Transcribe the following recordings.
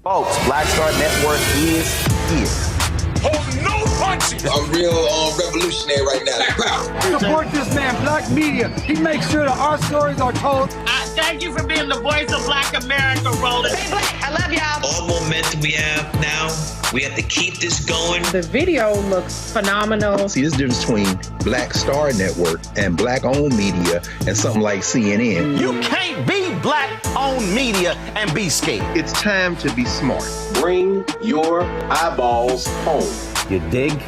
Folks, Black Star Network is here. Hold no punches! I'm real revolutionary right now. Support this man, Black Media. He makes sure that our stories are told. Thank you for being the voice of Black America, Roland. Stay black. I love y'all. All momentum we have now, we have to keep this going. The video looks phenomenal. See, this difference between Black Star Network and Black-owned media and something like CNN. You can't be Black-owned media and be scared. It's time to be smart. Bring your eyeballs home. You dig?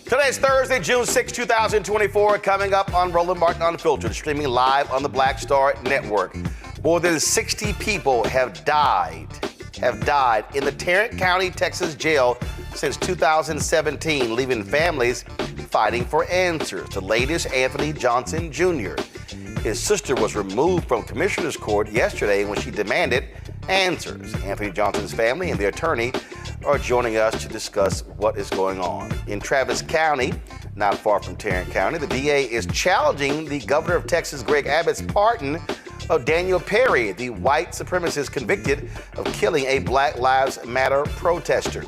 Today is Thursday, June 6, 2024. Coming up on Roland Martin Unfiltered, streaming live on the Black Star Network. More than 60 people have died in the Tarrant County, Texas jail since 2017, leaving families fighting for answers. The latest, Anthony Johnson Jr. His sister was removed from Commissioner's Court yesterday when she demanded answers. Anthony Johnson's family and the attorney are joining us to discuss what is going on. In Travis County, not far from Tarrant County, the DA is challenging the governor of Texas, Greg Abbott's pardon of Daniel Perry, the white supremacist convicted of killing a Black Lives Matter protester.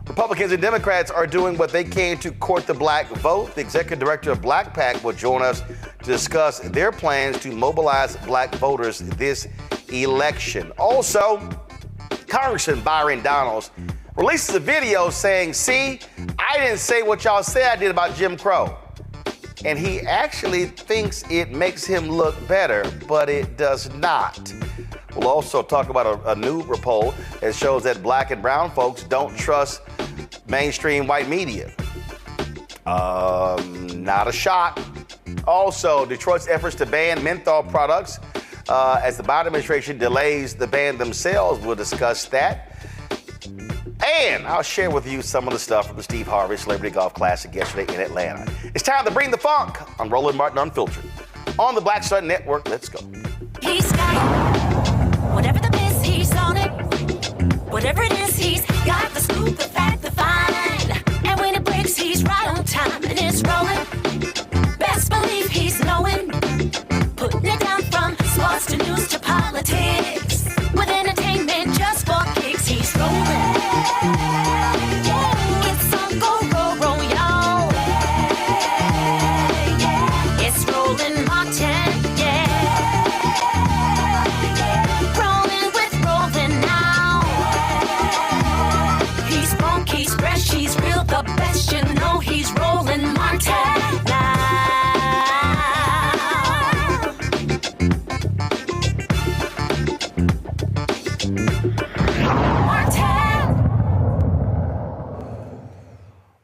Republicans and Democrats are doing what they can to court the black vote. The executive director of BlackPAC will join us to discuss their plans to mobilize black voters this election. Also, Congressman Bryon releases a video saying, "See, I didn't say what y'all say I did about Jim Crow." And he actually thinks it makes him look better, but it does not. We'll also talk about a new poll that shows that black and brown folks don't trust mainstream white media. Not a shot. Also, Detroit's efforts to ban menthol products as the Biden administration delays the ban themselves. We'll discuss that. And I'll share with you some of the stuff from the Steve Harvey Celebrity Golf Classic yesterday in Atlanta. It's time to bring the funk on Roland Martin Unfiltered. On the Black Star Network, let's go. He's got it. Whatever the miss, he's on it. Whatever it is, he's got the scoop, the fact, the find. And when it breaks, he's right on time and it's rolling. Best believe he's knowing. Putting it down from sports to news to politics. With entertainment just for kicks, he's rolling. It's on go, roll, y'all. It's Roland Martin, Rolling with Roland now. He's funk, he's fresh, he's real, the best, you know he's Roland Martin now.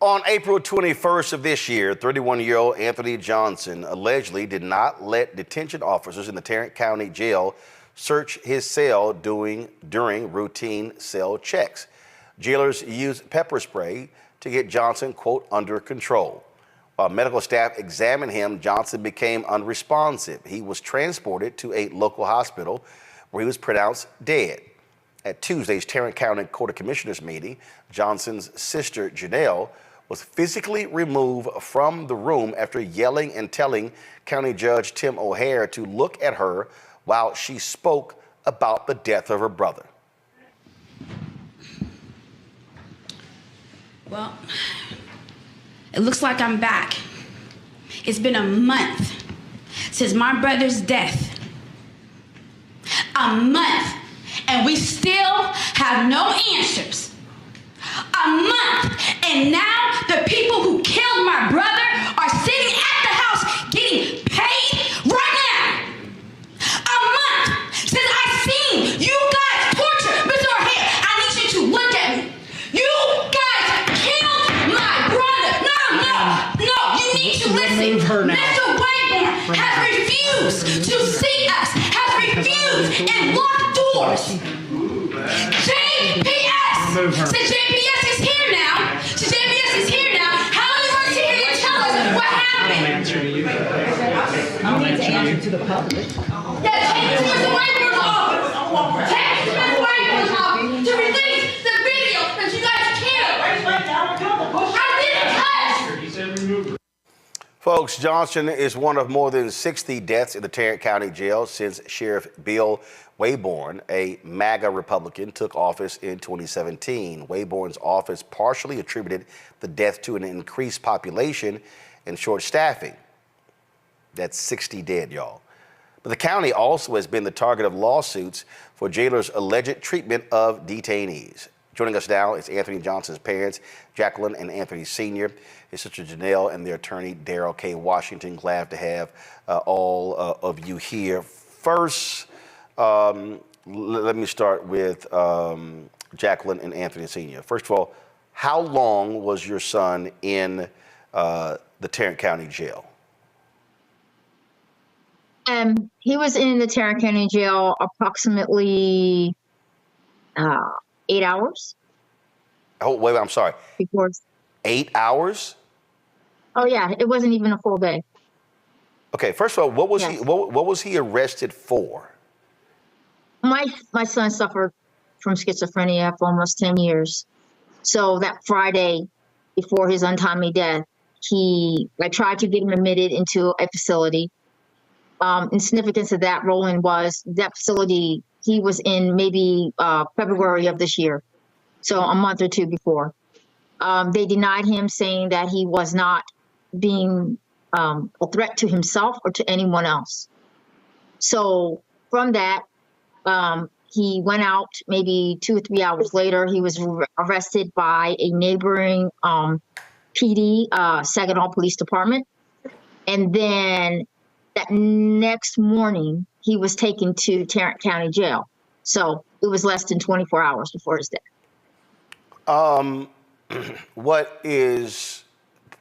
On April 21st of this year, 31-year-old Anthony Johnson allegedly did not let detention officers in the Tarrant County Jail search his cell during routine cell checks. Jailers used pepper spray to get Johnson, quote, under control. While medical staff examined him, Johnson became unresponsive. He was transported to a local hospital where he was pronounced dead. At Tuesday's Tarrant County Court of Commissioners meeting, Johnson's sister, Janelle, was physically removed from the room after yelling and telling County Judge Tim O'Hare to look at her while she spoke about the death of her brother. Well, it looks like I'm back. It's been a month since my brother's death. A month, and we still have no answers. A month, and now the of my brother are sitting at the house getting paid right now. A month since I seen you guys torture Mr. O'Hare. I need you to look at me. You guys killed my brother. No, you need to listen. Mr. Wayborn has refused to see us, has refused and locked doors. JPS! Since JPS is here now, how are you going to sit here and tell us what happened? You need to answer to the public. Yeah, take it to Mr. Wayborn's office. Take it to Mr. Wayborn's office to release the video that you guys killed. I didn't touch. Folks, Johnson is one of more than 60 deaths in the Tarrant County Jail since Sheriff Bill Wayborn, a MAGA Republican, took office in 2017. Wayborn's office partially attributed the death to an increased population and short staffing. That's 60 dead, y'all. But the county also has been the target of lawsuits for jailers' alleged treatment of detainees. Joining us now is Anthony Johnson's parents, Jacqueline and Anthony Sr., his sister Janelle, and their attorney, Daryl K. Washington. Glad to have all of you here. First, let me start with Jacqueline and Anthony Sr. First of all, how long was your son in the Tarrant County Jail? He was in the Tarrant County Jail approximately 8 hours. Oh, wait, I'm sorry. Before 8 hours? Oh yeah, it wasn't even a full day. Okay, first of all, what was he arrested for? My son suffered from schizophrenia for almost 10 years. So that Friday before his untimely death, I tried to get him admitted into a facility. In significance of that, Roland, was that facility he was in maybe February of this year, so a month or two before. They denied him, saying that he was not being a threat to himself or to anyone else. So from that, he went out maybe 2 or 3 hours later. He was arrested by a neighboring PD, Saginaw Police Department. And then that next morning, he was taken to Tarrant County Jail. So it was less than 24 hours before his death. What is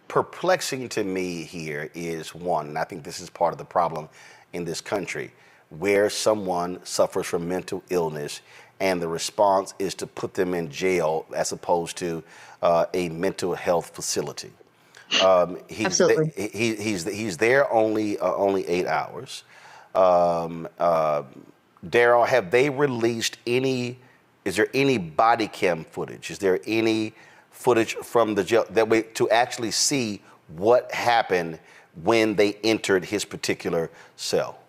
perplexing to me here is, one, and I think this is part of the problem in this country, where someone suffers from mental illness and the response is to put them in jail as opposed to a mental health facility. Absolutely. He's there only 8 hours. Daryl, have they released is there any body cam footage? Is there any footage from the jail that way to actually see what happened when they entered his particular cell?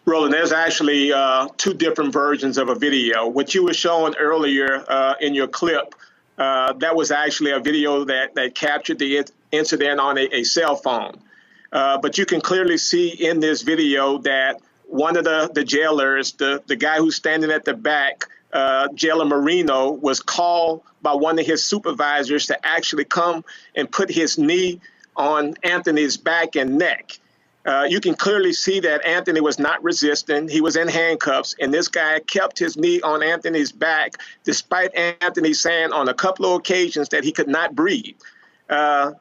Roland, there's actually 2 different versions of a video. What you were showing earlier in your clip, that was actually a video that captured the incident on a cell phone. But you can clearly see in this video that one of the jailers, the guy who's standing at the back, Jailer Marino, was called by one of his supervisors to actually come and put his knee on Anthony's back and neck. You can clearly see that Anthony was not resisting. He was in handcuffs, and this guy kept his knee on Anthony's back, despite Anthony saying on a couple of occasions that he could not breathe.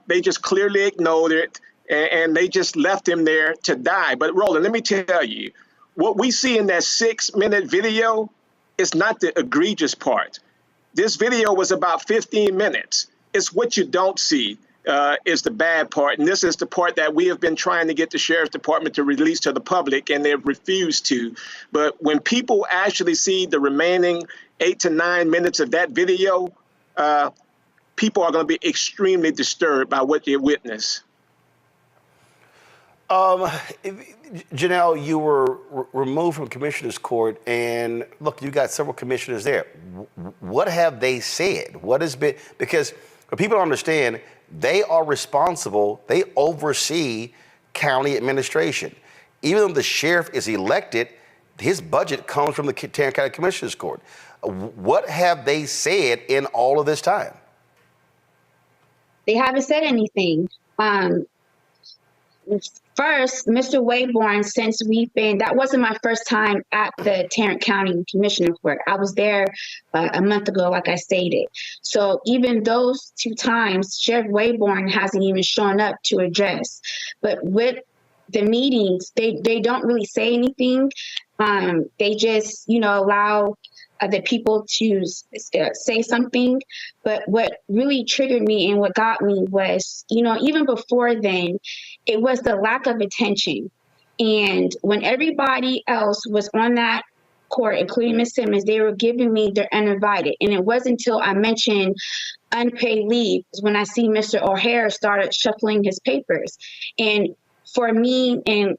They just clearly ignored it, and they just left him there to die. But Roland, let me tell you, what we see in that 6-minute video is not the egregious part. This video was about 15 minutes. It's what you don't see is the bad part. And this is the part that we have been trying to get the Sheriff's Department to release to the public, and they've refused to. But when people actually see the remaining 8 to 9 minutes of that video, people are going to be extremely disturbed by what they witness. Janelle, you were removed from Commissioner's Court, and look, you got several commissioners there. What have they said? What has been, because for people to understand, they are responsible, they oversee county administration. Even though the sheriff is elected, his budget comes from the Tarrant County Commissioner's Court. What have they said in all of this time? They haven't said anything. First, Mr. Wayborn, since that wasn't my first time at the Tarrant County Commissioner Court. I was there a month ago, like I stated. So even those 2 times, Sheriff Wayborn hasn't even shown up to address. But with the meetings, they don't really say anything. They just, allow the people to say something. But what really triggered me and what got me was, even before then, it was the lack of attention. And when everybody else was on that court, including Ms. Simmons, they were giving me their uninvited. And it wasn't until I mentioned unpaid leave when I see Mr. O'Hare started shuffling his papers. And for me, and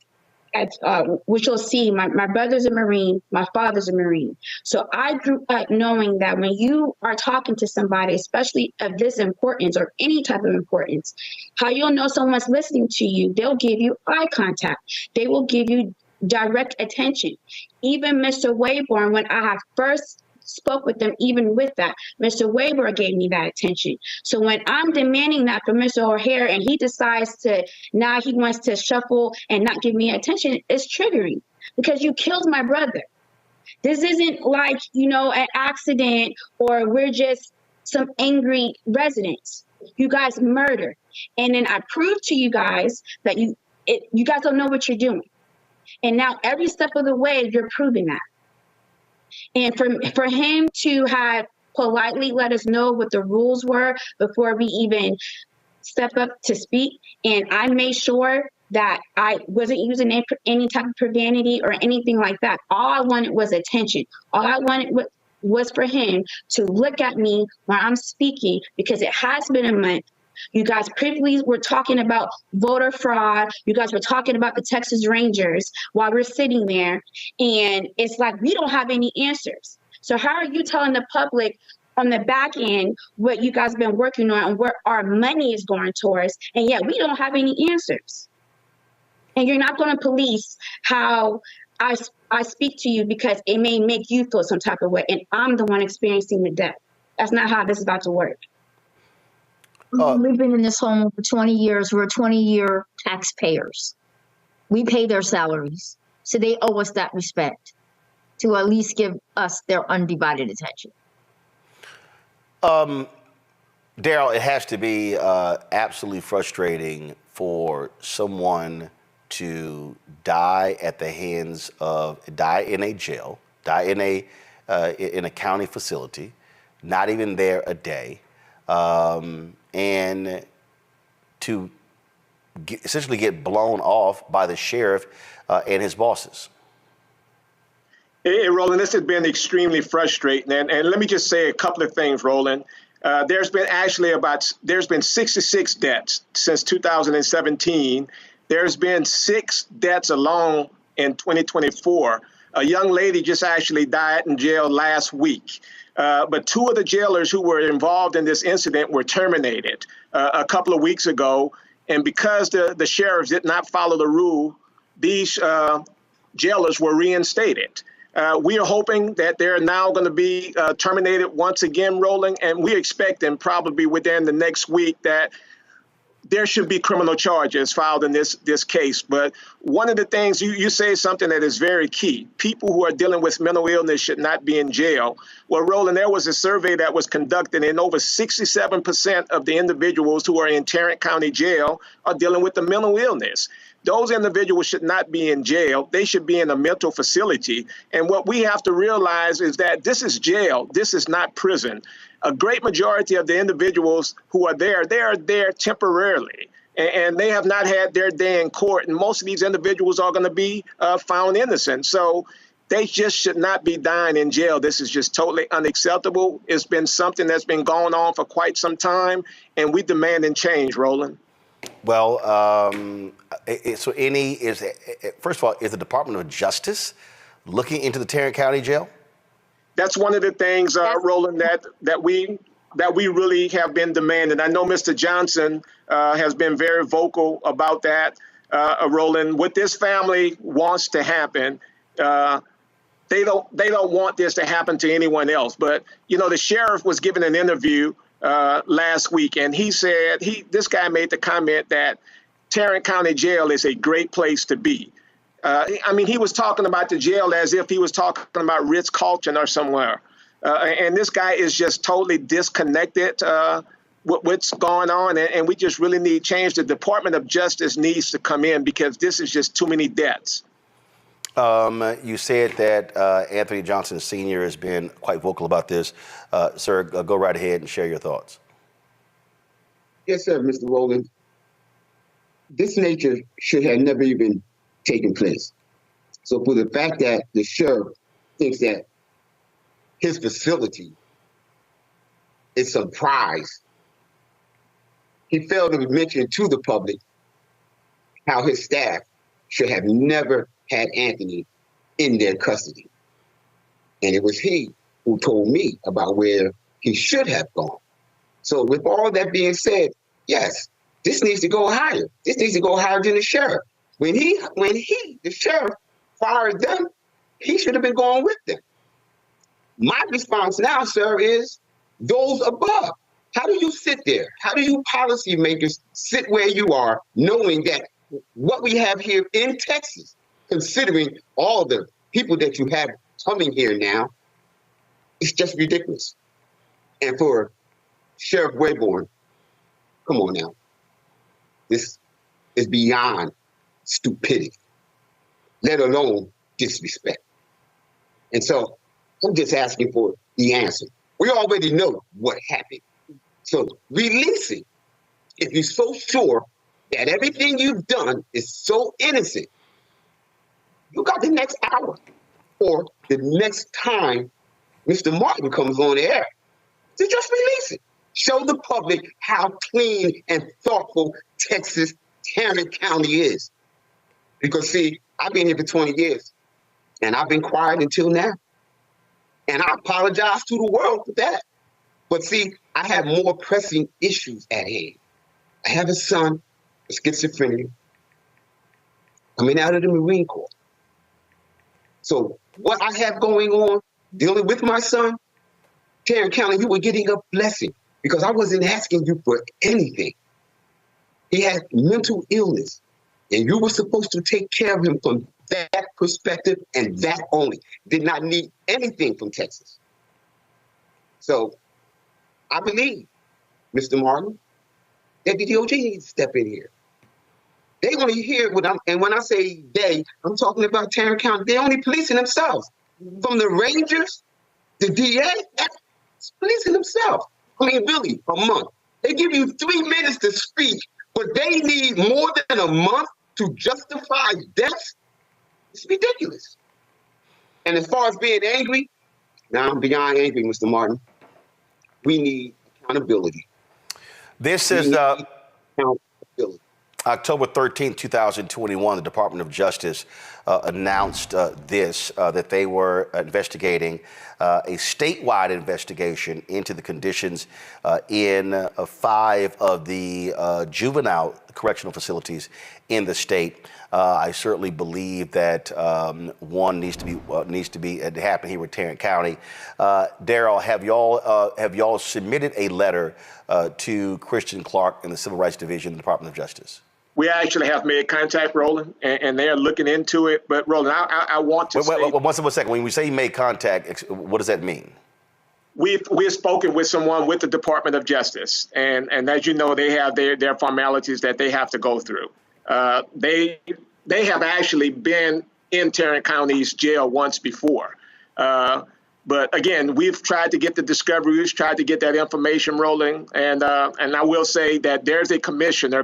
which you'll see, my brother's a Marine, my father's a Marine. So I grew up knowing that when you are talking to somebody, especially of this importance or any type of importance, how you'll know someone's listening to you, they'll give you eye contact. They will give you direct attention. Even Mr. Wayborn, when I first spoke with them, even with that, Mr. Wayborn gave me that attention. So when I'm demanding that from Mr. O'Hare and he decides to, now he wants to shuffle and not give me attention, it's triggering because you killed my brother. This isn't like, an accident or we're just some angry residents. You guys murdered. And then I proved to you guys that you guys don't know what you're doing. And now every step of the way, you're proving that. And for him to have politely let us know what the rules were before we even step up to speak, and I made sure that I wasn't using any type of profanity or anything like that. All I wanted was attention. All I wanted was for him to look at me while I'm speaking, because it has been a month. You guys previously were talking about voter fraud. You guys were talking about the Texas Rangers while we're sitting there. And it's like, we don't have any answers. So how are you telling the public on the back end what you guys have been working on and where our money is going towards? And yet we don't have any answers. And you're not going to police how I speak to you because it may make you feel some type of way. And I'm the one experiencing the death. That's not how this is about to work. We've been in this home for 20 years. We're 20-year taxpayers. We pay their salaries. So they owe us that respect to at least give us their undivided attention. Daryl, it has to be absolutely frustrating for someone to die at the hands of, die in a jail, die in a county facility, not even there a day. And to essentially get blown off by the sheriff and his bosses. Hey, Roland, this has been extremely frustrating. And let me just say a couple of things, Roland. There's been 66 deaths since 2017. There's been 6 deaths alone in 2024. A young lady just actually died in jail last week. But 2 of the jailers who were involved in this incident were terminated a couple of weeks ago. And because the sheriffs did not follow the rule, these jailers were reinstated. We are hoping that they're now going to be terminated once again, Roland, and we expect them probably within the next week that there should be criminal charges filed in this case. But one of the things you say something that is very key. People who are dealing with mental illness should not be in jail. Well, Roland, there was a survey that was conducted, and over 67% of the individuals who are in Tarrant County Jail are dealing with the mental illness. Those individuals should not be in jail. They should be in a mental facility. And what we have to realize is that this is jail. This is not prison. A great majority of the individuals who are there, they are there temporarily, and they have not had their day in court. And most of these individuals are going to be found innocent. So they just should not be dying in jail. This is just totally unacceptable. It's been something that's been going on for quite some time, and we demand change, Roland. Well, first of all, is the Department of Justice looking into the Tarrant County Jail? That's one of the things, Roland, that we really have been demanding. I know Mr. Johnson has been very vocal about that, Roland. What this family wants to happen, they don't want this to happen to anyone else. But, the sheriff was given an interview, last week, and he said this guy made the comment that Tarrant County Jail is a great place to be. I mean, he was talking about the jail as if he was talking about Ritz-Carlton or somewhere. And this guy is just totally disconnected with what's going on, and we just really need change. The Department of Justice needs to come in because this is just too many deaths. You said that Anthony Johnson Sr. has been quite vocal about this. Sir, go right ahead and share your thoughts. Yes, sir, Mr. Roland. This nature should have never even taken place. So for the fact that the sheriff thinks that his facility is some prize, he failed to mention to the public how his staff should have never had Anthony in their custody. And it was he who told me about where he should have gone. So with all that being said, yes, this needs to go higher. This needs to go higher than the sheriff. When the sheriff, fired them, he should have been going with them. My response now, sir, is those above. How do you sit there? How do you policymakers sit where you are, knowing that what we have here in Texas, considering all the people that you have coming here now, it's just ridiculous. And for Sheriff Wayborn, come on now. This is beyond stupidity, let alone disrespect. And so I'm just asking for the answer. We already know what happened. So release it. If you're so sure that everything you've done is so innocent, you got the next hour or the next time Mr. Martin comes on the air to just release it. Show the public how clean and thoughtful Texas Tarrant County is. Because, see, I've been here for 20 years, and I've been quiet until now. And I apologize to the world for that. But, see, I have more pressing issues at hand. I have a son with schizophrenia coming out of the Marine Corps. So what I have going on, dealing with my son, Tarrant County, you were getting a blessing because I wasn't asking you for anything. He had mental illness, and you were supposed to take care of him from that perspective and that only. Did not need anything from Texas. So I believe, Mr. Martin, that the DOJ needs to step in here. They only hear what and when I say they, I'm talking about Tarrant County. They're only policing themselves. From the Rangers, the DA, that's policing themselves. I mean, really, a month. They give you 3 minutes to speak, but they need more than a month to justify deaths. It's ridiculous. And as far as being angry, now I'm beyond angry, Mr. Martin. We need accountability. This is October 13th, 2021, the Department of Justice announced that they were investigating a statewide investigation into the conditions in 5 of the juvenile correctional facilities in the state. I certainly believe that one needs to be it happened here with Tarrant County. Daryl, have y'all submitted a letter to Christian Clark in the Civil Rights Division of the Department of Justice? We actually have made contact, Roland, and they are looking into it. But Roland, I want to say... Wait, one second. When we say you made contact, what does that mean? We've spoken with someone with the Department of Justice, and as you know, they have their formalities that they have to go through. They have actually been in Tarrant County's jail once before. But again, we've tried to get the discovery, we've tried to get that information rolling. And I will say that there's a commissioner,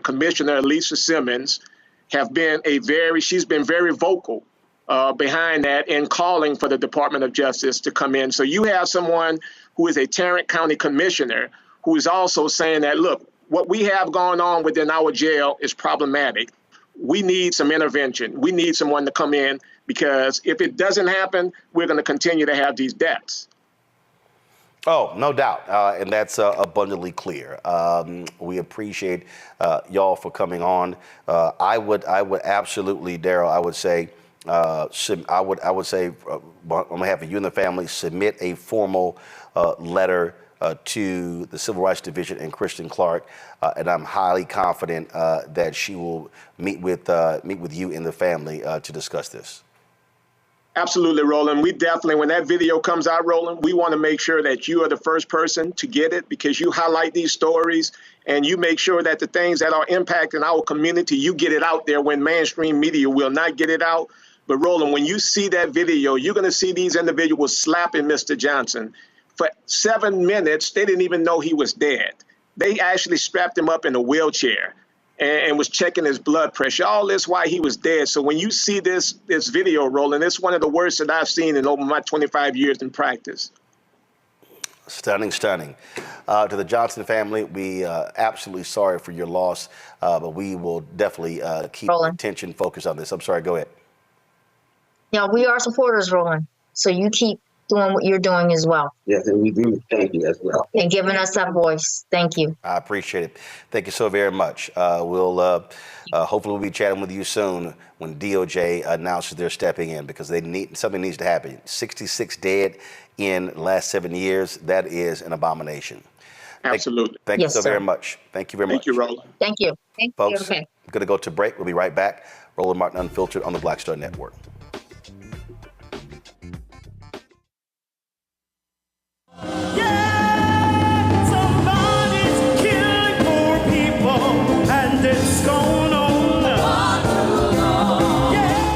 Lisa Simmons, she's been very vocal behind that and calling for the Department of Justice to come in. So you have someone who is a Tarrant County commissioner who is also saying that, look, what we have going on within our jail is problematic. We need some intervention. We need someone to come in, because if it doesn't happen, we're going to continue to have these deaths. Oh, no doubt. And that's abundantly clear. We appreciate y'all for coming on. I would absolutely, Daryl, I would say, on behalf of you and the family, submit a formal letter to the Civil Rights Division and Kristen Clark, and I'm highly confident that she will meet with you and the family to discuss this. Absolutely, Roland. We definitely, when that video comes out, Roland, we want to make sure that you are the first person to get it, because you highlight these stories and you make sure that the things that are impacting our community, you get it out there when mainstream media will not get it out. But Roland, when you see that video, you're going to see these individuals slapping Mr. Johnson. For 7 minutes, they didn't even know he was dead. They actually strapped him up in a wheelchair and was checking his blood pressure. All this while he was dead. So when you see this video, Roland, it's one of the worst that I've seen in over my 25 years in practice. Stunning, stunning. To the Johnson family, we absolutely sorry for your loss, but we will definitely keep attention focused on this. I'm sorry, go ahead. Yeah, we are supporters, Roland. So you keep doing what you're doing as well. Yes, and we do thank you as well. And giving us that voice. Thank you. I appreciate it. Thank you so very much. We'll hopefully we'll be chatting with you soon when DOJ announces they're stepping in, because something needs to happen. 66 dead in the last 7 years. That is an abomination. Absolutely. Thank you so very much. Thank you very much. Thank you, Roland. Thank you. Folks, Okay. I'm going to go to break. We'll be right back. Roland Martin Unfiltered on the Black Star Network.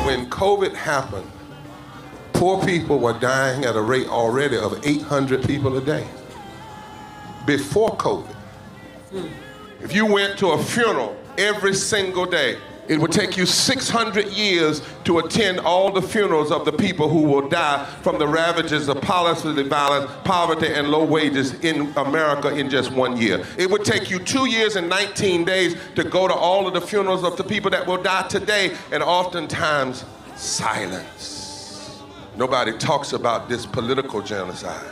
When COVID happened, poor people were dying at a rate already of 800 people a day. Before COVID, if you went to a funeral every single day, it would take you 600 years to attend all the funerals of the people who will die from the ravages of policy violence, poverty, and low wages in America in just 1 year. It would take you 2 years and 19 days to go to all of the funerals of the people that will die today, and oftentimes silence. Nobody talks about this political genocide,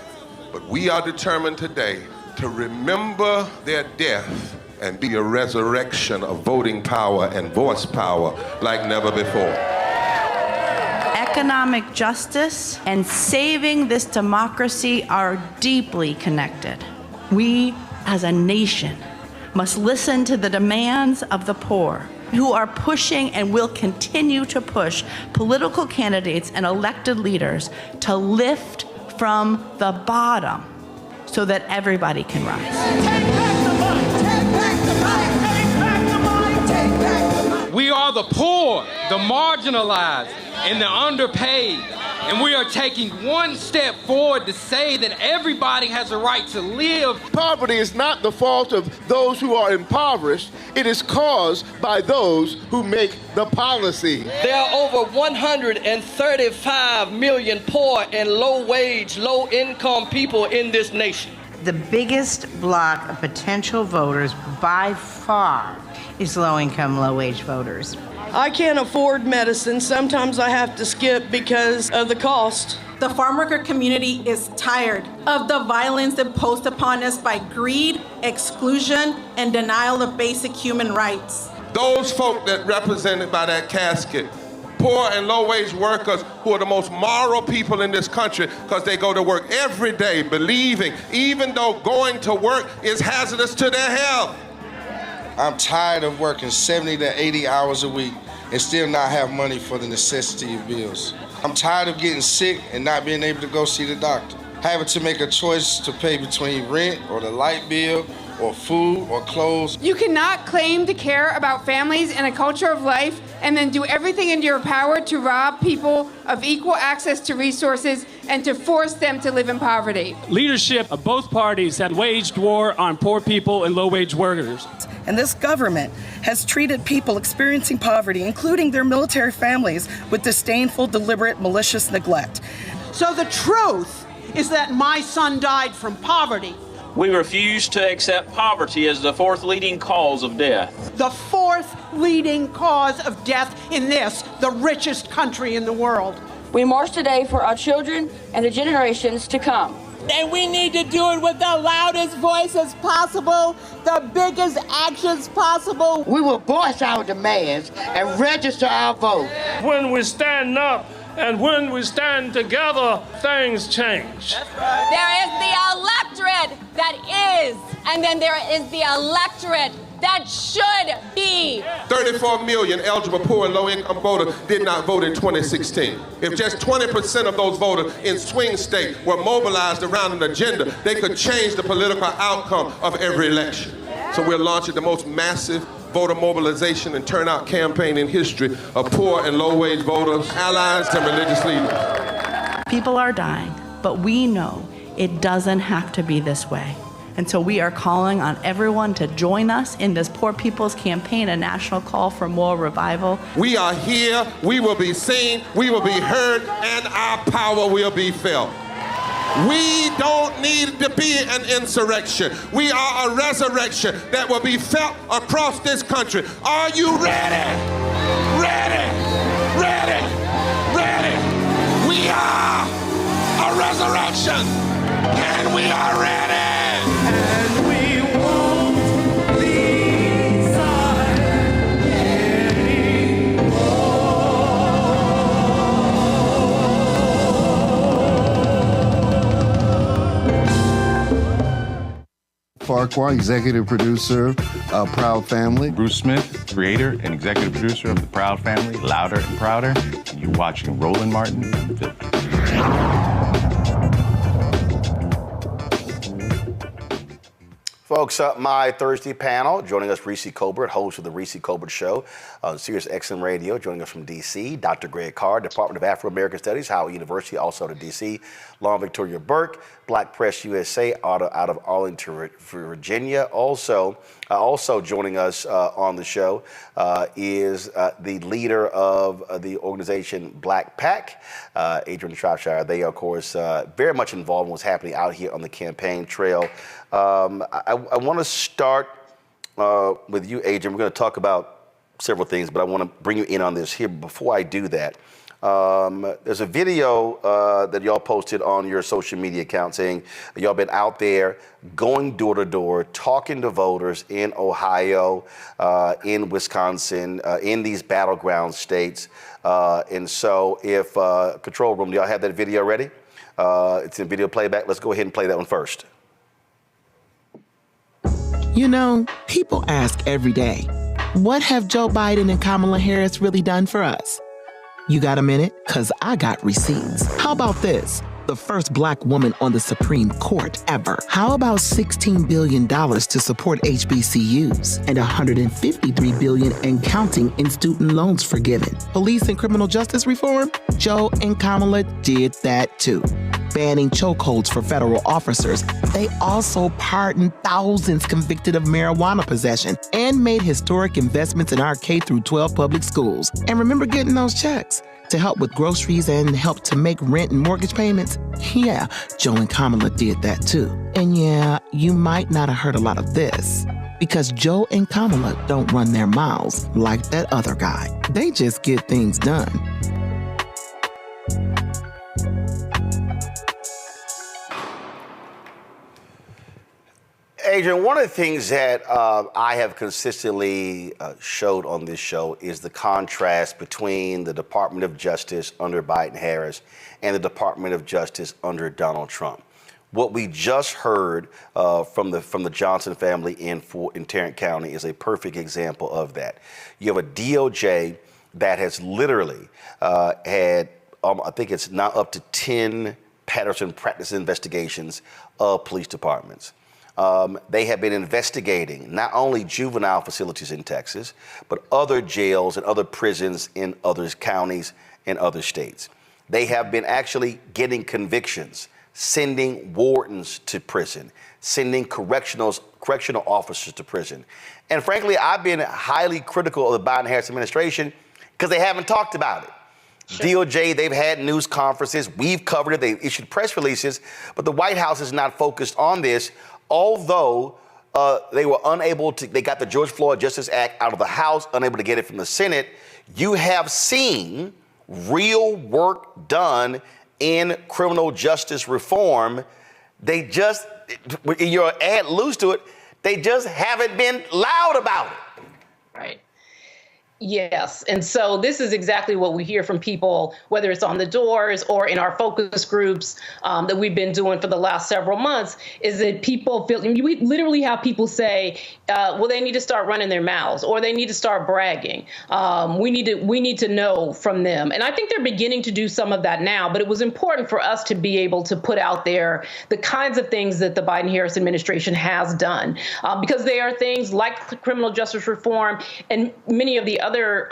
but we are determined today to remember their death and be a resurrection of voting power and voice power like never before. Economic justice and saving this democracy are deeply connected. We, as a nation, must listen to the demands of the poor, who are pushing and will continue to push political candidates and elected leaders to lift from the bottom so that everybody can rise. We are the poor, the marginalized, and the underpaid. And we are taking one step forward to say that everybody has a right to live. Poverty is not the fault of those who are impoverished. It is caused by those who make the policy. There are over 135 million poor and low-wage, low-income people in this nation. The biggest block of potential voters by far is low-income, low-wage voters. I can't afford medicine. Sometimes I have to skip because of the cost. The farm worker community is tired of the violence imposed upon us by greed, exclusion, and denial of basic human rights. Those folk that represented by that casket, poor and low-wage workers who are the most moral people in this country because they go to work every day believing, even though going to work is hazardous to their health. I'm tired of working 70 to 80 hours a week and still not have money for the necessity of bills. I'm tired of getting sick and not being able to go see the doctor. Having to make a choice to pay between rent or the light bill or food or clothes. You cannot claim to care about families and a culture of life and then do everything in your power to rob people of equal access to resources and to force them to live in poverty. Leadership of both parties have waged war on poor people and low-wage workers. And this government has treated people experiencing poverty, including their military families, with disdainful, deliberate, malicious neglect. So the truth is that my son died from poverty. We refuse to accept poverty as the fourth leading cause of death. The fourth leading cause of death in this, the richest country in the world. We march today for our children and the generations to come. And we need to do it with the loudest voices possible, the biggest actions possible. We will voice our demands and register our vote. When we stand up And when we stand together, things change. There is the electorate that is, and then there is the electorate that should be. 34 million eligible poor and low-income voters did not vote in 2016. If just 20% of those voters in swing states were mobilized around an agenda, they could change the political outcome of every election. So we're launching the most massive voter mobilization and turnout campaign in history of poor and low-wage voters, allies, and religious leaders. People are dying, but we know it doesn't have to be this way. And so we are calling on everyone to join us in this Poor People's Campaign, a national call for more revival. We are here, we will be seen, we will be heard, and our power will be felt. We don't need to be an insurrection. We are a resurrection that will be felt across this country. Are you ready? Ready, ready, ready. We are a resurrection, and we are ready. And we won't be silent anymore. Farquhar, executive producer of Proud Family. Bruce Smith, creator and executive producer of The Proud Family, Louder and Prouder. And you're watching Roland Martin Unfiltered. Folks, my Thursday panel, joining us, Reese Colbert, host of the Reese Colbert Show on Sirius XM Radio. Joining us from D.C., Dr. Greg Carr, Department of Afro-American Studies, Howard University, also to D.C. Long Victoria Burke, Black Press USA, out of Arlington, Virginia. Also joining us on the show is the leader of the organization BlackPAC, Adrian Shropshire. They are, of course, very much involved in what's happening out here on the campaign trail. I want to start with you, Adrian. We're going to talk about several things, but I want to bring you in on this here. Before I do that, there's a video that y'all posted on your social media account saying y'all been out there going door to door, talking to voters in Ohio, in Wisconsin, in these battleground states. And so if control room, do y'all have that video ready? It's in video playback. Let's go ahead and play that one first. You know, people ask every day, what have Joe Biden and Kamala Harris really done for us? You got a minute? 'Cause I got receipts. How about this? The first Black woman on the Supreme Court ever. How about $16 billion to support HBCUs and $153 billion and counting in student loans forgiven? Police and criminal justice reform? Joe and Kamala did that too. Banning chokeholds for federal officers. They also pardoned thousands convicted of marijuana possession and made historic investments in our K-12 public schools. And remember getting those checks to help with groceries and help to make rent and mortgage payments? Yeah, Joe and Kamala did that too. And yeah, you might not have heard a lot of this because Joe and Kamala don't run their mouths like that other guy. They just get things done. Adrian, one of the things that I have consistently showed on this show is the contrast between the Department of Justice under Biden-Harris and the Department of Justice under Donald Trump. What we just heard from the Johnson family in Tarrant County is a perfect example of that. You have a DOJ that has literally had, I think it's now up to 10 Patterson practice investigations of police departments. They have been investigating not only juvenile facilities in Texas, but other jails and other prisons in other counties and other states. They have been actually getting convictions, sending wardens to prison, sending correctional officers to prison. And frankly, I've been highly critical of the Biden-Harris administration because they haven't talked about it. Sure. DOJ, they've had news conferences. We've covered it. They've issued press releases, but the White House is not focused on this. Although they were unable to, they got the George Floyd Justice Act out of the House, unable to get it from the Senate, you have seen real work done in criminal justice reform. They just, in your ad loose to it, they just haven't been loud about it. Right. Yes. And so this is exactly what we hear from people, whether it's on the doors or in our focus groups that we've been doing for the last several months, is that people feel, we literally have people say, well, they need to start running their mouths or they need to start bragging. We need to know from them. And I think they're beginning to do some of that now, but it was important for us to be able to put out there the kinds of things that the Biden-Harris administration has done, because they are things like criminal justice reform and many of the other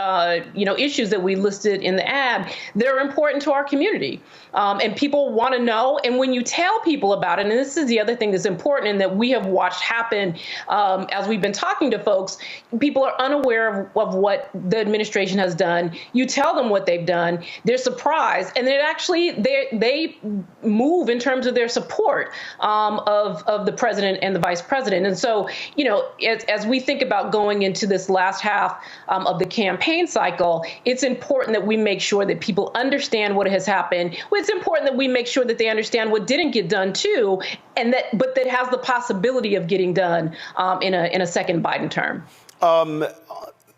issues that we listed in the ad. They're important to our community, and people want to know. And when you tell people about it, and this is the other thing that's important and that we have watched happen as we've been talking to folks, people are unaware of what the administration has done. You tell them what they've done, they're surprised, and then actually they move in terms of their support of the president and the vice president. And so, as we think about going into this last half of the campaign cycle, it's important that we make sure that people understand what has happened. It's important that we make sure that they understand what didn't get done too, but that has the possibility of getting done in a second Biden term.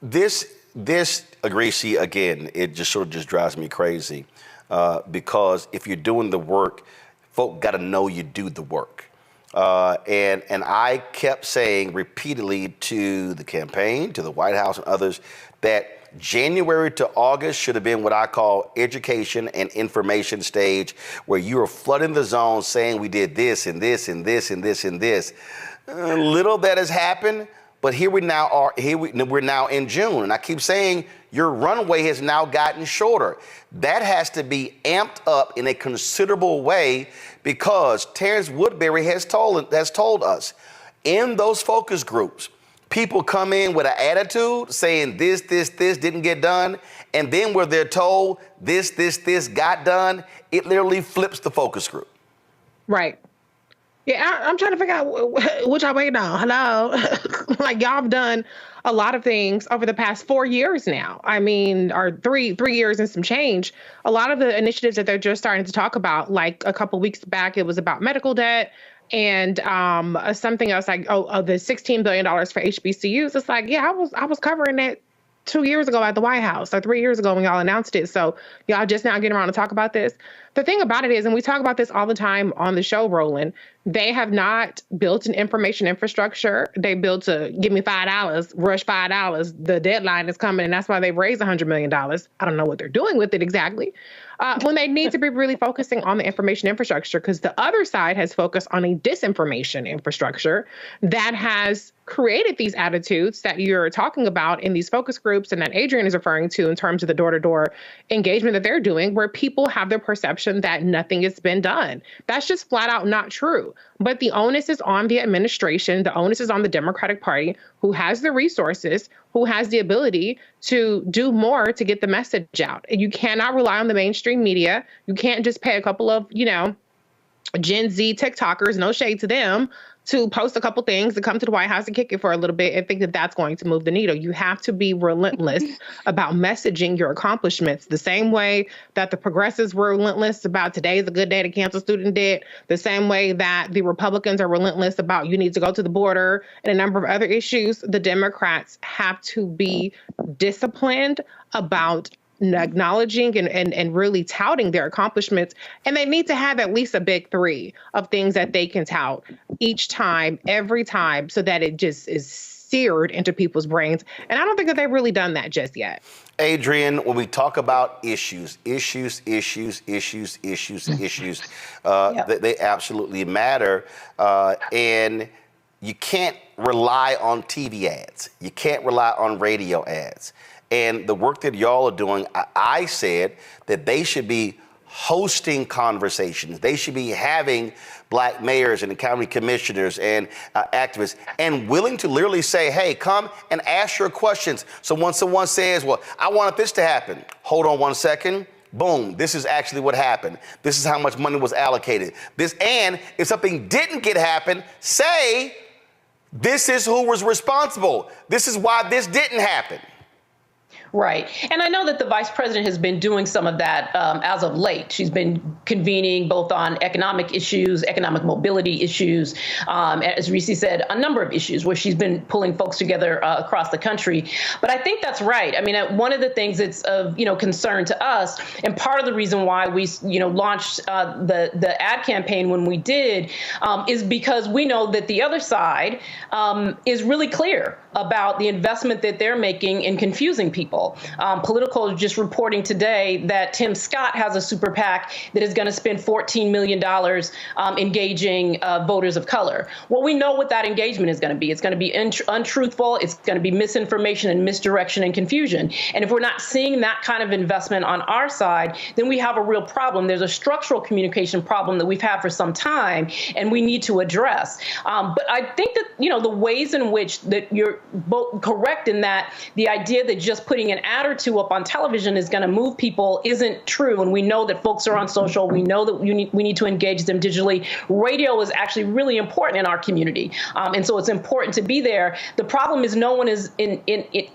This Gracie, again, it just sort of just drives me crazy because if you're doing the work, folk got to know you do the work. And I kept saying repeatedly to the campaign, to the White House and others, that January to August should have been what I call education and information stage, where you are flooding the zone saying we did this and this and this and this and this. Little that has happened, but here we now are. We're now in June, and I keep saying your runway has now gotten shorter. That has to be amped up in a considerable way, because Terrence Woodbury has told us in those focus groups, people come in with an attitude saying this didn't get done, and then where they're told this got done, it literally flips the focus group. Right. Yeah, I'm trying to figure out what y'all waiting on. Hello? Like, y'all have done a lot of things over the past 4 years now. I mean, or three years and some change. A lot of the initiatives that they're just starting to talk about, like a couple weeks back, it was about medical debt and something else like, the $16 billion for HBCUs. It's like, yeah, I was covering that 2 years ago at the White House, or 3 years ago when y'all announced it. So y'all just now getting around to talk about this. The thing about it is, and we talk about this all the time on the show, Roland, they have not built an information infrastructure. They built a give me $5, rush $5. The deadline is coming, and that's why they've raised $100 million. I don't know what they're doing with it exactly. When they need to be really focusing on the information infrastructure, because the other side has focused on a disinformation infrastructure that has created these attitudes that you're talking about in these focus groups and that Adrian is referring to in terms of the door-to-door engagement that they're doing, where people have their perception that nothing has been done. That's just flat out not true. But the onus is on the administration. The onus is on the Democratic Party, who has the resources, who has the ability to do more to get the message out. And you cannot rely on the mainstream media. You can't just pay a couple of, Gen Z TikTokers, no shade to them, to post a couple things and come to the White House and kick it for a little bit and think that that's going to move the needle. You have to be relentless about messaging your accomplishments, the same way that the progressives were relentless about today is a good day to cancel student debt, the same way that the Republicans are relentless about you need to go to the border and a number of other issues. The Democrats have to be disciplined about acknowledging and really touting their accomplishments. And they need to have at least a big three of things that they can tout each time, every time, so that it just is seared into people's brains. And I don't think that they've really done that just yet. Adrian, when we talk about issues, they absolutely matter. And you can't rely on TV ads. You can't rely on radio ads. And the work that y'all are doing, I said that they should be hosting conversations. They should be having black mayors and county commissioners and activists, and willing to literally say, hey, come and ask your questions. So when someone says, well, I want this to happen, hold on 1 second. Boom, this is actually what happened. This is how much money was allocated. And if something didn't happen, say, this is who was responsible. This is why this didn't happen. Right. And I know that the vice president has been doing some of that as of late. She's been convening both on economic issues, economic mobility issues, as Reese said, a number of issues where she's been pulling folks together across the country. But I think that's right. I mean, one of the things that's of concern to us, and part of the reason why we launched the ad campaign when we did, is because we know that the other side is really clear about the investment that they're making in confusing people. Politico is just reporting today that Tim Scott has a super PAC that is going to spend $14 million engaging voters of color. Well, we know what that engagement is going to be. It's going to be untruthful. It's going to be misinformation and misdirection and confusion. And if we're not seeing that kind of investment on our side, then we have a real problem. There's a structural communication problem that we've had for some time, and we need to address. But I think that, the ways in which that you're both correct in that the idea that just putting an ad or two up on television is going to move people isn't true. And we know that folks are on social. We know that we need to engage them digitally. Radio is actually really important in our community. And so it's important to be there. The problem is no one is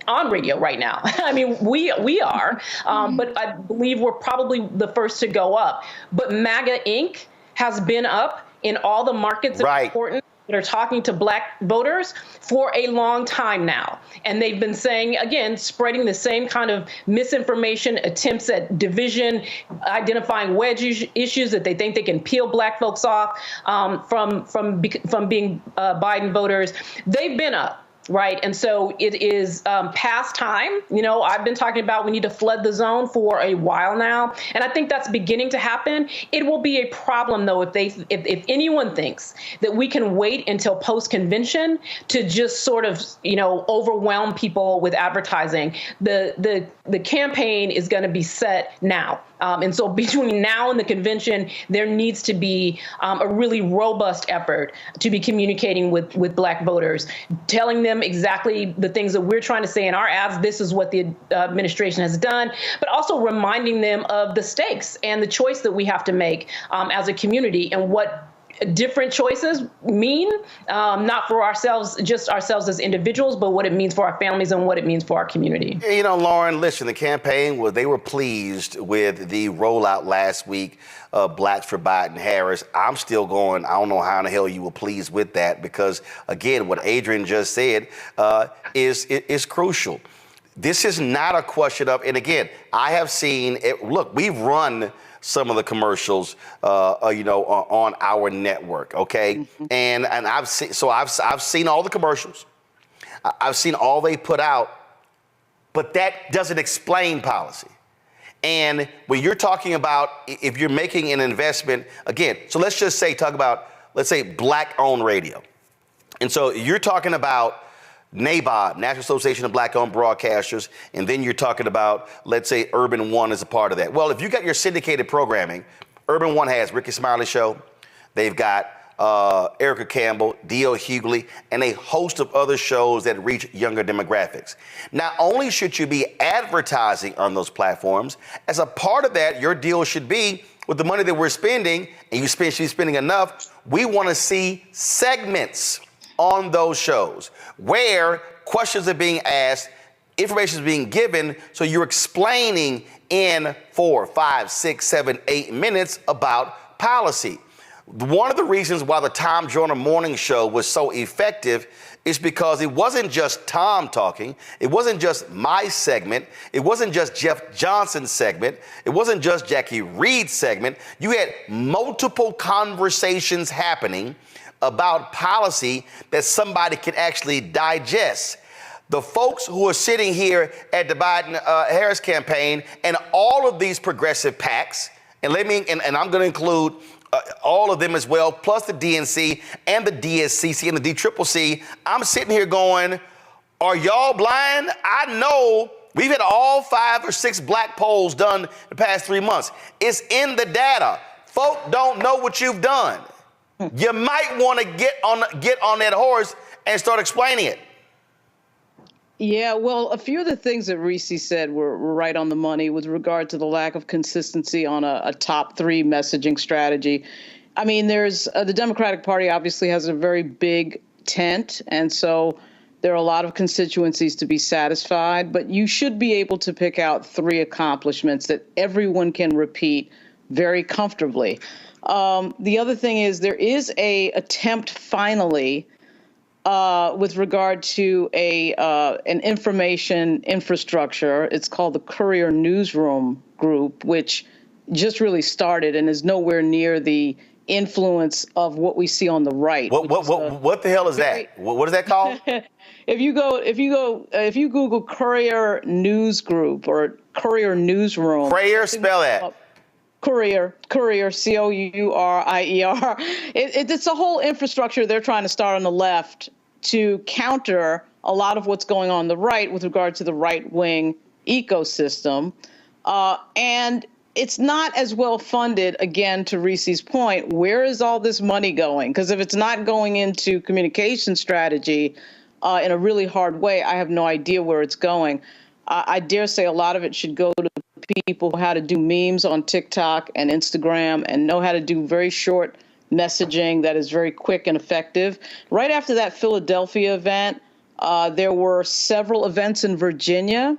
on radio right now. I mean, we are, but I believe we're probably the first to go up. But MAGA Inc. has been up in all the markets that are important that are talking to Black voters for a long time now. And they've been saying, again, spreading the same kind of misinformation, attempts at division, identifying wedge issues that they think they can peel Black folks off from being Biden voters. They've been up. Right. And so it is past time. I've been talking about we need to flood the zone for a while now. And I think that's beginning to happen. It will be a problem, though, if anyone thinks that we can wait until post-convention to just sort of, overwhelm people with advertising. The campaign is going to be set now. And so between now and the convention, there needs to be a really robust effort to be communicating with Black voters, telling them exactly the things that we're trying to say in our ads. This is what the administration has done, but also reminding them of the stakes and the choice that we have to make as a community and what different choices mean, not for ourselves, just ourselves as individuals, but what it means for our families and what it means for our community. Lauren, listen, the campaign, they were pleased with the rollout last week of Blacks for Biden Harris. I'm still going, I don't know how in the hell you were pleased with that, because, again, what Adrian just said is crucial. This is not a question of, and again, I have seen it. Look, we've run some of the commercials, on our network, okay? Mm-hmm. And I've seen all the commercials. I've seen all they put out, but that doesn't explain policy. And when you're talking about if you're making an investment, again, so let's say Black-owned radio. And so you're talking about NABOB, National Association of Black-Owned Broadcasters, and then you're talking about, let's say, Urban One is a part of that. Well, if you got your syndicated programming, Urban One has Ricky Smiley Show, they've got Erica Campbell, D.L. Hughley, and a host of other shows that reach younger demographics. Not only should you be advertising on those platforms, as a part of that, your deal should be with the money that we're spending, and you should be spending enough, we want to see segments on those shows where questions are being asked, information is being given, so you're explaining in 4, 5, 6, 7, 8 minutes about policy. One of the reasons why the Tom Joyner Morning Show was so effective is because it wasn't just Tom talking, it wasn't just my segment, it wasn't just Jeff Johnson's segment, it wasn't just Jackie Reed's segment. You had multiple conversations happening about policy that somebody can actually digest. The folks who are sitting here at the Biden-Harris campaign and all of these progressive PACs, and I'm going to include all of them as well, plus the DNC and the DSCC and the DCCC, I'm sitting here going, are y'all blind? I know we've had all 5 or 6 black polls done the past 3 months. It's in the data. Folk don't know what you've done. You might want to get on that horse and start explaining it. Yeah, well, a few of the things that Reese said were right on the money with regard to the lack of consistency on a top 3 messaging strategy. I mean, there's the Democratic Party obviously has a very big tent. And so There are a lot of constituencies to be satisfied, but you should be able to pick out 3 accomplishments that everyone can repeat very comfortably. The other thing is there is a attempt finally with regard to an information infrastructure. It's called the Courier Newsroom Group, which just really started and is nowhere near the influence of what we see on the right. What the hell is that? What is that called? If you Google Courier News Group or Courier Newsroom. Courier, spell that. Courier, Courier. It's a whole infrastructure they're trying to start on the left to counter a lot of what's going on the right with regard to the right-wing ecosystem. And it's not as well funded, again, to Reese's point. Where is all this money going? Because if it's not going into communication strategy in a really hard way, I have no idea where it's going. I dare say a lot of it should go to people who know how to do memes on TikTok and Instagram and know how to do very short messaging that is very quick and effective. Right after that Philadelphia event, there were several events in Virginia,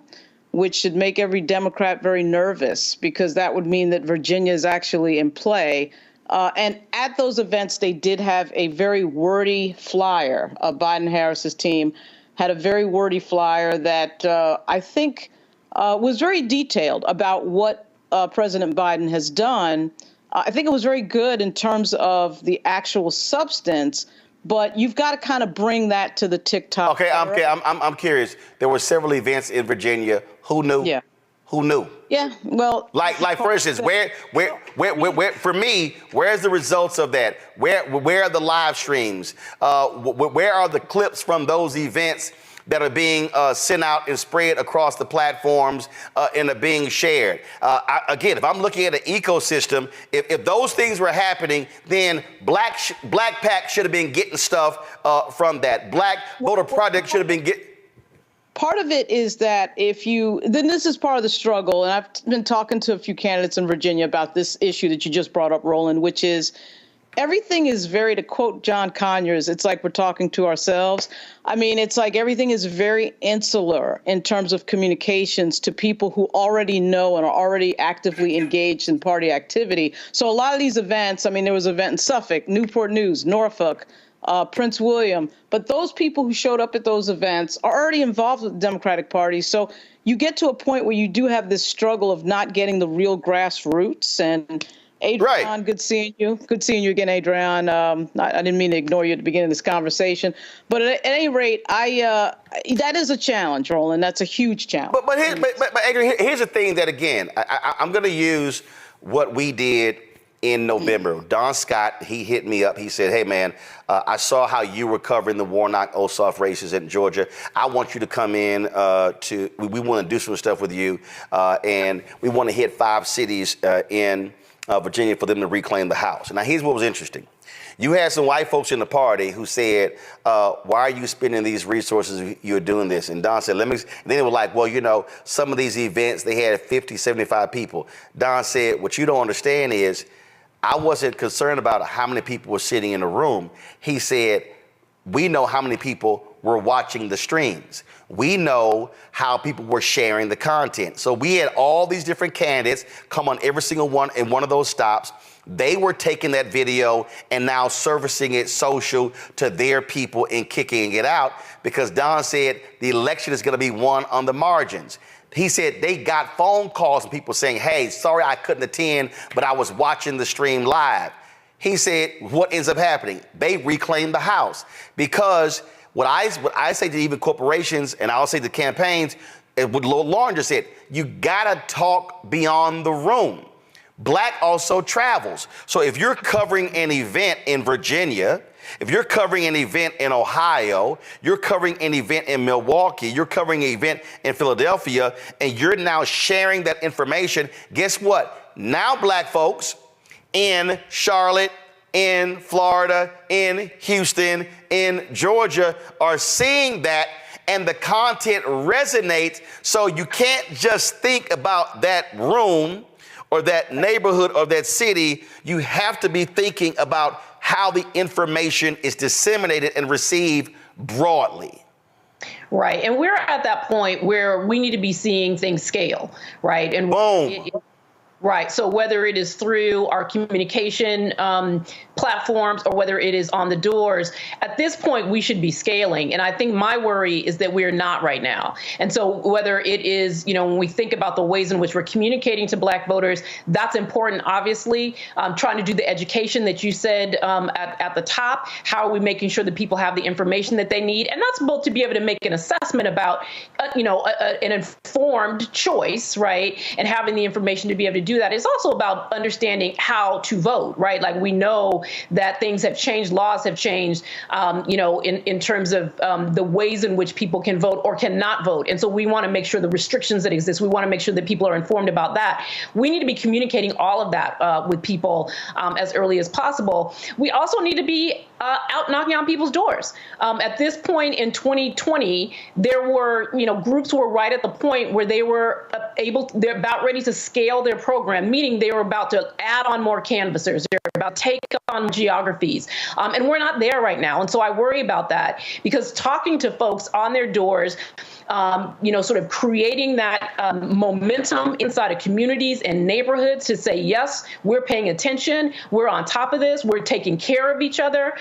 which should make every Democrat very nervous because that would mean that Virginia is actually in play. And at those events, they did have a very wordy flyer. Biden-Harris's team had a very wordy flyer that I think was very detailed about what President Biden has done. I think it was very good in terms of the actual substance, but you've got to kind of bring that to the TikTok. Okay, I'm curious. There were several events in Virginia. Who knew? Yeah. Who knew? Yeah, well. Like for instance, where for me, where's the results of that? Where are the live streams? Where are the clips from those events that are being sent out and spread across the platforms and are being shared? Again, if I'm looking at an ecosystem, if those things were happening, then BlackPAC should have been getting stuff from that. Black Voter Project should have been getting. Part of it is that then this is part of the struggle, and I've been talking to a few candidates in Virginia about this issue that you just brought up, Roland, which is everything is very, to quote John Conyers, it's like we're talking to ourselves. I mean, it's like everything is very insular in terms of communications to people who already know and are already actively engaged in party activity. So a lot of these events, I mean, there was an event in Suffolk, Newport News, Norfolk, Prince William, but those people who showed up at those events are already involved with the Democratic Party. So you get to a point where you do have this struggle of not getting the real grassroots. And Adrian, right. Good seeing you. Good seeing you again, Adrian. I didn't mean to ignore you at the beginning of this conversation. But at any rate, that is a challenge, Roland. That's a huge challenge. But Adrian, here's the thing that, again, I'm going to use what we did in November. Don Scott, he hit me up. He said, hey, man, I saw how you were covering the Warnock-Ossoff races in Georgia. I want you to come in we want to do some stuff with you. And we want to hit 5 cities in Virginia for them to reclaim the House. Now, here's what was interesting. You had some white folks in the party who said, why are you spending these resources? You're doing this. And Don said, and then they were like, well, you know, some of these events, they had 50, 75 people. Don said, what you don't understand is I wasn't concerned about how many people were sitting in the room. He said, we know how many people were watching the streams. We know how people were sharing the content. So we had all these different candidates come on every single one in one of those stops. They were taking that video and now servicing it social to their people and kicking it out because Don said the election is going to be won on the margins. He said they got phone calls from people saying, hey, sorry I couldn't attend, but I was watching the stream live. He said, what ends up happening? They reclaim the House because what I say to even corporations, and I'll say to campaigns, and what Lauren just said, you gotta talk beyond the room. Black also travels. So if you're covering an event in Virginia, if you're covering an event in Ohio, you're covering an event in Milwaukee, you're covering an event in Philadelphia, and you're now sharing that information, guess what? Now black folks in Charlotte, in Florida, in Houston, in Georgia are seeing that, and the content resonates. So you can't just think about that room or that neighborhood or that city. You have to be thinking about how the information is disseminated and received broadly. Right. And we're at that point where we need to be seeing things scale, right? And boom. Right. So whether it is through our communication platforms or whether it is on the doors, at this point, we should be scaling. And I think my worry is that we're not right now. And so whether it is, when we think about the ways in which we're communicating to Black voters, that's important, obviously. Trying to do the education that you said at the top. How are we making sure that people have the information that they need? And that's both to be able to make an assessment about, an informed choice, right? And having the information to be able to do that. It's also about understanding how to vote, right? Like we know that things have changed, laws have changed, in terms of the ways in which people can vote or cannot vote. And so we want to make sure the restrictions that exist, we want to make sure that people are informed about that. We need to be communicating all of that with people as early as possible. We also need to be out knocking on people's doors. At this point in 2020, there were, groups were right at the point where they were they're about ready to scale their program, meaning they were about to add on more canvassers. They're about to take on geographies. And we're not there right now. And so I worry about that because talking to folks on their doors, sort of creating that momentum inside of communities and neighborhoods to say, yes, we're paying attention. We're on top of this. We're taking care of each other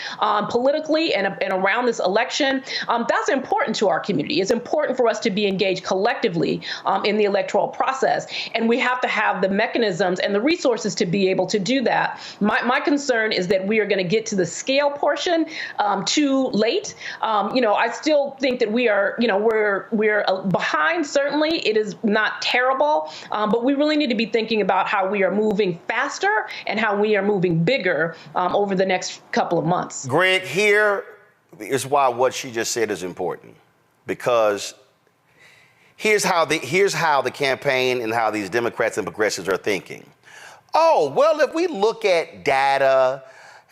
politically and around this election. That's important to our community. It's important for us to be engaged collectively in the electoral process. And we have to have the mechanisms and the resources to be able to do that. My concern is that we are going to get to the scale portion too late. I still think that we are, we're behind. Certainly, it is not terrible, but we really need to be thinking about how we are moving faster and how we are moving bigger over the next couple of months. Greg, here is why what she just said is important, because here's how the campaign and how these Democrats and progressives are thinking. Oh, well, if we look at data,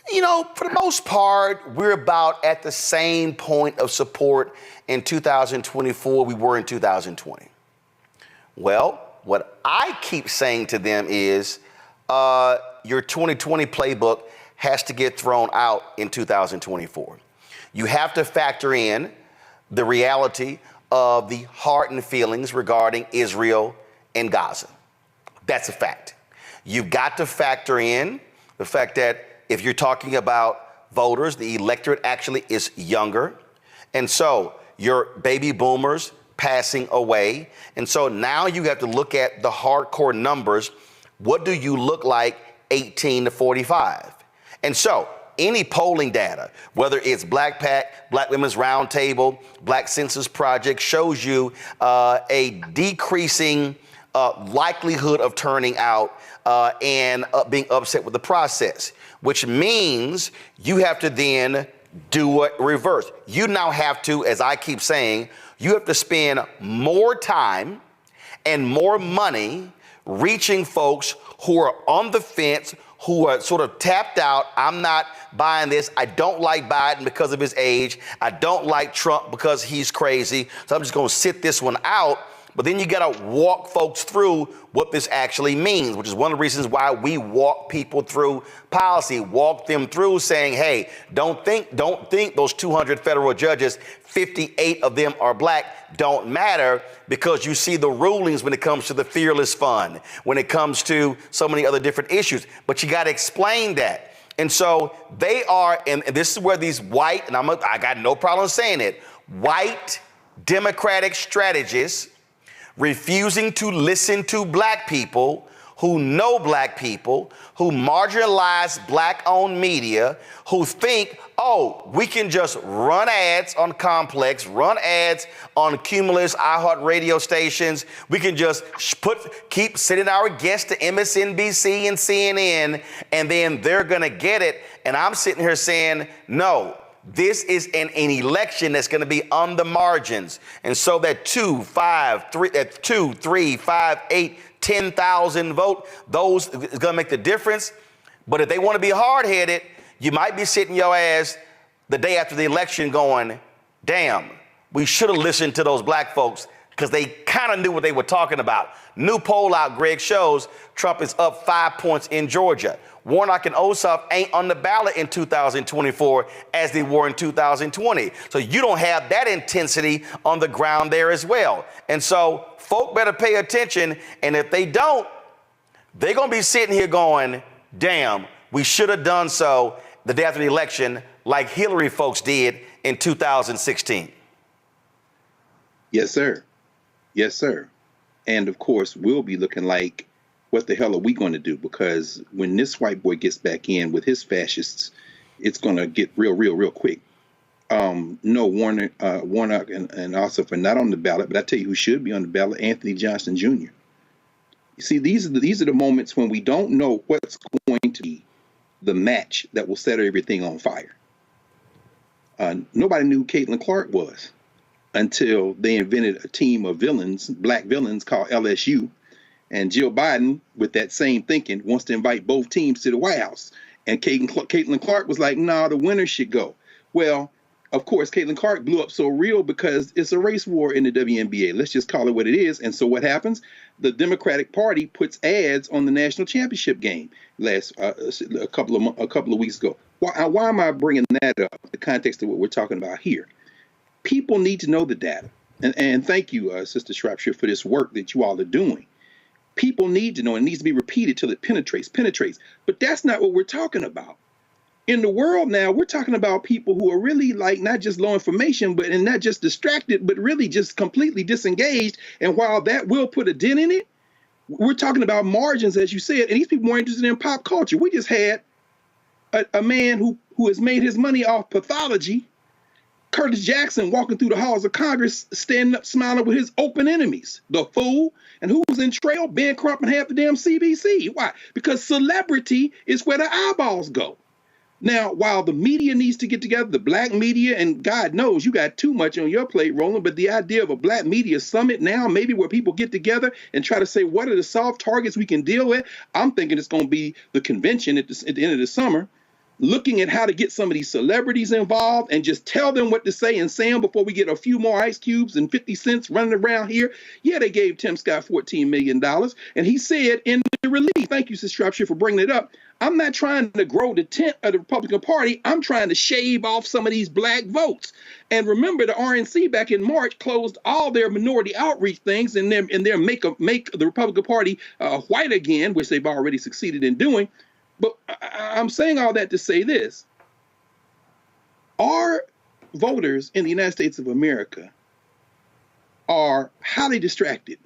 for the most part, we're about at the same point of support in 2024 we were in 2020. Well, what I keep saying to them is your 2020 playbook has to get thrown out in 2024. You have to factor in the reality of the hardened feelings regarding Israel and Gaza. That's a fact. You've got to factor in the fact that if you're talking about voters, the electorate actually is younger. And so your baby boomers passing away. And so now you have to look at the hardcore numbers. What do you look like 18 to 45? And so any polling data, whether it's BlackPAC, Black Women's Roundtable, Black Census Project, shows you a decreasing likelihood of turning out and being upset with the process, which means you have to then do it reverse. You now have to, as I keep saying, you have to spend more time and more money reaching folks who are on the fence, who are sort of tapped out. I'm not buying this. I don't like Biden because of his age. I don't like Trump because he's crazy. So I'm just going to sit this one out. But then you got to walk folks through what this actually means, which is one of the reasons why we walk people through policy, walk them through saying, hey, don't think those 200 federal judges, 58 of them are Black, don't matter, because you see the rulings when it comes to the Fearless Fund, when it comes to so many other different issues. But you got to explain that. And so they are, and this is where these white, and I got no problem saying it, white Democratic strategists refusing to listen to Black people who know Black people, who marginalize Black-owned media, who think, oh, we can just run ads on Complex, run ads on Cumulus, iHeart radio stations. We can just keep sending our guests to MSNBC and CNN, and then they're going to get it. And I'm sitting here saying, no. This is an election that's going to be on the margins. And so that 2, 3, 5, 8, 10,000 vote, those is going to make the difference. But if they want to be hard-headed, you might be sitting your ass the day after the election going, damn, we should have listened to those Black folks because they kind of knew what they were talking about. New poll out, Greg, shows Trump is up 5 points in Georgia. Warnock and Ossoff ain't on the ballot in 2024 as they were in 2020. So you don't have that intensity on the ground there as well. And so folk better pay attention. And if they don't, they're going to be sitting here going, damn, we should have done so the day after the election like Hillary folks did in 2016. Yes, sir. Yes, sir. And of course, we'll be looking like, what the hell are we going to do? Because when this white boy gets back in with his fascists, it's going to get real quick. No, Warnock and Ossoff are not on the ballot, but I tell you who should be on the ballot, Anthony Johnson Jr. You see, these are the moments when we don't know what's going to be the match that will set everything on fire. Nobody knew who Caitlin Clark was until they invented a team of villains, black villains called LSU. And Jill Biden, with that same thinking, wants to invite both teams to the White House. And Caitlin Clark was like, nah, the winner should go. Well, of course, Caitlin Clark blew up so real because it's a race war in the WNBA. Let's just call it what it is. And so what happens? The Democratic Party puts ads on the national championship game a couple of weeks ago. Why am I bringing that up in the context of what we're talking about here? People need to know the data. And thank you, Sister Shropshire, for this work that you all are doing. People need to know. It needs to be repeated till it penetrates. But that's not what we're talking about. In the world now, we're talking about people who are really like not just low information, and not just distracted, but really just completely disengaged. And while that will put a dent in it, we're talking about margins, as you said, and these people more interested in pop culture. We just had a man who has made his money off pathology, Curtis Jackson, walking through the halls of Congress, standing up, smiling with his open enemies, the fool. And who was in trail? Ben Crump and half the damn CBC. Why? Because celebrity is where the eyeballs go. Now, while the media needs to get together, the black media, and God knows you got too much on your plate, Roland, but the idea of a black media summit now, maybe where people get together and try to say, what are the soft targets we can deal with? I'm thinking it's going to be the convention at the end of the summer, looking at how to get some of these celebrities involved and just tell them what to say and say them before we get a few more ice cubes and 50 cents running around here. Yeah, they gave Tim Scott $14 million. And he said in the release, thank you, Sister Shropshire, for bringing it up, I'm not trying to grow the tent of the Republican Party. I'm trying to shave off some of these black votes. And remember, the RNC back in March closed all their minority outreach things and their make the Republican Party white again, which they've already succeeded in doing. But I'm saying all that to say this. Our voters in the United States of America are highly distracted.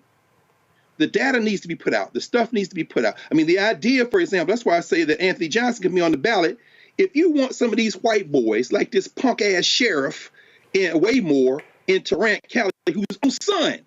The data needs to be put out. The stuff needs to be put out. I mean, the idea, for example, that's why I say that Anthony Johnson can be on the ballot. If you want some of these white boys, like this punk-ass sheriff in Waymore in Tarrant County, whose own son,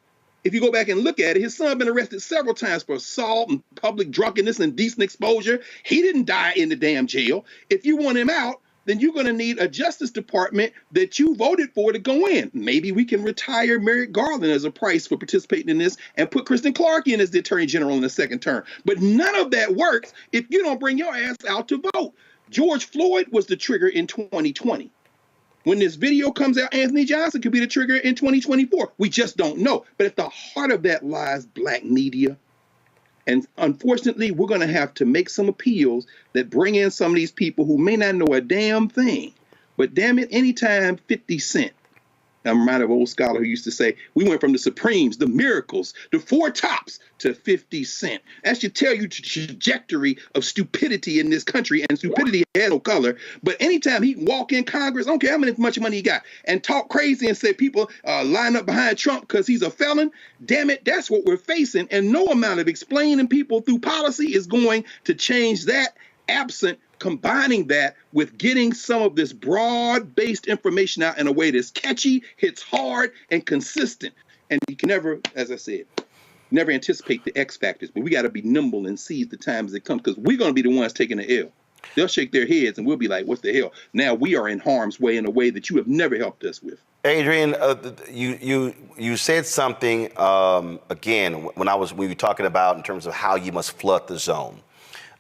if you go back and look at it, his son been arrested several times for assault and public drunkenness and indecent exposure. He didn't die in the damn jail. If you want him out, then you're going to need a Justice Department that you voted for to go in. Maybe we can retire Merrick Garland as a price for participating in this and put Kristen Clark in as the Attorney General in the second term. But none of that works if you don't bring your ass out to vote. George Floyd was the trigger in 2020. When this video comes out, Anthony Johnson could be the trigger in 2024. We just don't know. But at the heart of that lies black media. And unfortunately, we're going to have to make some appeals that bring in some of these people who may not know a damn thing. But damn it, anytime 50 Cent. I'm reminded of an old scholar who used to say, we went from the Supremes, the Miracles, the Four Tops to 50 Cent. That should tell you the trajectory of stupidity in this country, and stupidity has no color. But anytime he can walk in Congress, I don't care how much money he got, and talk crazy and say people line up behind Trump because he's a felon, damn it, that's what we're facing. And no amount of explaining people through policy is going to change that, absent combining that with getting some of this broad-based information out in a way that's catchy, hits hard, and consistent. And you can never, as I said, never anticipate the X factors, but we got to be nimble and seize the time as it comes, because we're going to be the ones taking the L. They'll shake their heads and we'll be like, what the hell? Now we are in harm's way in a way that you have never helped us with. Adrian, you said something, again, when we were talking about in terms of how you must flood the zone.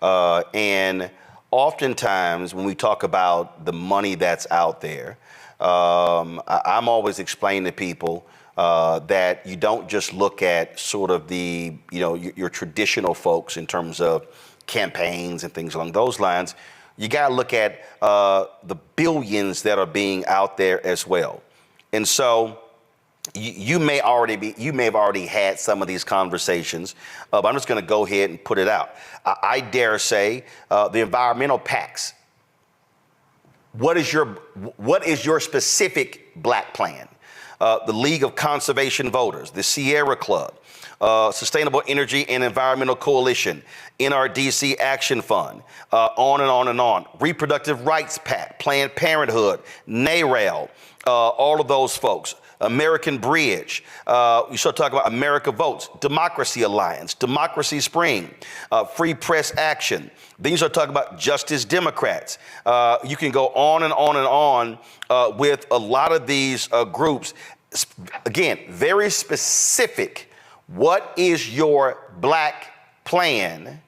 And oftentimes, when we talk about the money that's out there, I'm always explaining to people, that you don't just look at sort of the, your traditional folks in terms of campaigns and things along those lines. You got to look at the billions that are being out there as well. And so you may have already had some of these conversations, but I'm just going to go ahead and put it out. I dare say the environmental PACs. What is your specific black plan? The League of Conservation Voters, the Sierra Club, Sustainable Energy and Environmental Coalition, NRDC Action Fund, on and on and on. Reproductive Rights PAC, Planned Parenthood, NARAL, all of those folks. American Bridge, you start talking about America Votes, Democracy Alliance, Democracy Spring, Free Press Action. Then you start talking about Justice Democrats. You can go on and on and on with a lot of these groups. Again, very specific. What is your black plan?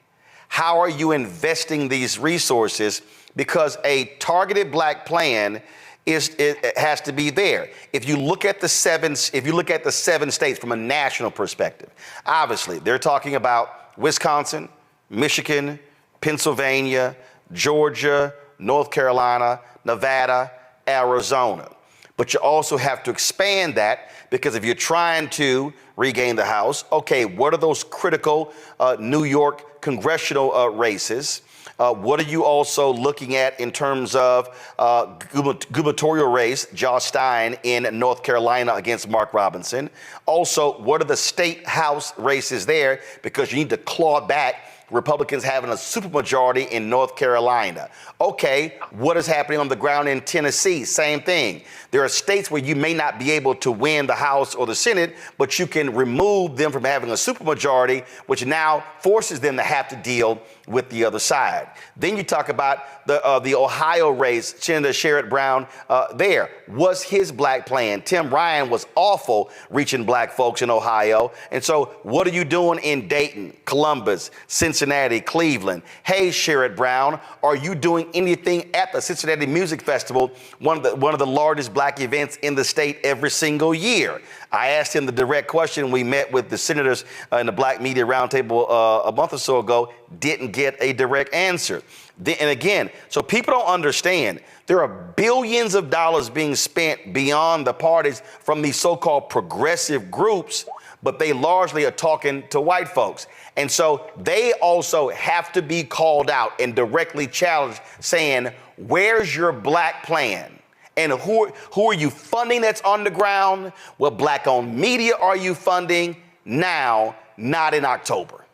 How are you investing these resources? Because a targeted black plan it has to be there. If you look at the seven states from a national perspective, obviously they're talking about Wisconsin, Michigan, Pennsylvania, Georgia, North Carolina, Nevada, Arizona. But you also have to expand that, because if you're trying to regain the House, okay, what are those critical New York congressional races? What are you also looking at in terms of gubernatorial race, Josh Stein in North Carolina against Mark Robinson? Also, what are the state House races there? Because you need to claw back Republicans having a supermajority in North Carolina. Okay, what is happening on the ground in Tennessee? Same thing. There are states where you may not be able to win the House or the Senate, but you can remove them from having a supermajority, which now forces them to have to deal with the other side. Then you talk about the Ohio race, Senator Sherrod Brown there. Was his black plan? Tim Ryan was awful reaching black folks in Ohio. And so what are you doing in Dayton, Columbus, Cincinnati, Cleveland? Hey, Sherrod Brown, are you doing anything at the Cincinnati Music Festival, one of the largest black events in the state every single year? I asked him the direct question. We met with the senators in the Black Media Roundtable a month or so ago, didn't get a direct answer. And again, so people don't understand, there are billions of dollars being spent beyond the parties from these so-called progressive groups, but they largely are talking to white folks. And so they also have to be called out and directly challenged, saying, where's your black plan? And who are you funding that's on the ground? What black-owned media are you funding now, not in October?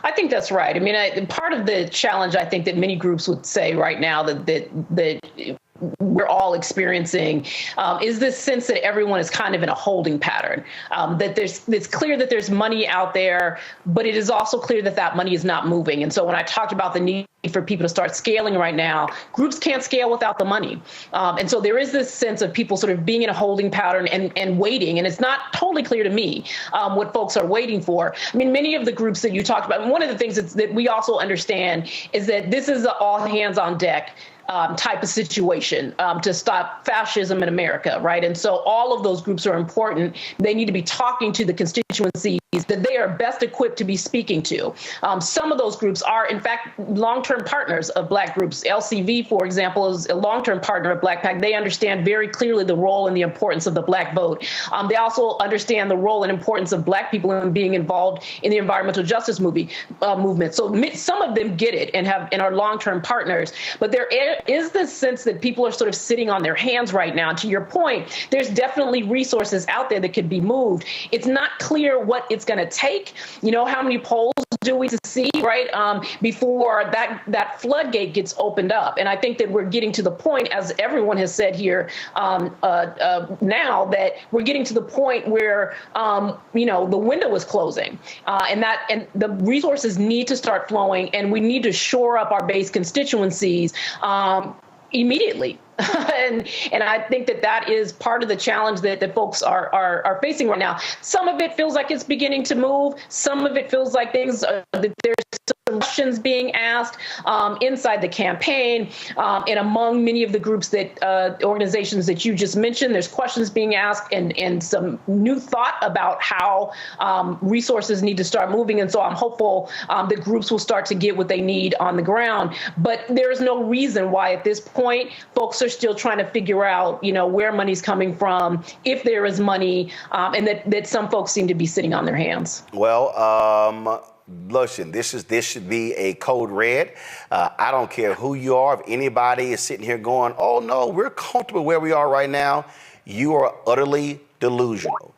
I think that's right. I mean, part of the challenge, I think, that many groups would say right now that we're all experiencing is this sense that everyone is kind of in a holding pattern, that it's clear that there's money out there, but it is also clear that that money is not moving. And so when I talked about the need for people to start scaling right now, groups can't scale without the money. And so there is this sense of people sort of being in a holding pattern and waiting. And it's not totally clear to me what folks are waiting for. I mean, many of the groups that you talked about, and one of the things that we also understand is that this is an all hands on deck type of situation to stop fascism in America, right? And so all of those groups are important. They need to be talking to the constituencies that they are best equipped to be speaking to. Some of those groups are, in fact, long-term partners of black groups. LCV, for example, is a long-term partner of BlackPAC. They understand very clearly the role and the importance of the black vote. They also understand the role and importance of black people in being involved in the environmental justice movement. So some of them get it and are long-term partners. But there is this sense that people are sort of sitting on their hands right now. To your point, there's definitely resources out there that could be moved. It's not clear what it's going to take. You know, how many polls do we see, right, before that floodgate gets opened up? And I think that we're getting to the point, as everyone has said here now, that we're getting to the point where, the window is closing, and the resources need to start flowing, and we need to shore up our base constituencies immediately. and I think that is part of the challenge that folks are facing right now. Some of it feels like it's beginning to move. Some of it feels like things that there's some questions being asked inside the campaign and among many of the groups that organizations that you just mentioned. There's questions being asked and some new thought about how resources need to start moving. And so I'm hopeful that groups will start to get what they need on the ground. But there's no reason why at this point folks are still trying to figure out, where money's coming from, if there is money, and that some folks seem to be sitting on their hands. Well, listen, this should be a code red. I don't care who you are. If anybody is sitting here going, oh, no, we're comfortable where we are right now, you are utterly delusional.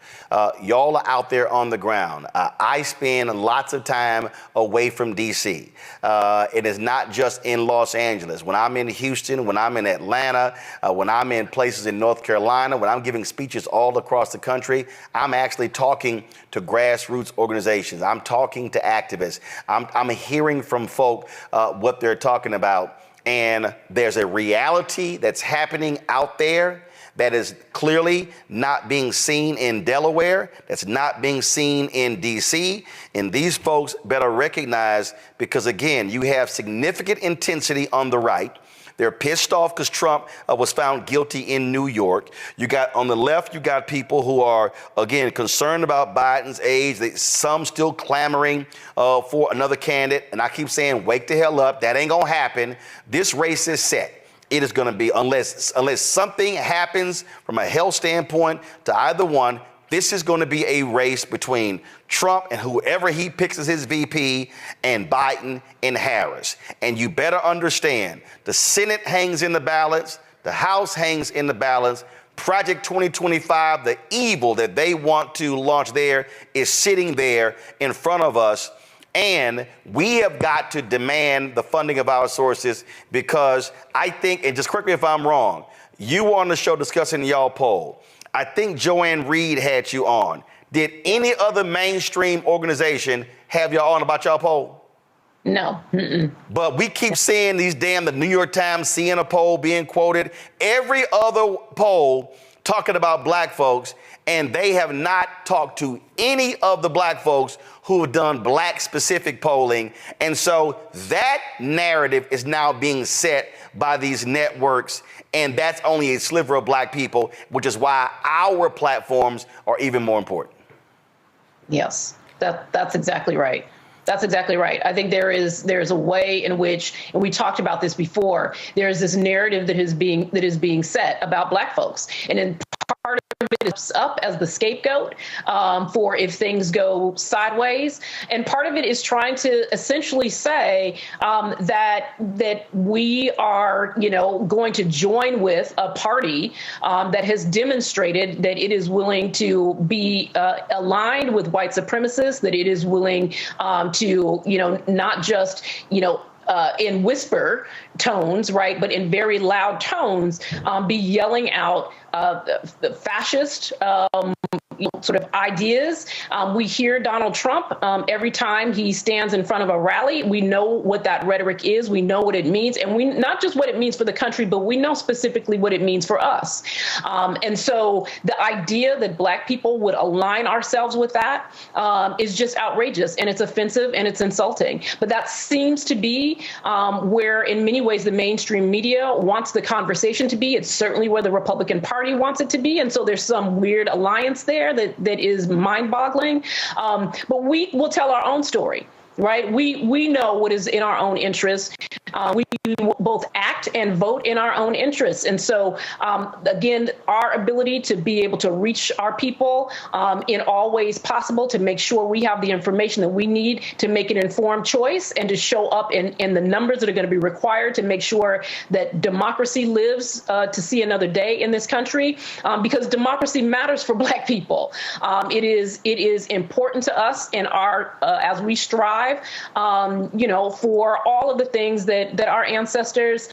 Y'all are out there on the ground. I spend lots of time away from D.C. It is not just in Los Angeles. When I'm in Houston, when I'm in Atlanta, when I'm in places in North Carolina, when I'm giving speeches all across the country, I'm actually talking to grassroots organizations. I'm talking to activists. I'm hearing from folk what they're talking about. And there's a reality that's happening out there that is clearly not being seen in Delaware, that's not being seen in D.C., and these folks better recognize, because again, you have significant intensity on the right. They're pissed off because Trump was found guilty in New York. You got on the left, you got people who are, again, concerned about Biden's age. Some still clamoring for another candidate. And I keep saying, wake the hell up. That ain't going to happen. This race is set. It is going to be, unless something happens from a health standpoint to either one, this is going to be a race between Trump and whoever he picks as his VP and Biden and Harris. And you better understand, the Senate hangs in the balance, the House hangs in the balance. Project 2025, the evil that they want to launch there, is sitting there in front of us. And we have got to demand the funding of our sources, because I think, and just correct me if I'm wrong, you were on the show discussing y'all poll. I think Joanne Reed had you on. Did any other mainstream organization have y'all on about y'all poll? No. Mm-mm. But we keep seeing these the New York Times, seeing a poll being quoted. Every other poll talking about black folks, and they have not talked to any of the black folks who have done black specific polling. And so that narrative is now being set by these networks. And that's only a sliver of black people, which is why our platforms are even more important. Yes, that's exactly right. That's exactly right. I think there's a way in which, and we talked about this before, there's this narrative that is being set about black folks. And in part of it is up as the scapegoat for if things go sideways. And part of it is trying to essentially say that we are, going to join with a party that has demonstrated that it is willing to be aligned with white supremacists, that it is willing to, not just, in whisper tones, right, but in very loud tones, be yelling out the fascist sort of ideas. We hear Donald Trump every time he stands in front of a rally. We know what that rhetoric is. We know what it means. And we not just what it means for the country, but we know specifically what it means for us. And so the idea that black people would align ourselves with that is just outrageous, and it's offensive and it's insulting. But that seems to be where, in many ways, the mainstream media wants the conversation to be. It's certainly where the Republican Party wants it to be. And so there's some weird alliance there that is mind-boggling. But we will tell our own story, right? We know what is in our own interest. We both act and vote in our own interests. And so, again, our ability to be able to reach our people in all ways possible, to make sure we have the information that we need to make an informed choice, and to show up in the numbers that are going to be required to make sure that democracy lives to see another day in this country, because democracy matters for black people. It is important to us in our as we strive, for all of the things that our ancestors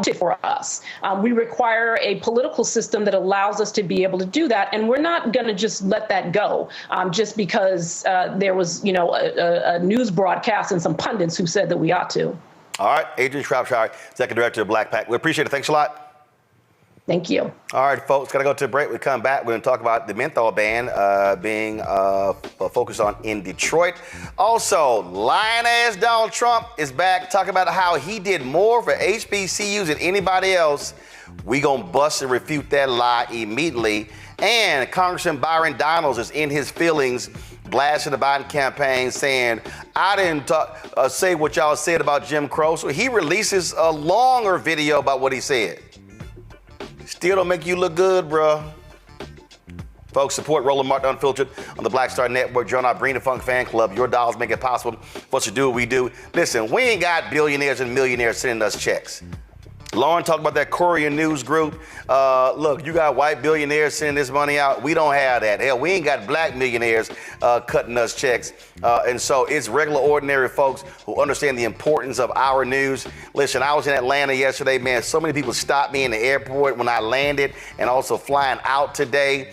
did for us. We require a political system that allows us to be able to do that. And we're not going to just let that go just because there was, a news broadcast and some pundits who said that we ought to. All right. Adrian Shropshire, Executive Director of BlackPAC. We appreciate it. Thanks a lot. Thank you. All right, folks, got to go to a break. We come back. We're going to talk about the menthol ban being focused on in Detroit. Also, lying-ass Donald Trump is back talking about how he did more for HBCUs than anybody else. We going to bust and refute that lie immediately. And Congressman Byron Donalds is in his feelings, blasting the Biden campaign, saying, I didn't say what y'all said about Jim Crow. So he releases a longer video about what he said. Still don't make you look good, bro. Folks, support Roland Martin Unfiltered on the Black Star Network. Join our Bring the Funk fan club. Your dollars make it possible for us to do what we do. Listen, we ain't got billionaires and millionaires sending us checks. Lauren talked about that Korean news group. Look, you got white billionaires sending this money out. We don't have that. Hell, we ain't got black millionaires cutting us checks. And so it's regular, ordinary folks who understand the importance of our news. Listen, I was in Atlanta yesterday, man. So many people stopped me in the airport when I landed and also flying out today.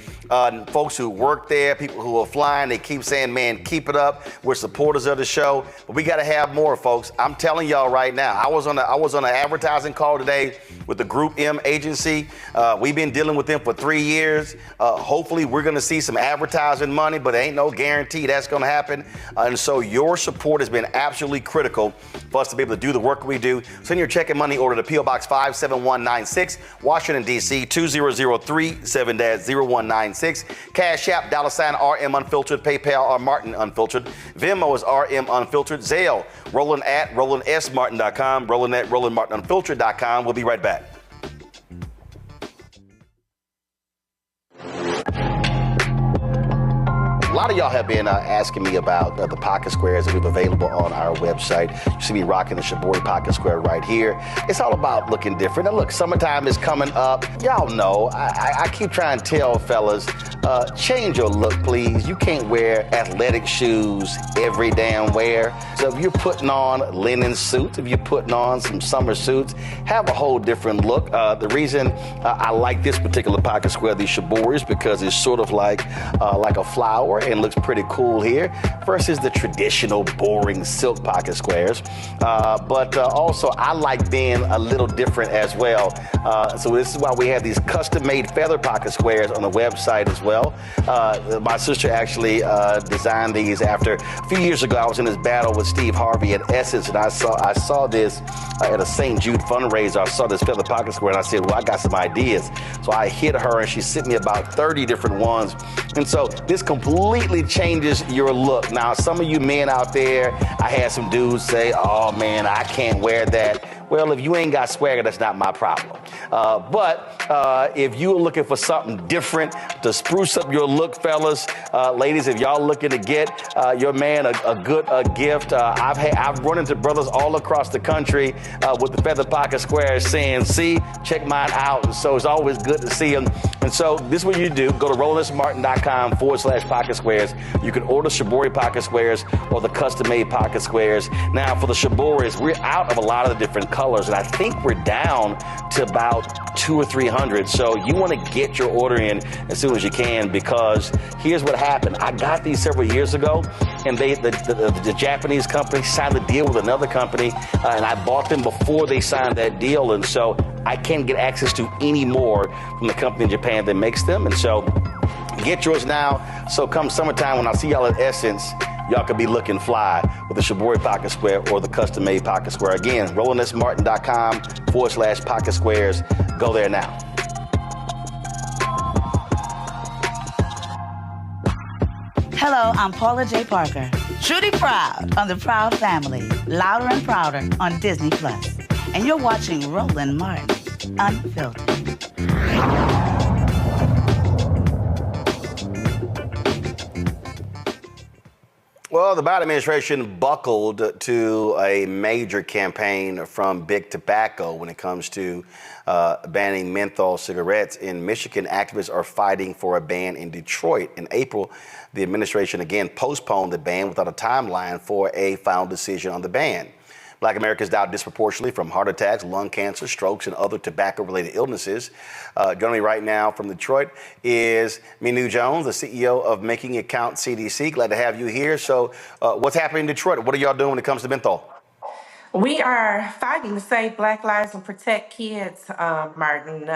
Folks who work there, people who are flying, they keep saying, man, keep it up. We're supporters of the show, but we got to have more, folks. I'm telling y'all right now, I was on an advertising call today with the Group M agency. We've been dealing with them for 3 years. Hopefully we're going to see some advertising money, but there ain't no guarantee that's going to happen. And so your support has been absolutely critical for us to be able to do the work we do. Send your check and money order to P.O. Box 57196, Washington, D.C. 20037-0196. Cash App, $RM Unfiltered, PayPal, Martin Unfiltered. Venmo is RM Unfiltered. Zelle, Roland at RolandSMartin.com, Roland at RolandMartinUnfiltered.com. We'll be right back. A lot of y'all have been asking me about the pocket squares that we have available on our website. You see me rocking the Shibori pocket square right here. It's all about looking different. Now look, summertime is coming up. Y'all know, I keep trying to tell fellas, change your look, please. You can't wear athletic shoes every damn wear. So if you're putting on linen suits, if you're putting on some summer suits, have a whole different look. The reason I like this particular pocket square, the Shibori, is because it's sort of like a flower and looks pretty cool here versus the traditional boring silk pocket squares. But also I like being a little different as well. So this is why we have these custom-made feather pocket squares on the website as well. My sister actually designed these after a few years ago. I was in this battle with Steve Harvey at Essence, and I saw this at a St. Jude fundraiser. I saw this feather pocket square, and I said, well, I got some ideas. So I hit her, and she sent me about 30 different ones. And so this completely changes your look. Now, some of you men out there, I had some dudes say, oh man, I can't wear that. Well, if you ain't got swagger, that's not my problem. But if you're looking for something different to spruce up your look, fellas, ladies, if y'all looking to get your man a good gift, I've run into brothers all across the country with the feather pocket squares saying, see, check mine out. And so it's always good to see them. And so this is what you do. Go to RolandSMartin.com/pocket squares. You can order Shibori pocket squares or the custom-made pocket squares. Now, for the Shiboris, we're out of a lot of the different colors, and I think we're down to about 200 or 300. So you want to get your order in as soon as you can, because here's what happened. I got these several years ago, and the Japanese company signed a deal with another company, and I bought them before they signed that deal, and so I can't get access to any more from the company in Japan that makes them. And so get yours now. So come summertime, when I see y'all at Essence, y'all could be looking fly with the Shibori pocket square or the custom-made pocket square. Again, RolandSMartin.com/pocket squares. Go there now. Hello, I'm Paula J. Parker. Truly proud on the Proud Family, Louder and Prouder on Disney+. And you're watching Roland Martin Unfiltered. Well, the Biden administration buckled to a major campaign from Big Tobacco when it comes to banning menthol cigarettes. In Michigan, activists are fighting for a ban in Detroit. In April, the administration again postponed the ban without a timeline for a final decision on the ban. Black Americans died disproportionately from heart attacks, lung cancer, strokes, and other tobacco-related illnesses. Joining me right now from Detroit is Minu Jones, the CEO of Making It Count CDC. Glad to have you here. So what's happening in Detroit? What are y'all doing when it comes to menthol? We are fighting to save Black lives and protect kids, Martin.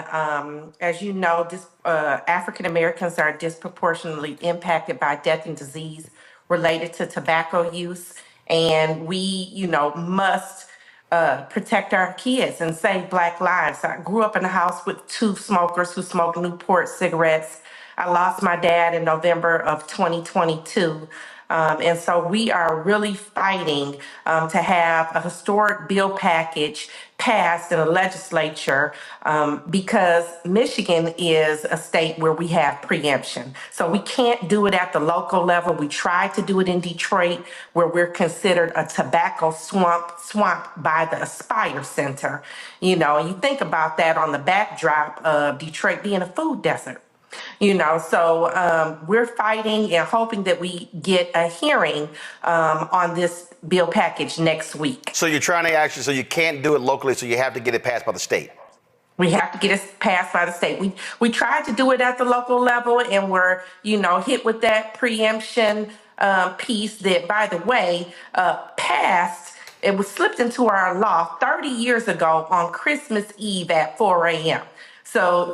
As you know, African Americans are disproportionately impacted by death and disease related to tobacco use, and we, must protect our kids and save Black lives. I grew up in a house with two smokers who smoked Newport cigarettes. I lost my dad in November of 2022. And so we are really fighting to have a historic bill package passed in the legislature because Michigan is a state where we have preemption. So we can't do it at the local level. We tried to do it in Detroit, where we're considered a tobacco swamp by the Aspire Center. You think about that on the backdrop of Detroit being a food desert. So we're fighting and hoping that we get a hearing on this bill package next week. So you're trying to actually, so you can't do it locally, so you have to get it passed by the state. We have to get it passed by the state. We tried to do it at the local level, and we're, hit with that preemption piece that, by the way, passed. It was slipped into our law 30 years ago on Christmas Eve at 4 a.m. So,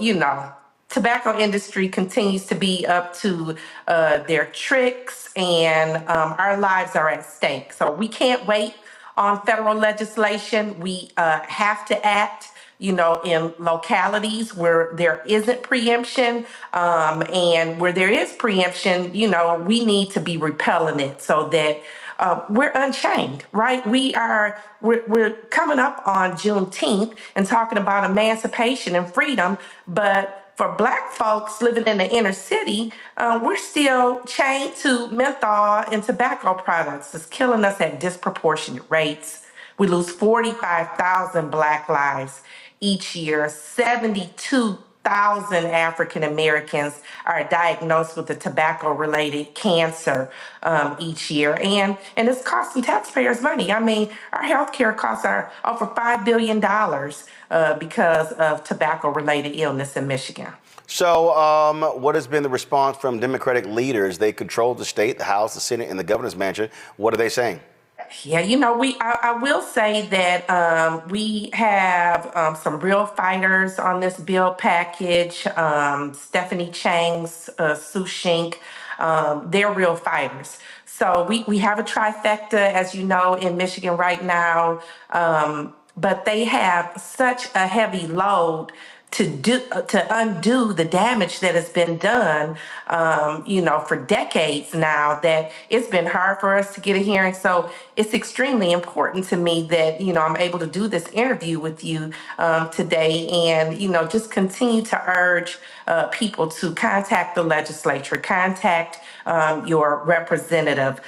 tobacco industry continues to be up to their tricks, and our lives are at stake. So we can't wait on federal legislation. We have to act, in localities where there isn't preemption, and where there is preemption, we need to be repelling it so that we're unchained, right? We're coming up on Juneteenth and talking about emancipation and freedom, but for Black folks living in the inner city, we're still chained to menthol and tobacco products. It's killing us at disproportionate rates. We lose 45,000 Black lives each year. 72,000 African Americans are diagnosed with a tobacco-related cancer each year, and it's costing taxpayers money. I mean, our healthcare costs are over $5 billion because of tobacco-related illness in Michigan. So what has been the response from Democratic leaders? They control the state, the House, the Senate, and the governor's mansion. What are they saying? Yeah, I will say that we have some real fighters on this bill package. Stephanie Chang's, Sue Shink, they're real fighters. So we have a trifecta, as you know, in Michigan right now, but they have such a heavy load to undo the damage that has been done, for decades now, that it's been hard for us to get a hearing. So it's extremely important to me that, I'm able to do this interview with you today, and, just continue to urge people to contact the legislature, contact your representative.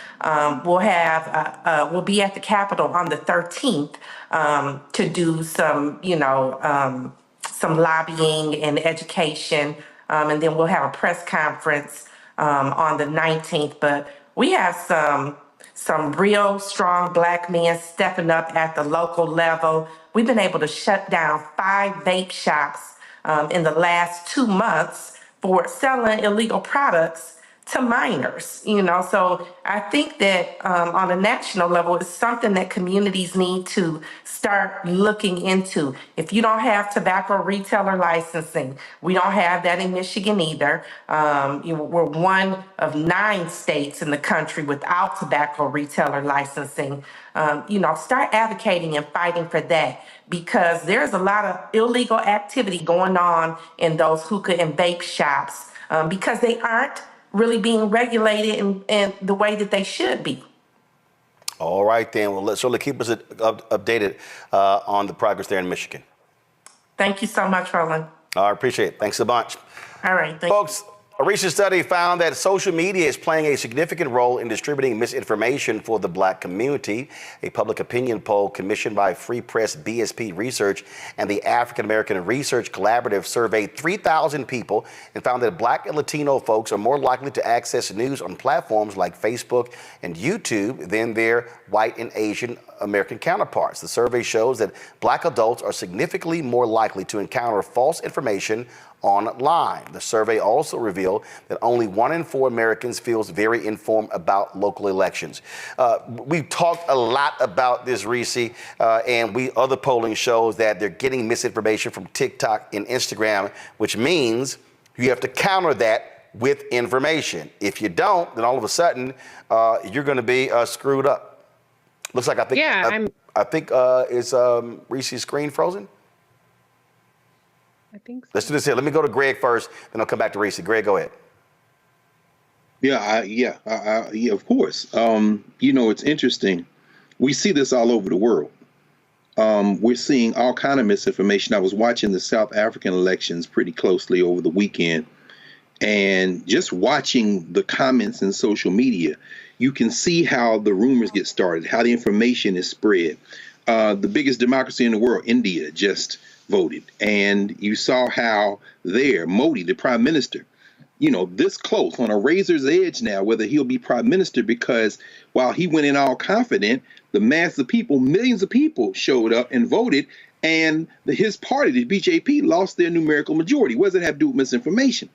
We'll be at the Capitol on the 13th to do some lobbying and education, and then we'll have a press conference on the 19th. But we have some real strong Black men stepping up at the local level. We've been able to shut down 5 vape shops in the last 2 months for selling illegal products to minors, So I think that on a national level, it's something that communities need to start looking into. If you don't have tobacco retailer licensing, we don't have that in Michigan either. We're one of 9 states in the country without tobacco retailer licensing. Start advocating and fighting for that, because there's a lot of illegal activity going on in those hookah and vape shops because they aren't really being regulated in the way that they should be. All right, then. Well, let's keep us updated on the progress there in Michigan. Thank you so much, Roland. I appreciate it. Thanks a bunch. All right. Folks, a recent study found that social media is playing a significant role in distributing misinformation for the Black community. A public opinion poll commissioned by Free Press BSP Research and the African American Research Collaborative surveyed 3,000 people and found that Black and Latino folks are more likely to access news on platforms like Facebook and YouTube than their white and Asian American counterparts. The survey shows that Black adults are significantly more likely to encounter false information online. The survey also revealed that only 1 in 4 Americans feels very informed about local elections. We've talked a lot about this, Reese, and other polling shows that they're getting misinformation from TikTok and Instagram, which means you have to counter that with information. If you don't, then all of a sudden you're going to be screwed up. Looks like I think is Reese's screen frozen? I think so. Let's do this here. Let me go to Greg first, then I'll come back to Reese. Greg, go ahead. Yeah, of course. It's interesting. We see this all over the world. We're seeing all kind of misinformation. I was watching the South African elections pretty closely over the weekend, and just watching the comments in social media, you can see how the rumors get started, how the information is spread. The biggest democracy in the world, India, just voted. And you saw how Modi, the prime minister, this close on a razor's edge now, whether he'll be prime minister, because while he went in all confident, the mass of people, millions of people showed up and voted, and his party, the BJP, lost their numerical majority. What does it have to do with misinformation?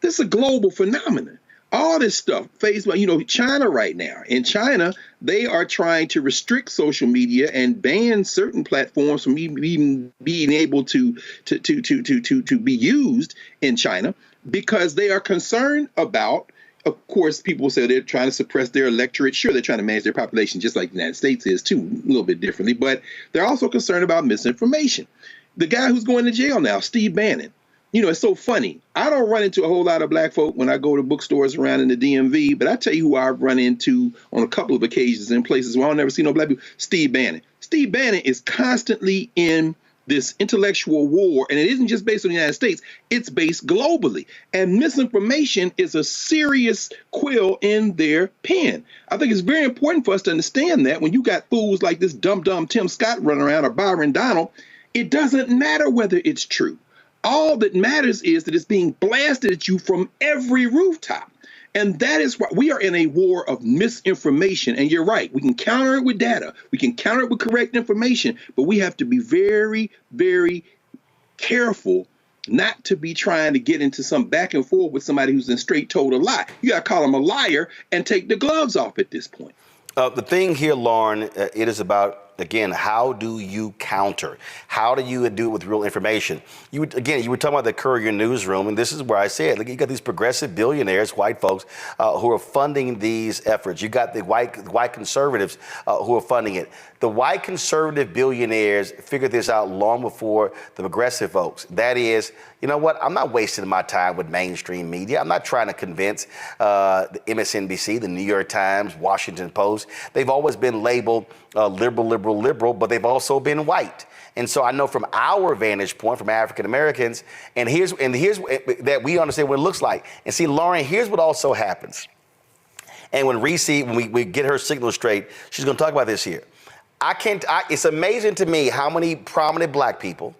This is a global phenomenon. All this stuff, Facebook, China right now. In China, they are trying to restrict social media and ban certain platforms from even being able to be used in China, because they are concerned about, of course, people say they're trying to suppress their electorate. Sure, they're trying to manage their population just like the United States is too, a little bit differently, but they're also concerned about misinformation. The guy who's going to jail now, Steve Bannon, it's so funny. I don't run into a whole lot of black folk when I go to bookstores around in the DMV, but I tell you who I've run into on a couple of occasions in places where I'll never see no black people. Steve Bannon. Steve Bannon is constantly in this intellectual war, and it isn't just based on the United States, it's based globally. And misinformation is a serious quill in their pen. I think it's very important for us to understand that when you got fools like this dumb Tim Scott running around, or Byron Donald, it doesn't matter whether it's true. All that matters is that it's being blasted at you from every rooftop. And that is why we are in a war of misinformation. And you're right. We can counter it with data. We can counter it with correct information. But we have to be very, very careful not to be trying to get into some back and forth with somebody who's straight told a lie. You got to call them a liar and take the gloves off at this point. The thing here, Lauren, it is about, again, how do you counter? How do you do it with real information? You were talking about the Courier newsroom, and this is where I said, look, you got these progressive billionaires, white folks, who are funding these efforts. You got the white conservatives who are funding it. The white conservative billionaires figured this out long before the progressive folks. That is, you know what? I'm not wasting my time with mainstream media. I'm not trying to convince the MSNBC, the New York Times, Washington Post. They've always been labeled liberal, but they've also been white. And so I know from our vantage point, from African Americans, and here's that we understand what it looks like. And see, Lauren, here's what also happens. And when Reese, when we get her signal straight, she's going to talk about this here. It's amazing to me how many prominent black people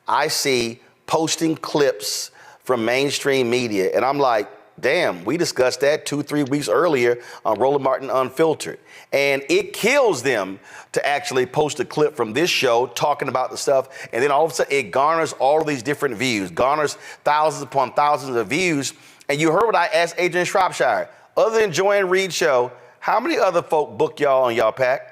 I see posting clips from mainstream media. And I'm like, damn, we discussed that 2-3 weeks earlier on Roland Martin Unfiltered. And it kills them to actually post a clip from this show talking about the stuff. And then all of a sudden it garners all of these different views, garners thousands upon thousands of views. And you heard what I asked Adrian Shropshire. Other than Joy and Reed show, how many other folk book y'all on y'all pack?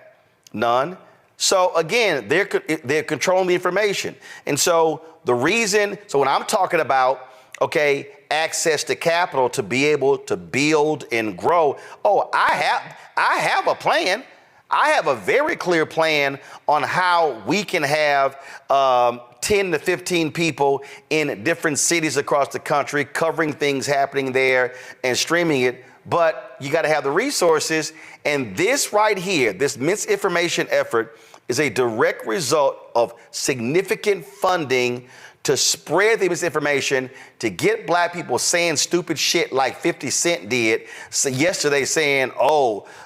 None. So again, they're controlling the information. And so when I'm talking about, okay, access to capital to be able to build and grow, I have a plan. I have a very clear plan on how we can have 10 to 15 people in different cities across the country covering things happening there and streaming it. But you got to have the resources. And this right here, this misinformation effort is a direct result of significant funding to spread the misinformation, to get black people saying stupid shit like 50 Cent did yesterday, saying,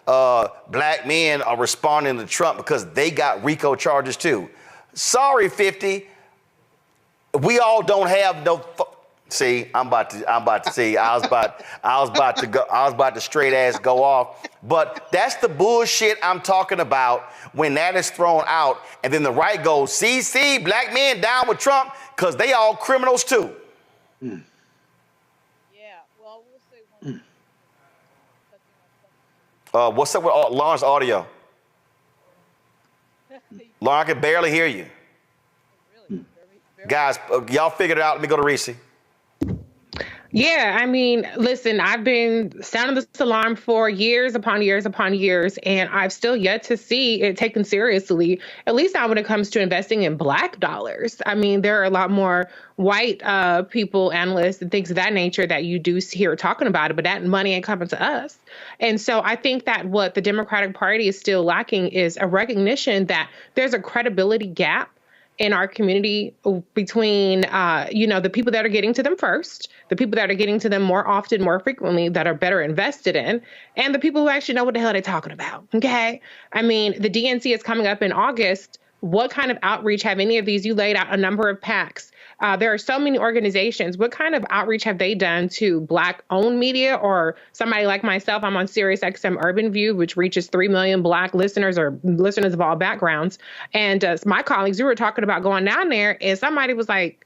black men are responding to Trump because they got RICO charges too. Sorry, 50. We all don't have no. See, I was about to straight ass go off. But that's the bullshit I'm talking about when that is thrown out. And then the right goes, see, black men down with Trump because they all criminals too. Mm. Yeah, well, we'll say Mm. What's up with Lauren's audio? Lauren, I can barely hear you. Guys, y'all figured it out. Let me go to Reese. Yeah, I mean, listen, I've been sounding this alarm for years upon years upon years, and I've still yet to see it taken seriously, at least not when it comes to investing in Black dollars. I mean, there are a lot more white people, analysts, and things of that nature that you do hear talking about it, but that money ain't coming to us. And so I think that what the Democratic Party is still lacking is a recognition that there's a credibility gap in our community between, the people that are getting to them first, the people that are getting to them more often, more frequently, that are better invested in, and the people who actually know what the hell they're talking about. Okay. I mean, the DNC is coming up in August. What kind of outreach have any of these? You laid out a number of PACs. There are so many organizations. What kind of outreach have they done to Black-owned media or somebody like myself? I'm on Sirius XM Urban View, which reaches 3 million Black listeners or listeners of all backgrounds. And my colleagues, we were talking about going down there, and somebody was like,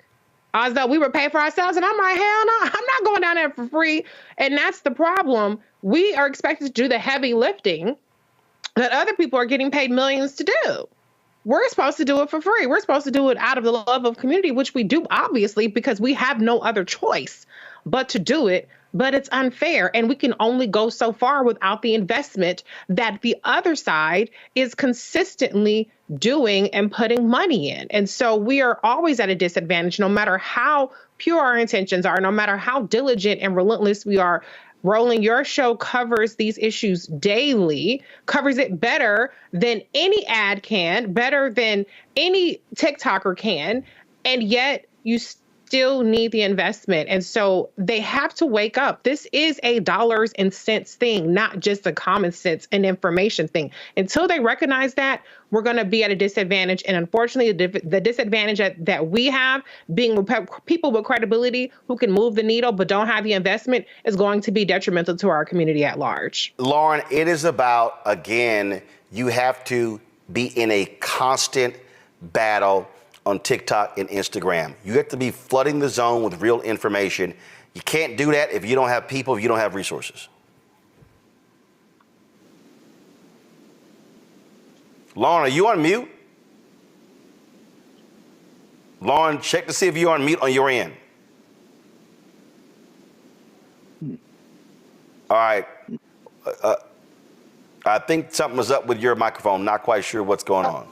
as though we were paying for ourselves. And I'm like, hell no, I'm not going down there for free. And that's the problem. We are expected to do the heavy lifting that other people are getting paid millions to do. We're supposed to do it for free. We're supposed to do it out of the love of community, which we do, obviously, because we have no other choice but to do it. But it's unfair, and we can only go so far without the investment that the other side is consistently doing and putting money in. And so we are always at a disadvantage, no matter how pure our intentions are, no matter how diligent and relentless we are. Roland, your show covers these issues daily, covers it better than any ad can, better than any TikToker can, and yet you still need the investment. And so they have to wake up. This is a dollars and cents thing, not just a common sense and information thing. Until they recognize that, we're going to be at a disadvantage. And unfortunately, the disadvantage that we have, being people with credibility who can move the needle but don't have the investment, is going to be detrimental to our community at large. Lauren, it is about, again, you have to be in a constant battle on TikTok and Instagram. You have to be flooding the zone with real information. You can't do that if you don't have people, if you don't have resources. Lauren, are you on mute? Lauren, check to see if you're on mute on your end. All right. I think something was up with your microphone. Not quite sure what's going on.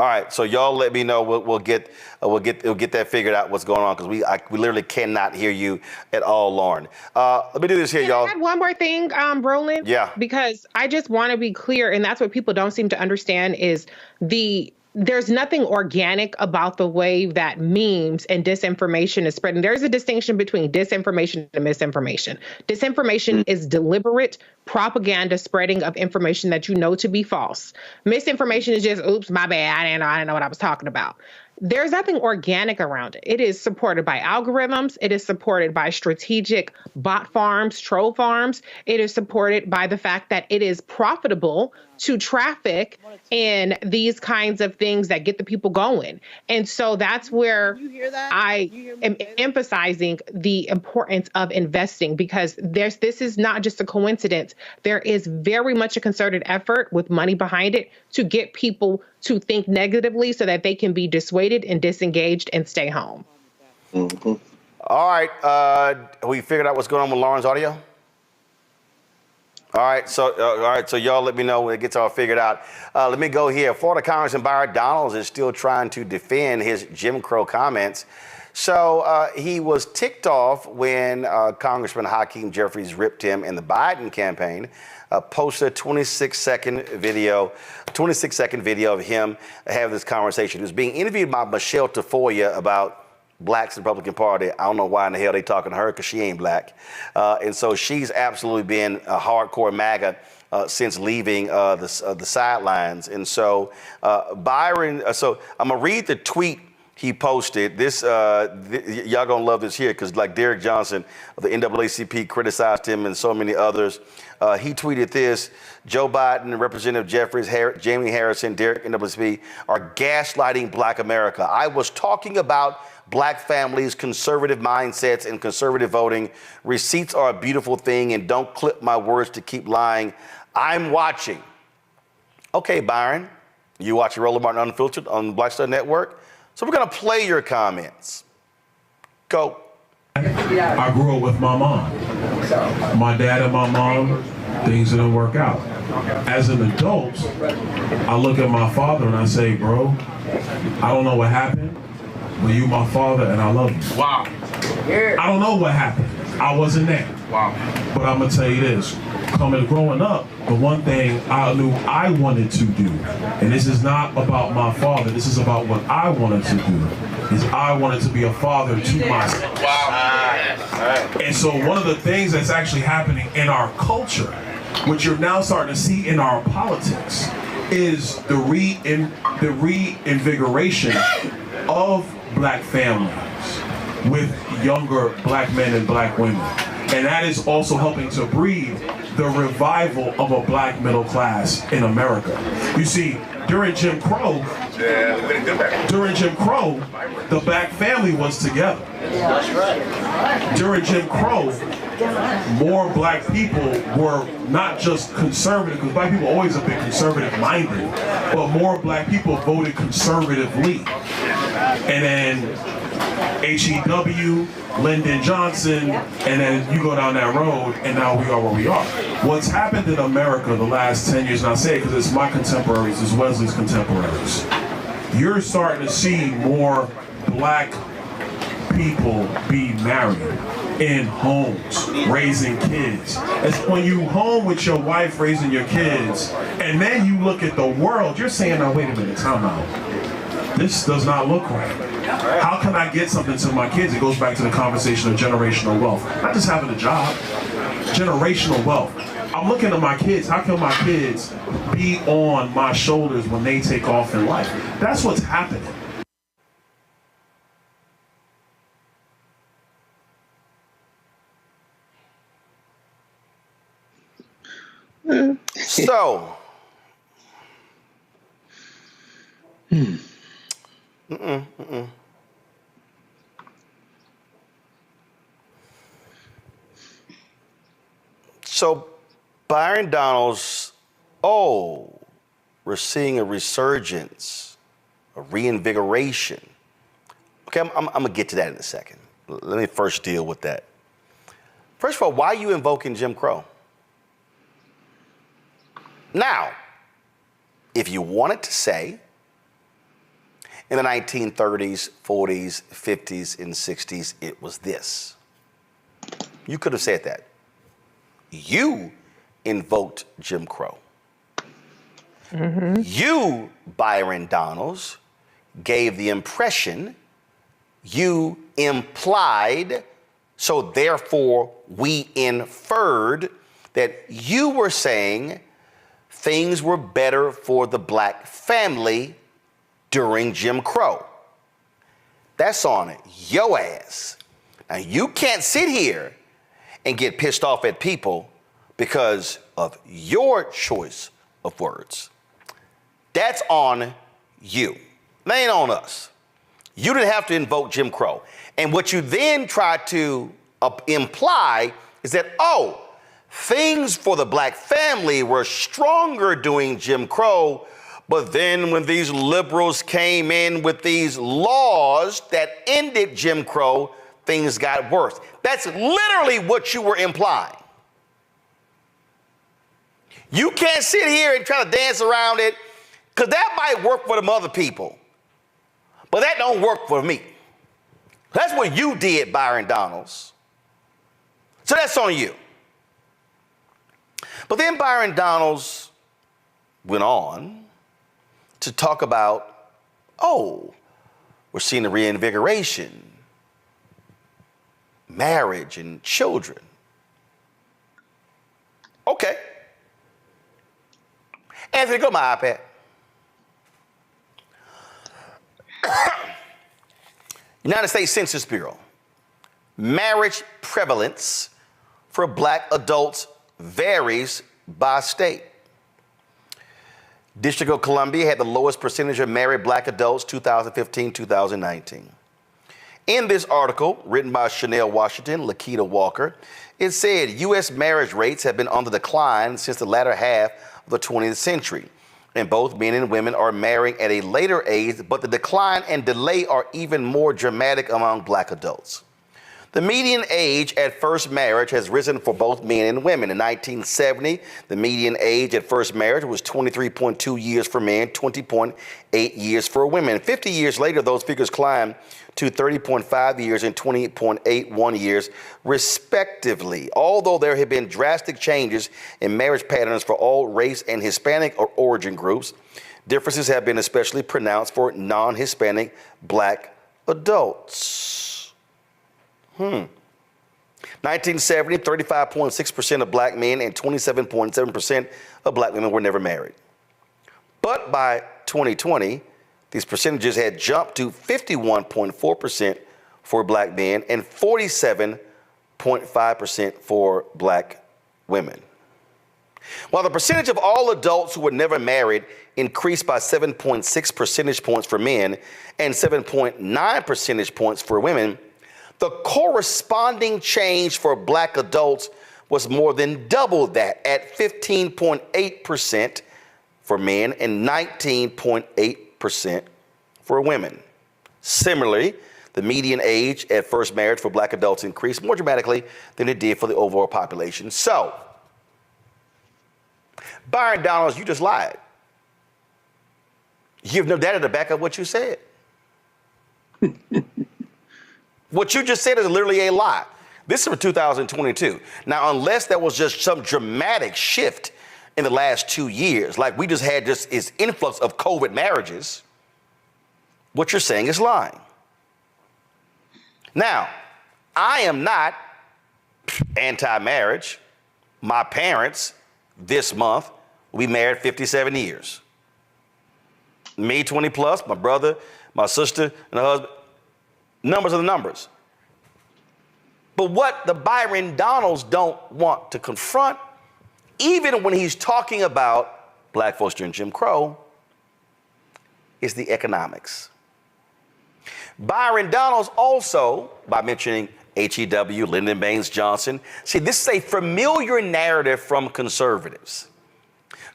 All right, so y'all let me know. We'll get that figured out what's going on, because we literally cannot hear you at all, Lauren. Let me do this here, y'all. Can I add one more thing, Roland? Yeah. Because I just want to be clear, and that's what people don't seem to understand is there's nothing organic about the way that memes and disinformation is spreading. There's a distinction between disinformation and misinformation. Disinformation is deliberate propaganda spreading of information that you know to be false. Misinformation is just, oops, my bad, I didn't know what I was talking about. There's nothing organic around it. It is supported by algorithms. It is supported by strategic bot farms, troll farms. It is supported by the fact that it is profitable to traffic in these kinds of things that get the people going. And so that's where I am emphasizing the importance of investing, because this is not just a coincidence. There is very much a concerted effort with money behind it to get people to think negatively so that they can be dissuaded and disengaged and stay home. Mm-hmm. All right. We figured out what's going on with Lauren's audio? All right, so y'all let me know when it gets all figured out. Let me go here. Florida Congressman Byron Donalds is still trying to defend his Jim Crow comments. So he was ticked off when Congressman Hakeem Jeffries ripped him in the Biden campaign. Posted a 26-second video of him having this conversation. He was being interviewed by Michelle Tafoya about blacks in the Republican Party. I don't know why in the hell they talking to her, because she ain't black. And so she's absolutely been a hardcore MAGA since leaving the sidelines. And so Byron, so I'm gonna read the tweet he posted. This, y'all gonna love this here, because like Derek Johnson of the NAACP criticized him and so many others. He tweeted this: Joe Biden, Representative Jeffries, Jamie Harrison, Derek NAACP are gaslighting Black America. I was talking about black families, conservative mindsets, and conservative voting. Receipts are a beautiful thing, and don't clip my words to keep lying. I'm watching. Okay, Byron, you watching Roland Martin Unfiltered on the Black Star Network. So we're gonna play your comments. Go. I grew up with my mom. My dad and my mom, things didn't work out. As an adult, I look at my father and I say, bro, I don't know what happened, but you my father and I love you. Wow. I don't know what happened. I wasn't there. Wow. But I'm gonna tell you this, growing up, the one thing I knew I wanted to do, and this is not about my father, this is about what I wanted to do, is I wanted to be a father to myself. Wow. And so one of the things that's actually happening in our culture, which you're now starting to see in our politics, is the reinvigoration of black families with younger black men and black women. And that is also helping to breed the revival of a black middle class in America. You see, during Jim Crow, the black family was together. That's right. During Jim Crow, more black people were not just conservative, because black people are always a bit conservative-minded, but more black people voted conservatively. And then H.E.W., Lyndon Johnson, and then you go down that road, and now we are where we are. What's happened in America the last 10 years, and I say it because it's my contemporaries, it's Wesley's contemporaries, you're starting to see more black people be married in homes, raising kids. It's when you home with your wife raising your kids, and then you look at the world, you're saying, now wait a minute, time out. This does not look right. How can I get something to my kids? It goes back to the conversation of generational wealth. Not just having a job, generational wealth. I'm looking at my kids. How can my kids be on my shoulders when they take off in life? That's what's happening. So, So, Byron Donalds, we're seeing a resurgence, a reinvigoration. Okay, I'm gonna get to that in a second. Let me first deal with that. First of all, why are you invoking Jim Crow? Now, if you wanted to say, in the 1930s, 40s, 50s, and 60s, it was this, you could have said that. You invoked Jim Crow. Mm-hmm. You, Byron Donalds, gave the impression, you implied, so therefore we inferred that you were saying things were better for the black family during Jim Crow. That's on your ass. Now, you can't sit here and get pissed off at people because of your choice of words. That's on you. That ain't on us. You didn't have to invoke Jim Crow. And what you then try to imply is that, things for the black family were stronger during Jim Crow, but then when these liberals came in with these laws that ended Jim Crow, things got worse. That's literally what you were implying. You can't sit here and try to dance around it, because that might work for them other people, but that don't work for me. That's what you did, Byron Donalds. So that's on you. But then Byron Donalds went on to talk about, we're seeing a reinvigoration, marriage and children. Okay. Anthony, go to my iPad. United States Census Bureau. Marriage prevalence for black adults varies by state. District of Columbia had the lowest percentage of married black adults 2015-2019. In this article, written by Chanel Washington, Lakita Walker, it said U.S. marriage rates have been on the decline since the latter half of the 20th century, and both men and women are marrying at a later age, but the decline and delay are even more dramatic among Black adults. The median age at first marriage has risen for both men and women. In 1970, the median age at first marriage was 23.2 years for men, 20.8 years for women. 50 years later, those figures climbed to 30.5 years and 20.81 years, respectively. Although there have been drastic changes in marriage patterns for all race and Hispanic origin groups, differences have been especially pronounced for non-Hispanic Black adults. 1970, 35.6% of Black men and 27.7% of Black women were never married. But by 2020, these percentages had jumped to 51.4% for Black men and 47.5% for Black women. While the percentage of all adults who were never married increased by 7.6 percentage points for men and 7.9 percentage points for women, the corresponding change for Black adults was more than double that, at 15.8% for men and 19.8% for women. Similarly, the median age at first marriage for Black adults increased more dramatically than it did for the overall population. So, Bryon Donalds, you just lied. You have no data to back up what you said. What you just said is literally a lie. This is for 2022. Now, unless there was just some dramatic shift in the last 2 years, like we just had just this influx of COVID marriages, what you're saying is lying. Now, I am not anti-marriage. My parents this month will be married 57 years. Me 20 plus, my brother, my sister, and her husband. Numbers are the numbers. But what the Bryon Donalds don't want to confront, even when he's talking about Black folks during Jim Crow, is the economics. Bryon Donalds also, by mentioning HEW, Lyndon Baines Johnson, see, this is a familiar narrative from conservatives.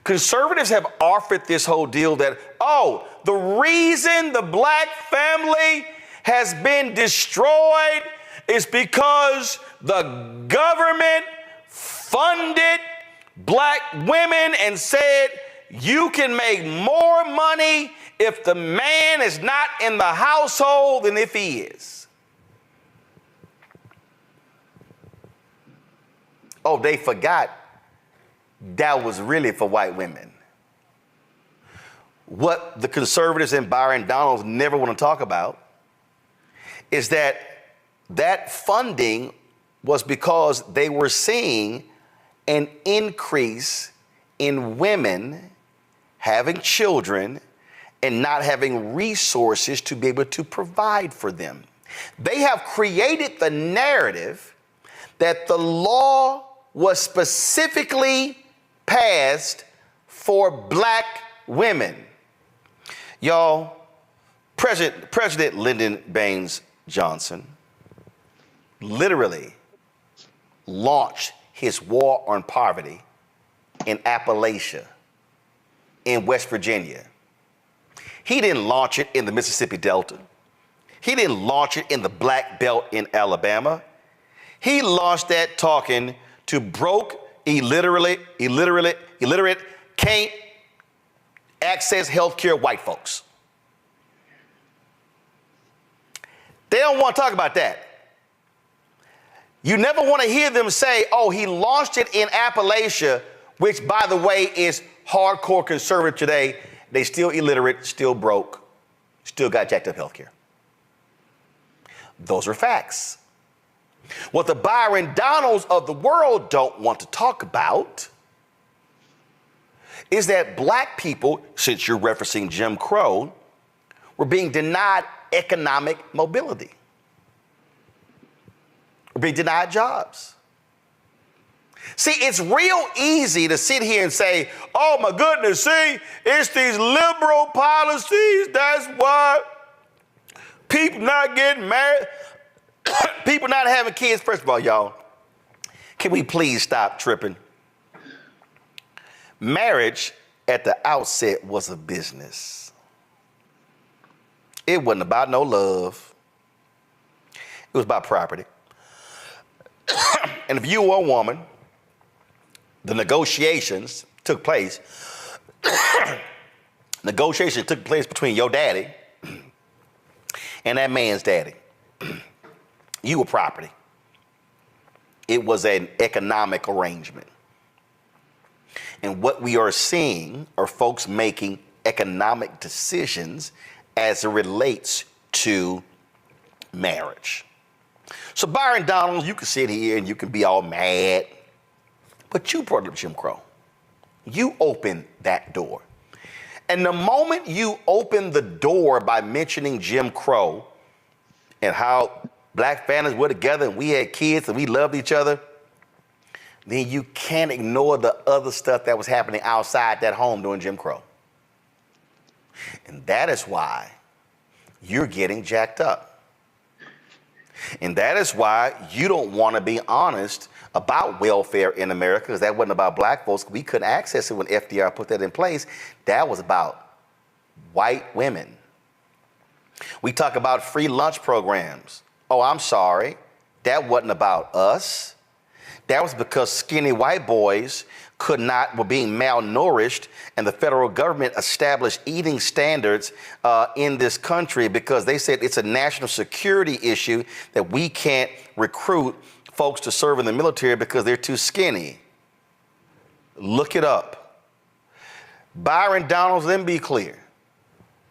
Conservatives have offered this whole deal that, oh, the reason the Black family has been destroyed is because the government funded Black women and said you can make more money if the man is not in the household than if he is. Oh, they forgot that was really for white women. What the conservatives and Bryon Donalds never want to talk about is that that funding was because they were seeing an increase in women having children and not having resources to be able to provide for them. They have created the narrative that the law was specifically passed for Black women. Y'all, President Lyndon Baines Johnson literally launched his war on poverty in Appalachia, in West Virginia. He didn't launch it in the Mississippi Delta. He didn't launch it in the Black Belt in Alabama. He launched that talking to broke, illiterate, can't access healthcare white folks. They don't want to talk about that. You never want to hear them say, oh, he launched it in Appalachia, which, by the way, is hardcore conservative today. They still illiterate, still broke, still got jacked up healthcare. Those are facts. What the Bryon Donalds of the world don't want to talk about is that Black people, since you're referencing Jim Crow, were being denied economic mobility. We're being denied jobs. See, it's real easy to sit here and say, oh my goodness, see, it's these liberal policies. That's why People not getting married. People not having kids. First of all, y'all, can we please stop tripping? Marriage at the outset was a business. It wasn't about no love. It was about property. And if you were a woman, the negotiations took place. Negotiations took place between your daddy and that man's daddy. You were property. It was an economic arrangement. And what we are seeing are folks making economic decisions as it relates to marriage. So Byron Donalds, you can sit here and you can be all mad, but you brought up Jim Crow. You opened that door. And the moment you open the door by mentioning Jim Crow and how black families were together and we had kids and we loved each other, then you can't ignore the other stuff that was happening outside that home during Jim Crow. And that is why you're getting jacked up. And that is why you don't want to be honest about welfare in America, because that wasn't about black folks. We couldn't access it when FDR put that in place. That was about white women. We talk about free lunch programs. Oh, I'm sorry. That wasn't about us. That was because skinny white boys were being malnourished, and the federal government established eating standards in this country because they said it's a national security issue that we can't recruit folks to serve in the military because they're too skinny. Look it up. Byron Donalds, let me be clear.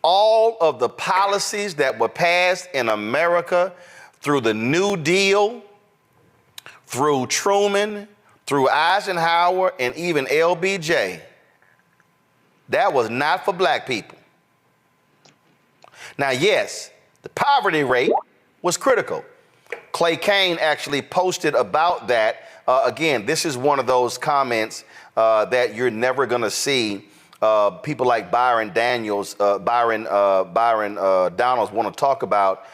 All of the policies that were passed in America through the New Deal, through Truman, through Eisenhower, and even LBJ, that was not for black people. Now, yes, the poverty rate was critical. Clay Kane actually posted about that. Again, this is one of those comments that you're never going to see people like Byron Donalds want to talk about.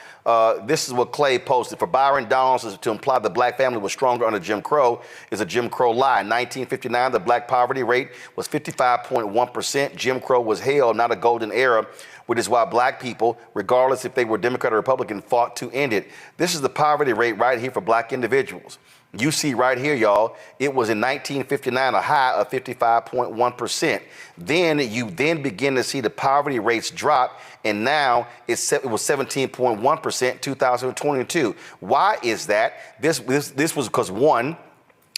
This is what Clay posted. For Byron Donalds to imply the black family was stronger under Jim Crow is a Jim Crow lie. In 1959, the black poverty rate was 55.1%. Jim Crow was hell, not a golden era, which is why black people, regardless if they were Democrat or Republican, fought to end it. This is the poverty rate right here for black individuals. You see right here, y'all, it was in 1959 a high of 55.1%. Then you begin to see the poverty rates drop, and now it was 17.1% 2022. Why is that? This was because, one,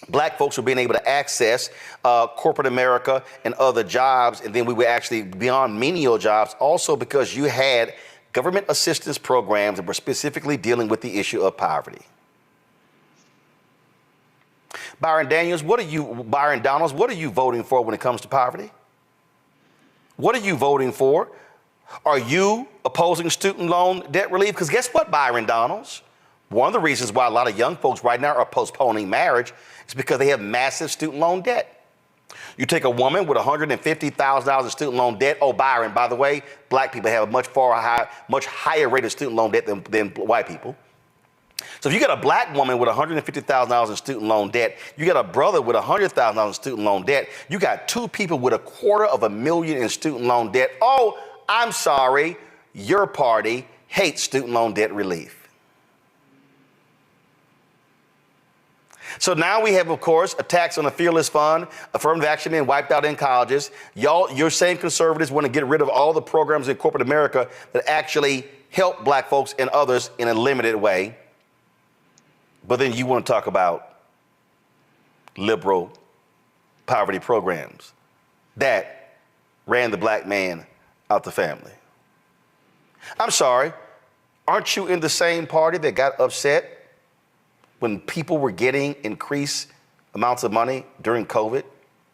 black folks were being able to access corporate America and other jobs, and then we were actually beyond menial jobs, also because you had government assistance programs that were specifically dealing with the issue of poverty. Byron Donalds, what are you voting for when it comes to poverty? What are you voting for? Are you opposing student loan debt relief? Because guess what, Byron Donalds? One of the reasons why a lot of young folks right now are postponing marriage is because they have massive student loan debt. You take a woman with $150,000 in student loan debt. Oh, Byron, by the way, black people have a much higher rate of student loan debt than white people. So if you got a black woman with $150,000 in student loan debt, you got a brother with $100,000 in student loan debt, you got two people with $250,000 in student loan debt. Oh, I'm sorry, your party hates student loan debt relief. So now we have, of course, a tax on the Fearless Fund, affirmative action being wiped out in colleges. Your same conservatives want to get rid of all the programs in corporate America that actually help black folks and others in a limited way. But then you want to talk about liberal poverty programs that ran the black man out the family. I'm sorry, aren't you in the same party that got upset when people were getting increased amounts of money during COVID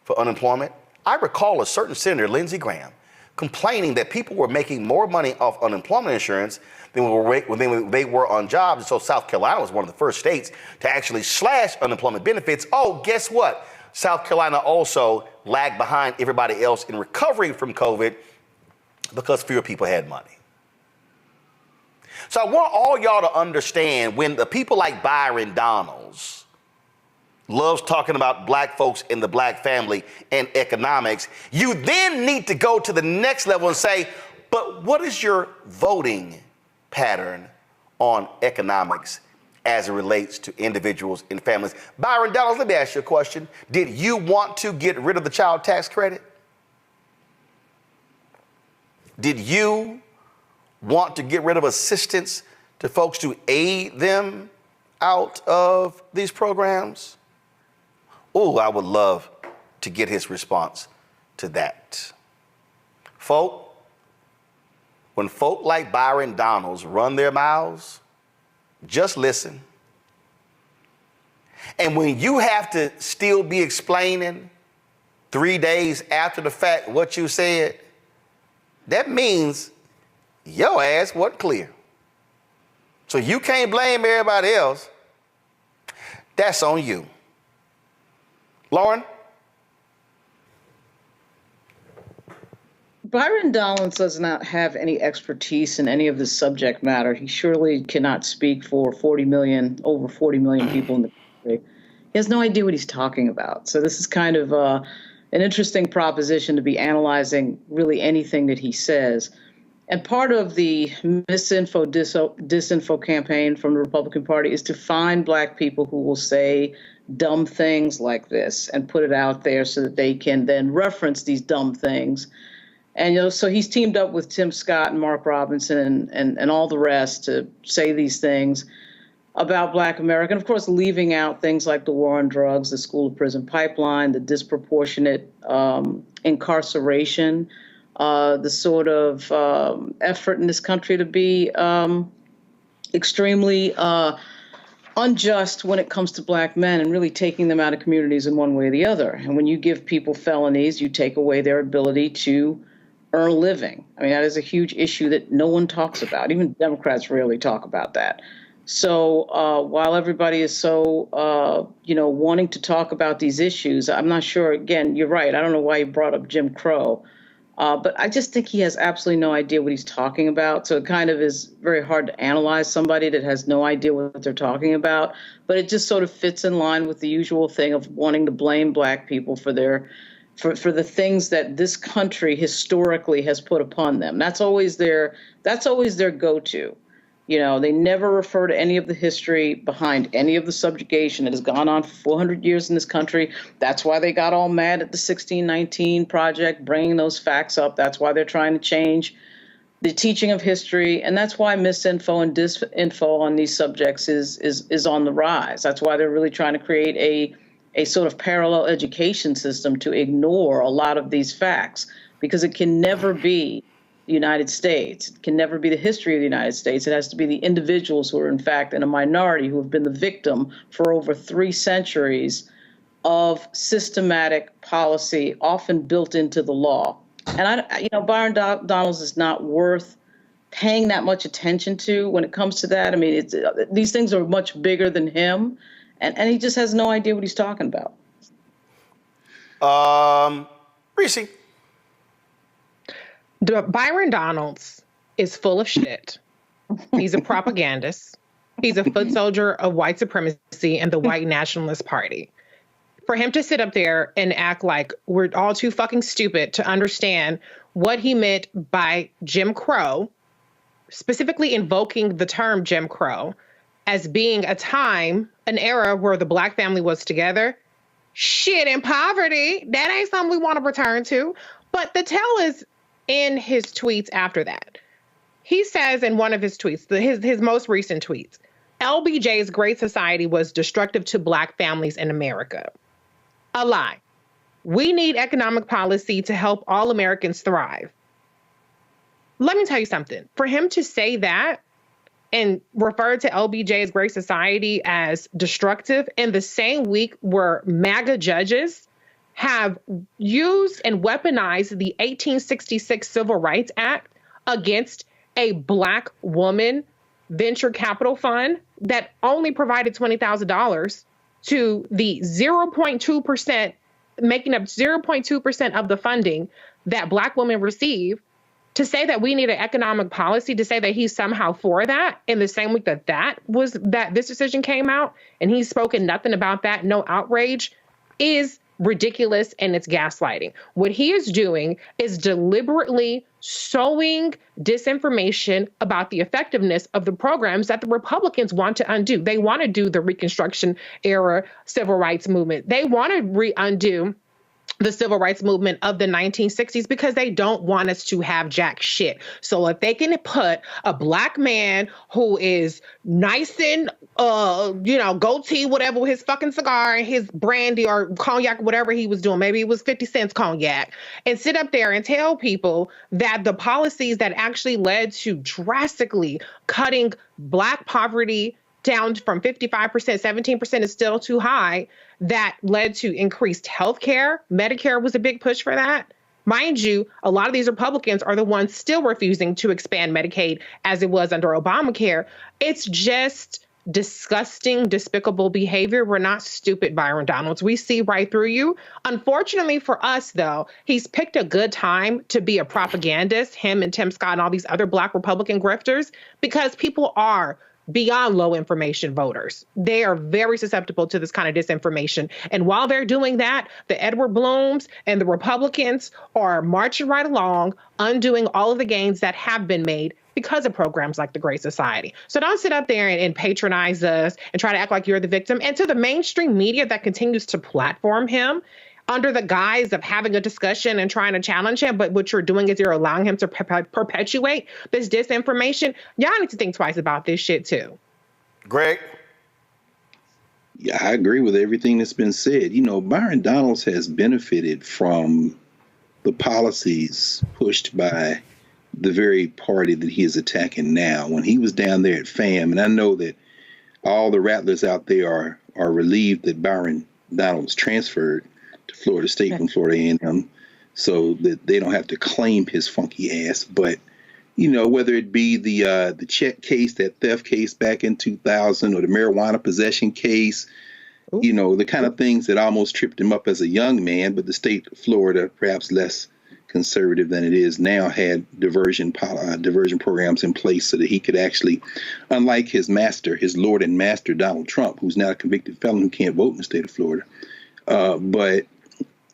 for unemployment? I recall a certain Senator, Lindsey Graham, complaining that people were making more money off unemployment insurance than when they were on jobs. And so South Carolina was one of the first states to actually slash unemployment benefits. Oh, guess what? South Carolina also lagged behind everybody else in recovering from COVID because fewer people had money. So I want all y'all to understand when the people like Bryon Donalds loves talking about black folks in the black family and economics, you then need to go to the next level and say, but what is your voting pattern on economics as it relates to individuals and families? Bryon Donalds, let me ask you a question. Did you want to get rid of the child tax credit? Did you want to get rid of assistance to folks to aid them out of these programs? Oh, I would love to get his response to that. Folk, when folk like Bryon Donalds run their mouths, just listen. And when you have to still be explaining 3 days after the fact what you said, that means your ass wasn't clear. So you can't blame everybody else. That's on you. Lauren? Bryon Donalds does not have any expertise in any of this subject matter. He surely cannot speak for over 40 million people in the country. He has no idea what he's talking about. So this is kind of an interesting proposition to be analyzing really anything that he says. And part of the misinfo, disinfo campaign from the Republican Party is to find black people who will say dumb things like this and put it out there so that they can then reference these dumb things. And, so he's teamed up with Tim Scott and Mark Robinson and all the rest to say these things about black America. And, of course, leaving out things like the war on drugs, the school to prison pipeline, the disproportionate incarceration, the sort of effort in this country to be extremely unjust when it comes to black men and really taking them out of communities in one way or the other. And when you give people felonies, you take away their ability to earn a living. I mean, that is a huge issue that no one talks about. Even Democrats rarely talk about that. So while everybody is so, wanting to talk about these issues, I'm not sure, again, you're right. I don't know why you brought up Jim Crow. But I just think he has absolutely no idea what he's talking about. So it kind of is very hard to analyze somebody that has no idea what they're talking about. But it just sort of fits in line with the usual thing of wanting to blame black people for the things that this country historically has put upon them. That's always their go-to. They never refer to any of the history behind any of the subjugation that has gone on for 400 years in this country. That's why they got all mad at the 1619 Project, bringing those facts up. That's why they're trying to change the teaching of history. And that's why misinfo and disinfo on these subjects is on the rise. That's why they're really trying to create a sort of parallel education system to ignore a lot of these facts, because it can never be the United States. It can never be the history of the United States. It has to be the individuals who are, in fact, in a minority who have been the victim for over 3 centuries of systematic policy, often built into the law. And, Bryon Donalds is not worth paying that much attention to when it comes to that. I mean, these things are much bigger than him, and he just has no idea what he's talking about. Reese. Bryon Donalds is full of shit. He's a propagandist. He's a foot soldier of white supremacy and the white nationalist party. For him to sit up there and act like we're all too fucking stupid to understand what he meant by Jim Crow, specifically invoking the term Jim Crow as being a time, an era where the black family was together, shit in poverty, that ain't something we want to return to. But the tell is in his tweets after that. He says in one of his tweets, his most recent tweets, LBJ's Great Society was destructive to black families in America. A lie. We need economic policy to help all Americans thrive. Let me tell you something. For him to say that and refer to LBJ's Great Society as destructive in the same week where MAGA judges have used and weaponized the 1866 Civil Rights Act against a black woman venture capital fund that only provided $20,000 to the 0.2%, making up 0.2% of the funding that black women receive to say that we need an economic policy, to say that he's somehow for that in the same week that this decision came out, and he's spoken nothing about that, no outrage, is ridiculous, and it's gaslighting. What he is doing is deliberately sowing disinformation about the effectiveness of the programs that the Republicans want to undo. They want to do the Reconstruction era civil rights movement. They want to undo the civil rights movement of the 1960s because they don't want us to have jack shit. So if they can put a black man who is nice and, goatee, whatever, with his fucking cigar and his brandy or cognac, whatever he was doing, maybe it was 50 cents cognac, and sit up there and tell people that the policies that actually led to drastically cutting black poverty down from 55%, 17% is still too high, that led to increased health care. Medicare was a big push for that. Mind you, a lot of these Republicans are the ones still refusing to expand Medicaid as it was under Obamacare. It's just disgusting, despicable behavior. We're not stupid, Byron Donalds. We see right through you. Unfortunately for us, though, he's picked a good time to be a propagandist, him and Tim Scott and all these other black Republican grifters, because people are beyond low information voters. They are very susceptible to this kind of disinformation. And while they're doing that, the Edward Blooms and the Republicans are marching right along, undoing all of the gains that have been made because of programs like the Great Society. So don't sit up there and patronize us and try to act like you're the victim. And to the mainstream media that continues to platform him under the guise of having a discussion and trying to challenge him, but what you're doing is you're allowing him to perpetuate this disinformation. Y'all need to think twice about this shit too. Greg? Yeah, I agree with everything that's been said. Byron Donalds has benefited from the policies pushed by the very party that he is attacking now. When he was down there at FAM, and I know that all the rattlers out there are relieved that Byron Donalds transferred to Florida State from Florida A&M, so that they don't have to claim his funky ass. But whether it be the check case, that theft case back in 2000, or the marijuana possession case, the kind of things that almost tripped him up as a young man. But the state of Florida, perhaps less conservative than it is now, had diversion programs in place so that he could actually, unlike his master, his lord and master Donald Trump, who's now a convicted felon who can't vote in the state of Florida, but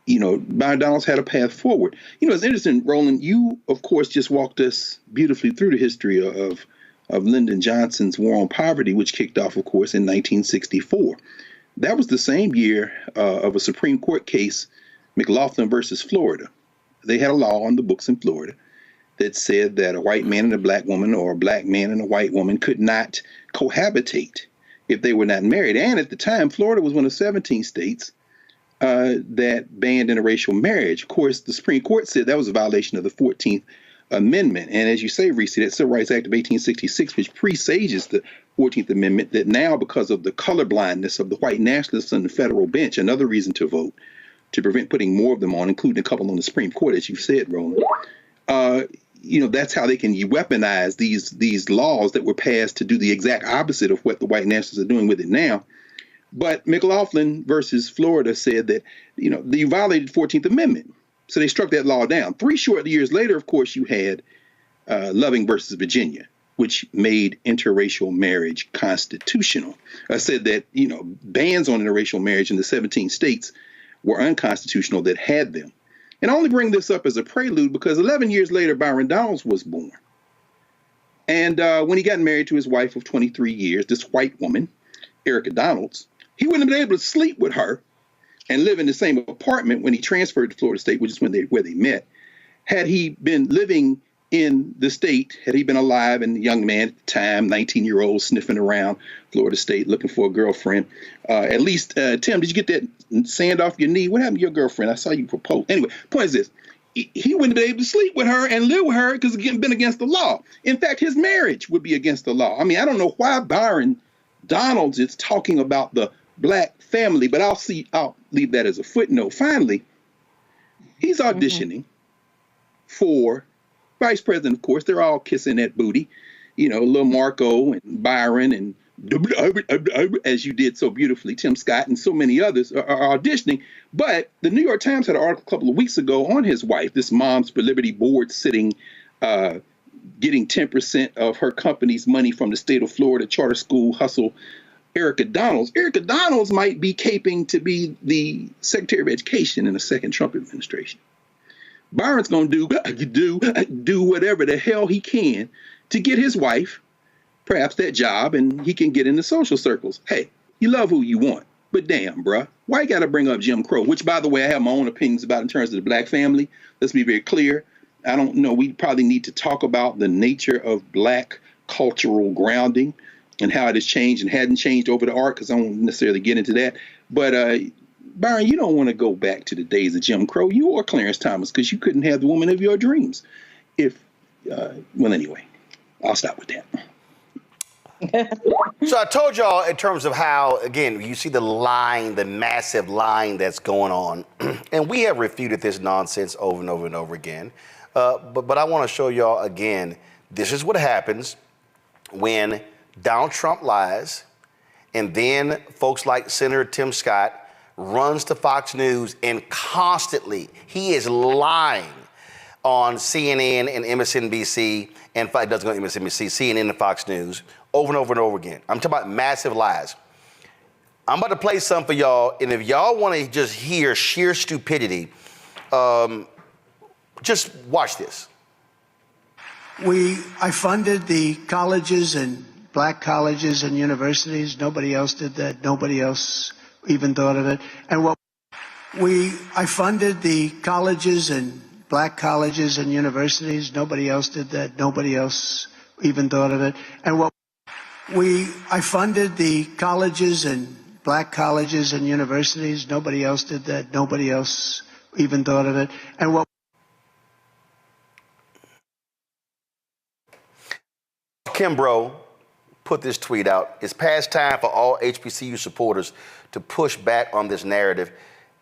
Byron Donalds had a path forward. It's interesting, Roland, you, of course, just walked us beautifully through the history of Lyndon Johnson's War on Poverty, which kicked off, of course, in 1964. That was the same year of a Supreme Court case, McLaughlin versus Florida. They had a law on the books in Florida that said that a white man and a black woman, or a black man and a white woman, could not cohabitate if they were not married. And at the time, Florida was one of 17 states that banned interracial marriage. Of course, the Supreme Court said that was a violation of the 14th Amendment. And as you say, Reese, that Civil Rights Act of 1866, which presages the 14th Amendment, that now, because of the colorblindness of the white nationalists on the federal bench, another reason to vote, to prevent putting more of them on, including a couple on the Supreme Court, as you said, Roland, that's how they can weaponize these laws that were passed to do the exact opposite of what the white nationalists are doing with it now. But McLaughlin versus Florida said that, you violated the 14th Amendment. So they struck that law down. 3 short years later, of course, you had Loving versus Virginia, which made interracial marriage constitutional. I said that, bans on interracial marriage in the 17 states were unconstitutional that had them. And I only bring this up as a prelude because 11 years later, Byron Donalds was born. And when he got married to his wife of 23 years, this white woman, Erica Donalds, he wouldn't have been able to sleep with her and live in the same apartment when he transferred to Florida State, which is where they met. Had he been living in the state, had he been alive and a young man at the time, 19-year-old, sniffing around Florida State looking for a girlfriend, at least, Tim, did you get that sand off your knee? What happened to your girlfriend? I saw you propose. Anyway, point is this. He wouldn't be able to sleep with her and live with her because it's been against the law. In fact, his marriage would be against the law. I mean, I don't know why Byron Donalds is talking about the black family, but I'll leave that as a footnote. Finally, he's auditioning for vice president, of course. They're all kissing that booty, little Marco and Byron and as you did so beautifully, Tim Scott and so many others are auditioning. But the New York Times had an article a couple of weeks ago on his wife, this Moms for Liberty board sitting getting 10% of her company's money from the state of Florida charter school hustle, Erica Donalds. Erica Donalds might be caping to be the Secretary of Education in the second Trump administration. Byron's going to do whatever the hell he can to get his wife perhaps that job, and he can get into social circles. Hey, you love who you want, but damn, bruh, why you got to bring up Jim Crow? Which, by the way, I have my own opinions about in terms of the black family. Let's be very clear. I don't know. We probably need to talk about the nature of black cultural grounding and how it has changed and hadn't changed over the arc, because I won't necessarily get into that. But Byron, you don't want to go back to the days of Jim Crow, you or Clarence Thomas, because you couldn't have the woman of your dreams. Well, anyway, I'll stop with that. So I told y'all in terms of how, again, you see the line, the massive line that's going on, and we have refuted this nonsense over and over and over again. But I want to show y'all again, this is what happens when Donald Trump lies, and then folks like Senator Tim Scott runs to Fox News and constantly, he is lying on CNN and MSNBC, and it doesn't go to MSNBC, CNN and Fox News, over and over and over again. I'm talking about massive lies. I'm about to play some for y'all, and if y'all want to just hear sheer stupidity, just watch this. I funded the colleges and black colleges and universities. Nobody else did that. Nobody else even thought of it. And I funded the colleges and black colleges and universities. Nobody else did that. Nobody else even thought of it. And I funded the colleges and black colleges and universities. Nobody else did that. Nobody else even thought of it. And Kimbrough put this tweet out. It's past time for all HBCU supporters to push back on this narrative.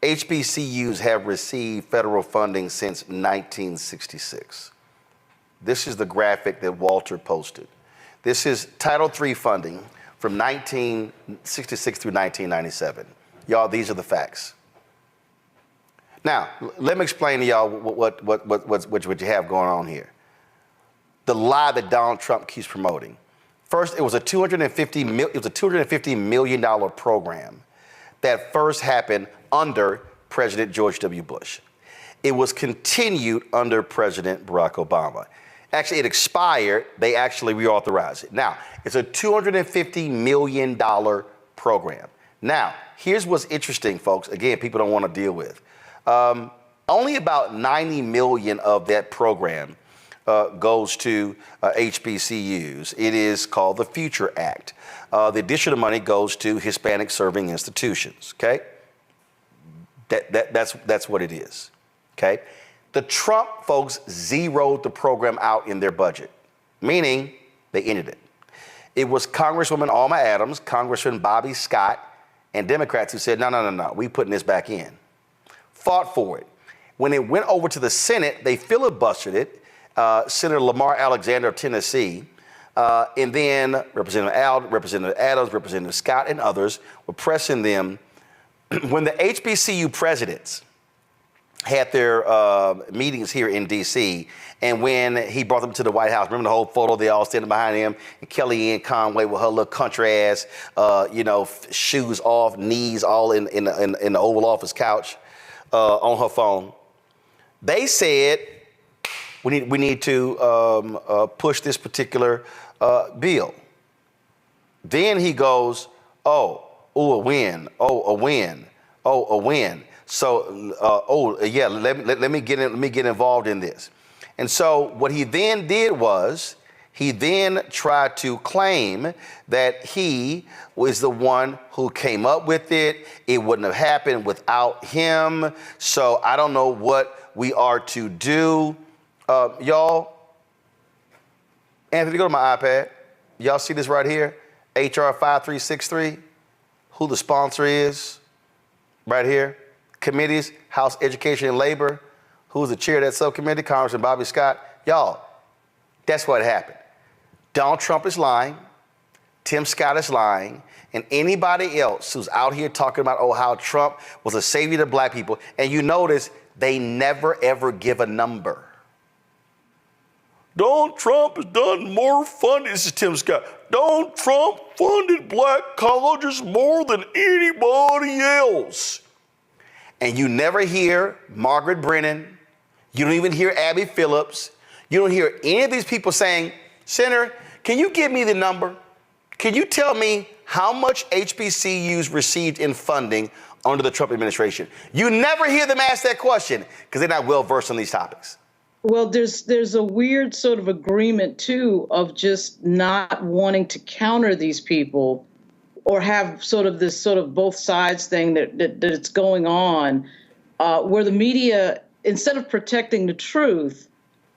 HBCUs have received federal funding since 1966. This is the graphic that Walter posted. This is Title III funding from 1966 through 1997. Y'all, these are the facts. Now, let me explain to y'all what you have going on here. The lie that Donald Trump keeps promoting. First, it was a $250 million program that first happened under President George W. Bush. It was continued under President Barack Obama. Actually, it expired. They actually reauthorized it. Now, it's a $250 million program. Now, here's what's interesting, folks. Again, people don't want to deal with. Only about 90 million of that program goes to HBCUs. It is called the Future Act. The additional money goes to Hispanic serving institutions, okay? That's what it is, okay? The Trump folks zeroed the program out in their budget, meaning they ended it. It was Congresswoman Alma Adams, Congressman Bobby Scott, and Democrats who said, no, we putting this back in. Fought for it. When it went over to the Senate, they filibustered it. Senator Lamar Alexander of Tennessee, and then Representative Adams, Representative Scott, and others were pressing them. When the HBCU presidents had their meetings here in D.C., and when he brought them to the White House, remember the whole photo, they all standing behind him, and Kellyanne Conway with her little country ass, shoes off, knees all in the Oval Office couch on her phone. They said, we need to push this particular bill. Then he goes, a win. So, let me get involved in this. And so what he then did was he then tried to claim that he was the one who came up with it. It wouldn't have happened without him. So I don't know what we are to do. Y'all, Anthony, go to my iPad. Y'all see this right here? HR 5363, who the sponsor is, right here. Committees, House Education and Labor, who's the chair of that subcommittee, Congressman Bobby Scott. Y'all, that's what happened. Donald Trump is lying, Tim Scott is lying, and anybody else who's out here talking about, how Trump was a savior to black people, and you notice they never ever give a number. Donald Trump has done more funding. This is Tim Scott. Donald Trump funded black colleges more than anybody else. And you never hear Margaret Brennan. You don't even hear Abby Phillips. You don't hear any of these people saying, Senator, can you give me the number? Can you tell me how much HBCUs received in funding under the Trump administration? You never hear them ask that question because they're not well versed on these topics. Well, there's a weird sort of agreement, too, of just not wanting to counter these people or have sort of this sort of both sides thing that it's going on, where the media, instead of protecting the truth,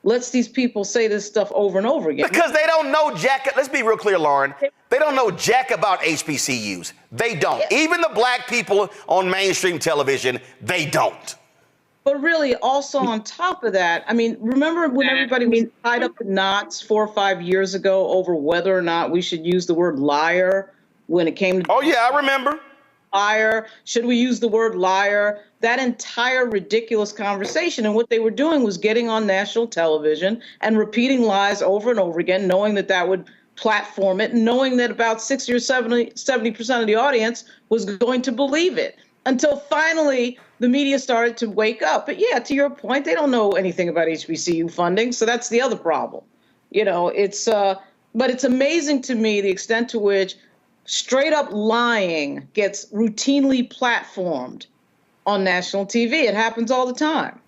lets these people say this stuff over and over again. Because they don't know jack. Let's be real clear, Lauren. They don't know jack about HBCUs. They don't. Even the black people on mainstream television, they don't. But really, also on top of that, I mean, remember when everybody was tied up in knots 4 or 5 years ago over whether or not we should use the word liar when it came to... Oh, yeah, I remember. Liar. Should we use the word liar? That entire ridiculous conversation. And what they were doing was getting on national television and repeating lies over and over again, knowing that that would platform it, and knowing that about 60 or 70% of the audience was going to believe it. Until finally the media started to wake up. But yeah, to your point, they don't know anything about HBCU funding, so that's the other problem. You know, but it's amazing to me the extent to which straight up lying gets routinely platformed on national TV. It happens all the time.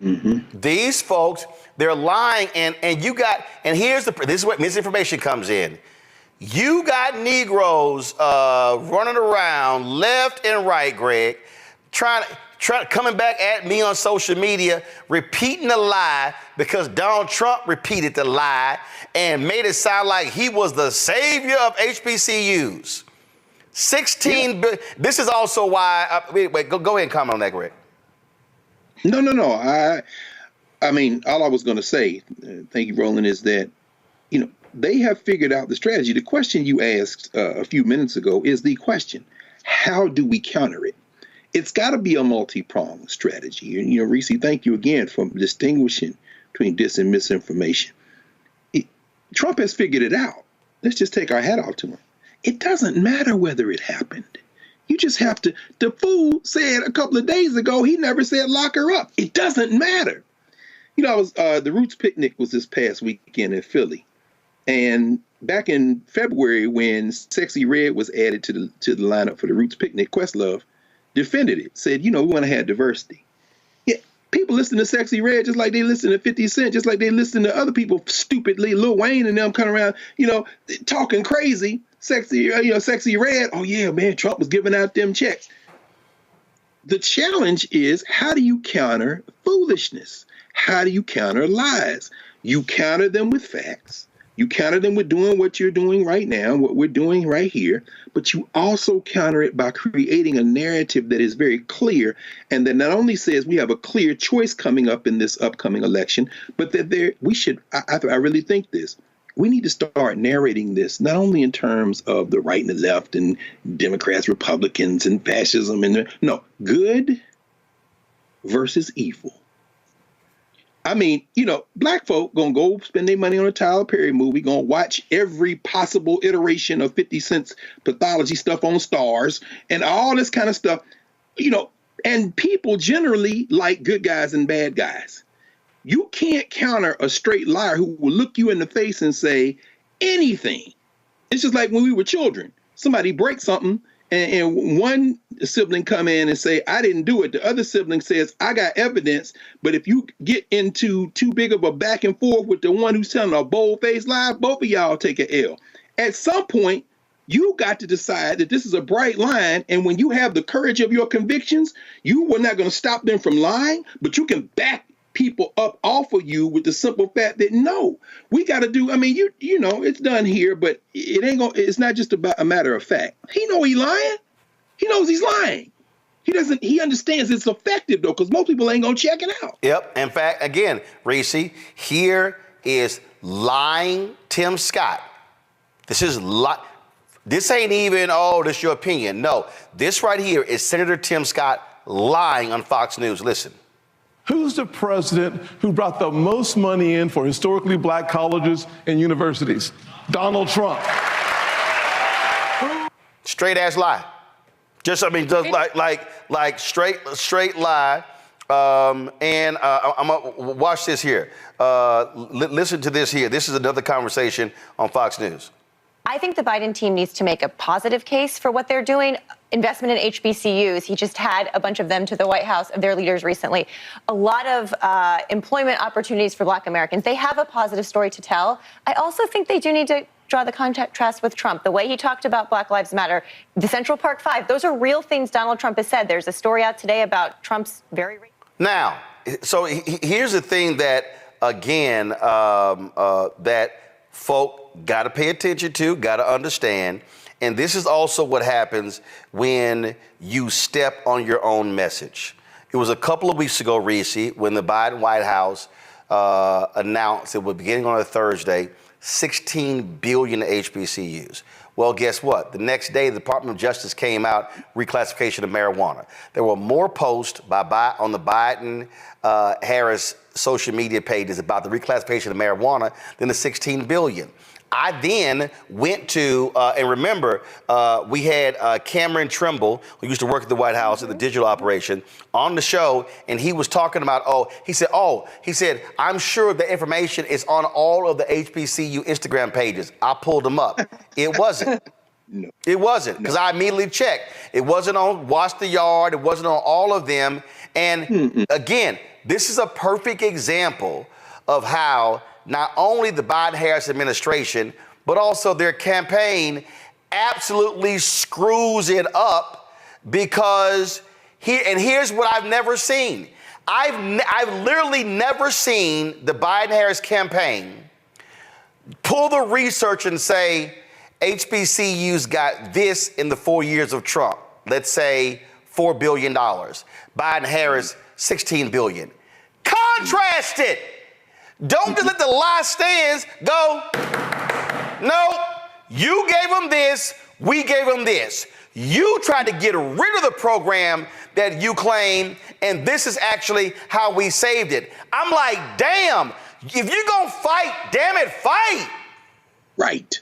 Mm-hmm. These folks, they're lying, and here's this is where misinformation comes in. You got Negroes running around left and right, Greg, coming back at me on social media, repeating the lie because Donald Trump repeated the lie and made it sound like he was the savior of HBCUs. 16 billion. This is also why. Wait, go ahead and comment on that, Greg. No. I mean, all I was going to say, thank you, Roland, is that, you know, they have figured out the strategy. The question you asked a few minutes ago is the question: how do we counter it? It's got to be a multi-pronged strategy. And, you know, Reese, thank you again for distinguishing between dis and misinformation. Trump has figured it out. Let's just take our hat off to him. It doesn't matter whether it happened. You just have to. The fool said a couple of days ago he never said lock her up. It doesn't matter. You know, the Roots picnic was this past weekend in Philly. And back in February, when Sexy Red was added to the lineup for the Roots picnic, Questlove defended it, said, you know, we want to have diversity. Yeah, people listen to Sexy Red just like they listen to 50 Cent, just like they listen to other people stupidly, Lil Wayne and them coming around, you know, talking crazy. Sexy Red, oh yeah, man, Trump was giving out them checks. The challenge is, how do you counter foolishness? How do you counter lies? You counter them with facts. You counter them with doing what you're doing right now, what we're doing right here, but you also counter it by creating a narrative that is very clear and that not only says we have a clear choice coming up in this upcoming election, but that I really think this. We need to start narrating this not only in terms of the right and the left and Democrats, Republicans, and fascism, good versus evil. I mean, you know, black folk gonna go spend their money on a Tyler Perry movie, gonna watch every possible iteration of 50 Cent's pathology stuff on Stars and all this kind of stuff, you know, and people generally like good guys and bad guys. You can't counter a straight liar who will look you in the face and say anything. It's just like when we were children. Somebody breaks something and one sibling come in and say, I didn't do it. The other sibling says, I got evidence. But if you get into too big of a back and forth with the one who's telling a bold-faced lie, both of y'all take an L. At some point, you got to decide that this is a bright line. And when you have the courage of your convictions, you were not going to stop them from lying, but you can back people up off of you with the simple fact that no, we got to do. I mean, you know, it's done here, but it's not just about a matter of fact. He know he lying. He knows he's lying. He understands it's effective though, because most people ain't gonna check it out. Yep. In fact, again, Reese, here is lying Tim Scott. This ain't even, this your opinion. No, this right here is Senator Tim Scott lying on Fox News. Listen. Who's the president who brought the most money in for historically black colleges and universities? Donald Trump. Straight ass lie. Just like straight lie. I'm gonna watch this here. Listen to this here. This is another conversation on Fox News. I think the Biden team needs to make a positive case for what they're doing. Investment in HBCUs. He just had a bunch of them to the White House, of their leaders recently. A lot of employment opportunities for Black Americans. They have a positive story to tell. I also think they do need to draw the contrast with Trump. The way he talked about Black Lives Matter, the Central Park Five, those are real things Donald Trump has said. There's a story out today about Trump's very... Now, so here's the thing that, again, that folk got to pay attention to, got to understand. And this is also what happens when you step on your own message. It was a couple of weeks ago, Reese, when the Biden White House announced it was beginning on a Thursday, $16 billion to HBCUs. Well, guess what? The next day, the Department of Justice came out, reclassification of marijuana. There were more posts on the Biden-Harris social media pages about the reclassification of marijuana than the $16 billion. I then went to, and remember, we had Cameron Trimble, who used to work at the White House at the digital operation, on the show, and he was talking about, he said, I'm sure the information is on all of the HBCU Instagram pages. I pulled them up. It wasn't. No. It wasn't, because I immediately checked. It wasn't on Watch the Yard. It wasn't on all of them. And again, this is a perfect example of how not only the Biden-Harris administration, but also their campaign absolutely screws it up, because here's what I've never seen. I've literally never seen the Biden-Harris campaign pull the research and say, HBCUs got this in the 4 years of Trump. Let's say $4 billion. Biden-Harris, $16 billion. Contrast it. Don't just let the lie stands go. No, you gave them this, we gave them this. You tried to get rid of the program that you claim, and this is actually how we saved it. I'm like, damn, if you're gonna fight, damn it, fight. Right.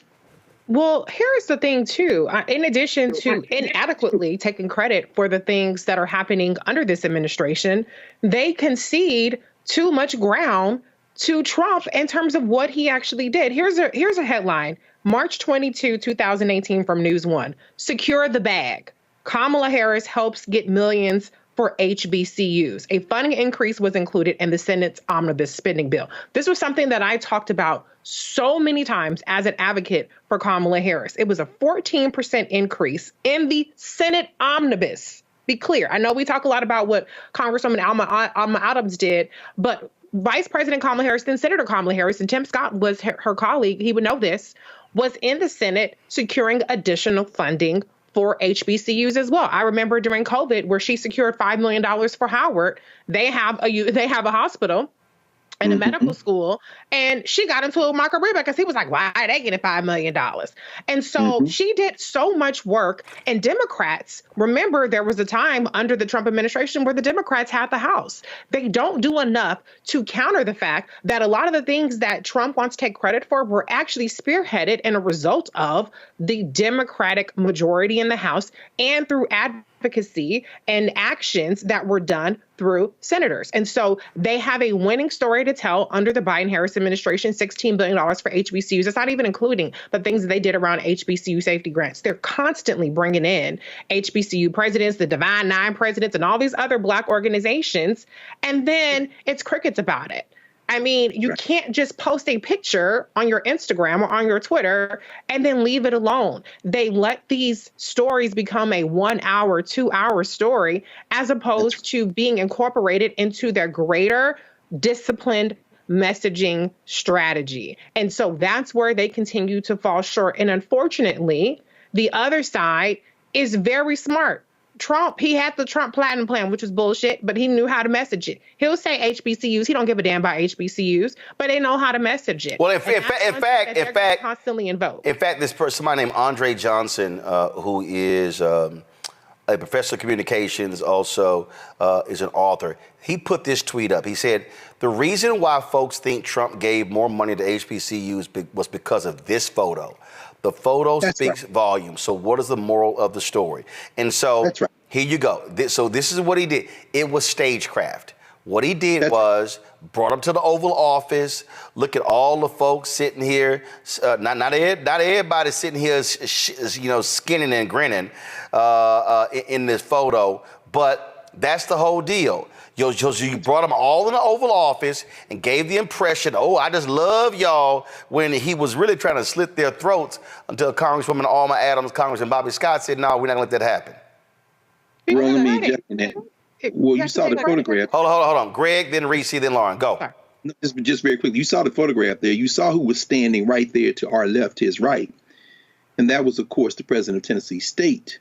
Well, here's the thing, too. In addition to inadequately taking credit for the things that are happening under this administration, they concede too much ground to Trump in terms of what he actually did. Here's a headline. March 22, 2018 from News One. Secure the bag. Kamala Harris helps get millions for HBCUs. A funding increase was included in the Senate's omnibus spending bill. This was something that I talked about so many times as an advocate for Kamala Harris. It was a 14% increase in the Senate omnibus. Be clear. I know we talk a lot about what Congresswoman Alma Adams did, but Vice President Kamala Harris, then Senator Kamala Harris, and Tim Scott was her colleague, he would know this, was in the Senate securing additional funding for HBCUs as well. I remember during COVID where she secured $5 million for Howard. They have a hospital and a medical school, and she got into a Marco Rubio because he was like, why are they getting $5 million? And so she did so much work, and Democrats, remember there was a time under the Trump administration where the Democrats had the House. They don't do enough to counter the fact that a lot of the things that Trump wants to take credit for were actually spearheaded and a result of the Democratic majority in the House and through advocacy and actions that were done through senators. And so they have a winning story to tell under the Biden-Harris administration, $16 billion for HBCUs. It's not even including the things that they did around HBCU safety grants. They're constantly bringing in HBCU presidents, the Divine Nine presidents, and all these other Black organizations. And then it's crickets about it. I mean, you can't just post a picture on your Instagram or on your Twitter and then leave it alone. They let these stories become a 1 hour, 2 hour story as opposed to being incorporated into their greater disciplined messaging strategy. And so that's where they continue to fall short. And unfortunately, the other side is very smart. Trump, he had the Trump Platinum Plan, which was bullshit, but he knew how to message it. He'll say HBCUs. He don't give a damn about HBCUs, but they know how to message it. Well, in fact, constantly invoke. In fact, this person, somebody named Andre Johnson, who is a professor of communications, also is an author. He put this tweet up. He said, the reason why folks think Trump gave more money to HBCUs was because of this photo. The photo speaks volumes. So what is the moral of the story? And so here you go. So this is what he did. It was stagecraft. What he did was brought him to the Oval Office. Look at all the folks sitting here. Not everybody sitting here, skinning and grinning in this photo. But that's the whole deal. You brought them all in the Oval Office and gave the impression, oh, I just love y'all, when he was really trying to slit their throats until Congresswoman Alma Adams, Congressman Bobby Scott said, no, we're not going to let that happen. Roland, me injecting that. Well, you saw the photograph. Hold on. Greg, then Reese, then Lauren. Go. Just very quickly. You saw the photograph there. You saw who was standing right there to our left, his right. And that was, of course, the president of Tennessee State,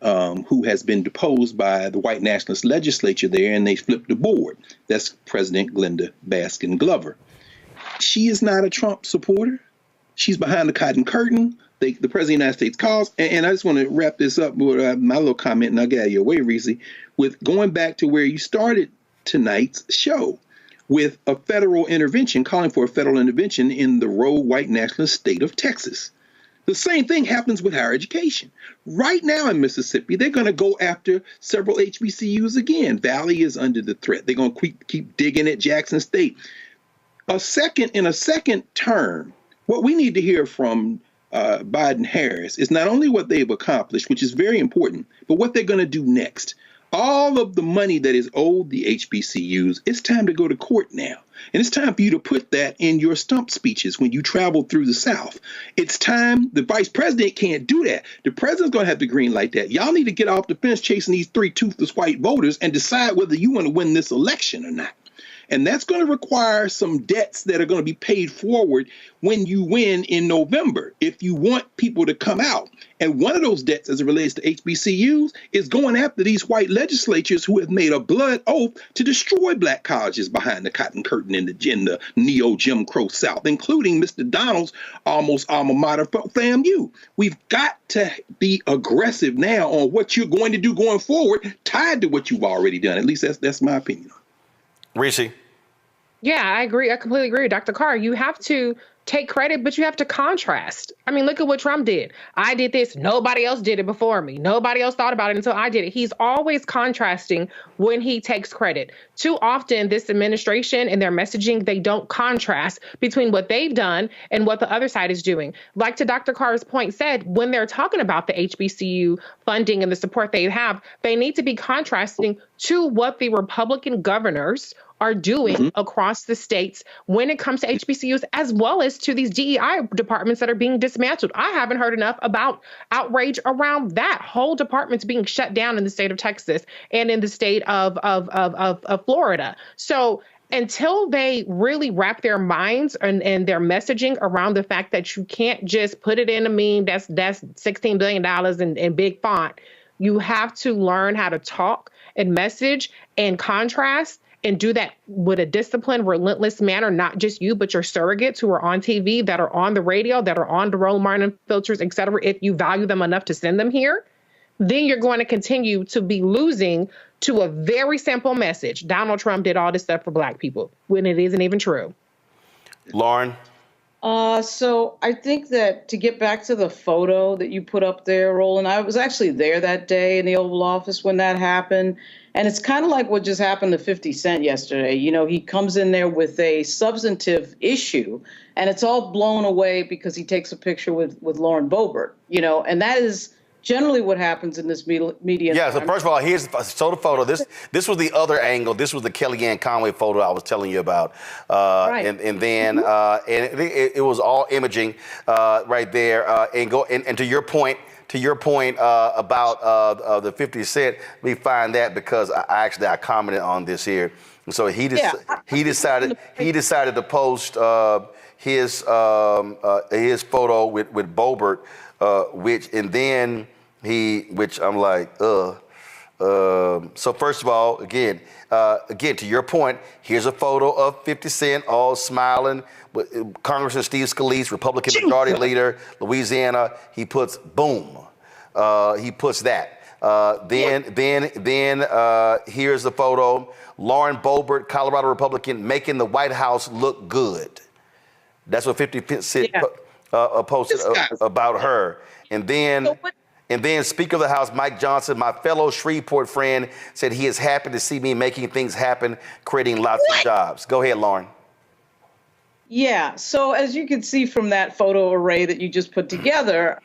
who has been deposed by the white nationalist legislature there, and they flipped the board. That's President Glenda Baskin Glover. She is not a Trump supporter. She's behind the cotton curtain. The president of the United States calls. And I just want to wrap this up with my little comment, and I'll get out of your way, Reese, with going back to where you started tonight's show, with a federal intervention, calling for a federal intervention in the rogue white nationalist state of Texas. The same thing happens with higher education. Right now in Mississippi, they're going to go after several HBCUs again. Valley is under the threat. They're going to keep digging at Jackson State. In a second term, what we need to hear from Biden-Harris is not only what they've accomplished, which is very important, but what they're going to do next. All of the money that is owed the HBCUs, it's time to go to court now. And it's time for you to put that in your stump speeches when you travel through the South. It's time. The vice president can't do that. The president's going to have to green light that. Y'all need to get off the fence chasing these three toothless white voters and decide whether you want to win this election or not. And that's going to require some debts that are going to be paid forward when you win in November, if you want people to come out. And one of those debts, as it relates to HBCUs, is going after these white legislatures who have made a blood oath to destroy black colleges behind the cotton curtain in the neo-Jim Crow South, including Mr. Donald's almost alma mater, FAMU. We've got to be aggressive now on what you're going to do going forward, tied to what you've already done. At least that's my opinion. Reese. Yeah, I agree. I completely agree with Dr. Carr. You have to take credit, but you have to contrast. I mean, look at what Trump did. I did this. Nobody else did it before me. Nobody else thought about it until I did it. He's always contrasting when he takes credit. Too often, this administration and their messaging, they don't contrast between what they've done and what the other side is doing. Like to Dr. Carr's point said, when they're talking about the HBCU funding and the support they have, they need to be contrasting to what the Republican governors are doing across the states when it comes to HBCUs, as well as to these DEI departments that are being dismantled. I haven't heard enough about outrage around that. Whole departments being shut down in the state of Texas and in the state of Florida. So until they really wrap their minds and their messaging around the fact that you can't just put it in a meme that's $16 billion in big font, you have to learn how to talk and message and contrast and do that with a disciplined, relentless manner, not just you, but your surrogates who are on TV, that are on the radio, that are on the Roland Martin filters, et cetera. If you value them enough to send them here, then you're going to continue to be losing to a very simple message. Donald Trump did all this stuff for black people when it isn't even true. Lauren? So I think that to get back to the photo that you put up there, Roland, I was actually there that day in the Oval Office when that happened. And it's kind of like what just happened to 50 Cent yesterday. You know, he comes in there with a substantive issue and it's all blown away because he takes a picture with Lauren Boebert, you know, and that is generally what happens in this media. Yeah, so first of all, so the photo. This was the other angle. This was the Kellyanne Conway photo I was telling you about. Right. And then it was all imaging right there. And to your point, about the 50 Cent, we find that because I commented on this here. And so he decided to post his photo with Boebert, which I'm like, So first of all, again, to your point, here's a photo of 50 Cent all smiling. Congressman Steve Scalise, Republican Majority Leader, Louisiana, he puts boom. He puts that. Then here's the photo. Lauren Boebert, Colorado Republican, making the White House look good. That's what 50 Cent posted about her. And then Speaker of the House, Mike Johnson, my fellow Shreveport friend, said he is happy to see me making things happen, creating lots of jobs. Go ahead, Lauren. Yeah, so as you can see from that photo array that you just put together,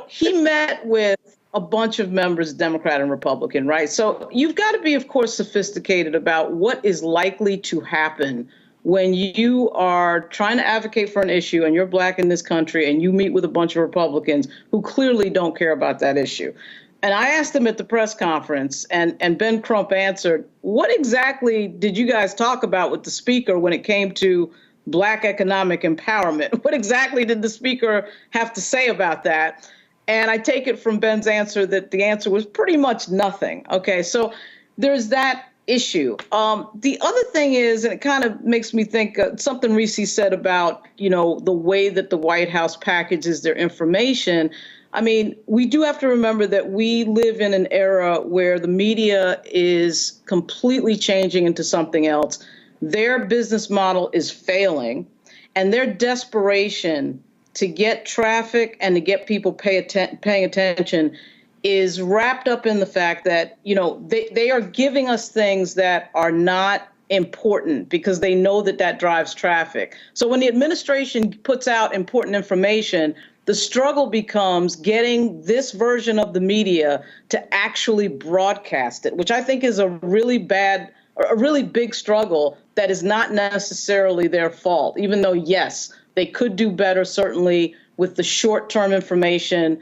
he met with a bunch of members, Democrat and Republican, right? So you've got to be, of course, sophisticated about what is likely to happen when you are trying to advocate for an issue and you're black in this country and you meet with a bunch of Republicans who clearly don't care about that issue. And I asked them at the press conference, and Ben Crump answered, what exactly did you guys talk about with the speaker when it came to black economic empowerment? What exactly did the speaker have to say about that? And I take it from Ben's answer that the answer was pretty much nothing. Okay, so there's that issue. The other thing is, and it kind of makes me think something Reese said about, the way that the White House packages their information. I mean, we do have to remember that we live in an era where the media is completely changing into something else. Their business model is failing, and their desperation to get traffic and to get people paying attention is wrapped up in the fact that, they are giving us things that are not important because they know that drives traffic. So when the administration puts out important information, the struggle becomes getting this version of the media to actually broadcast it, which I think is a really big struggle that is not necessarily their fault, even though, yes, they could do better, certainly, with the short-term information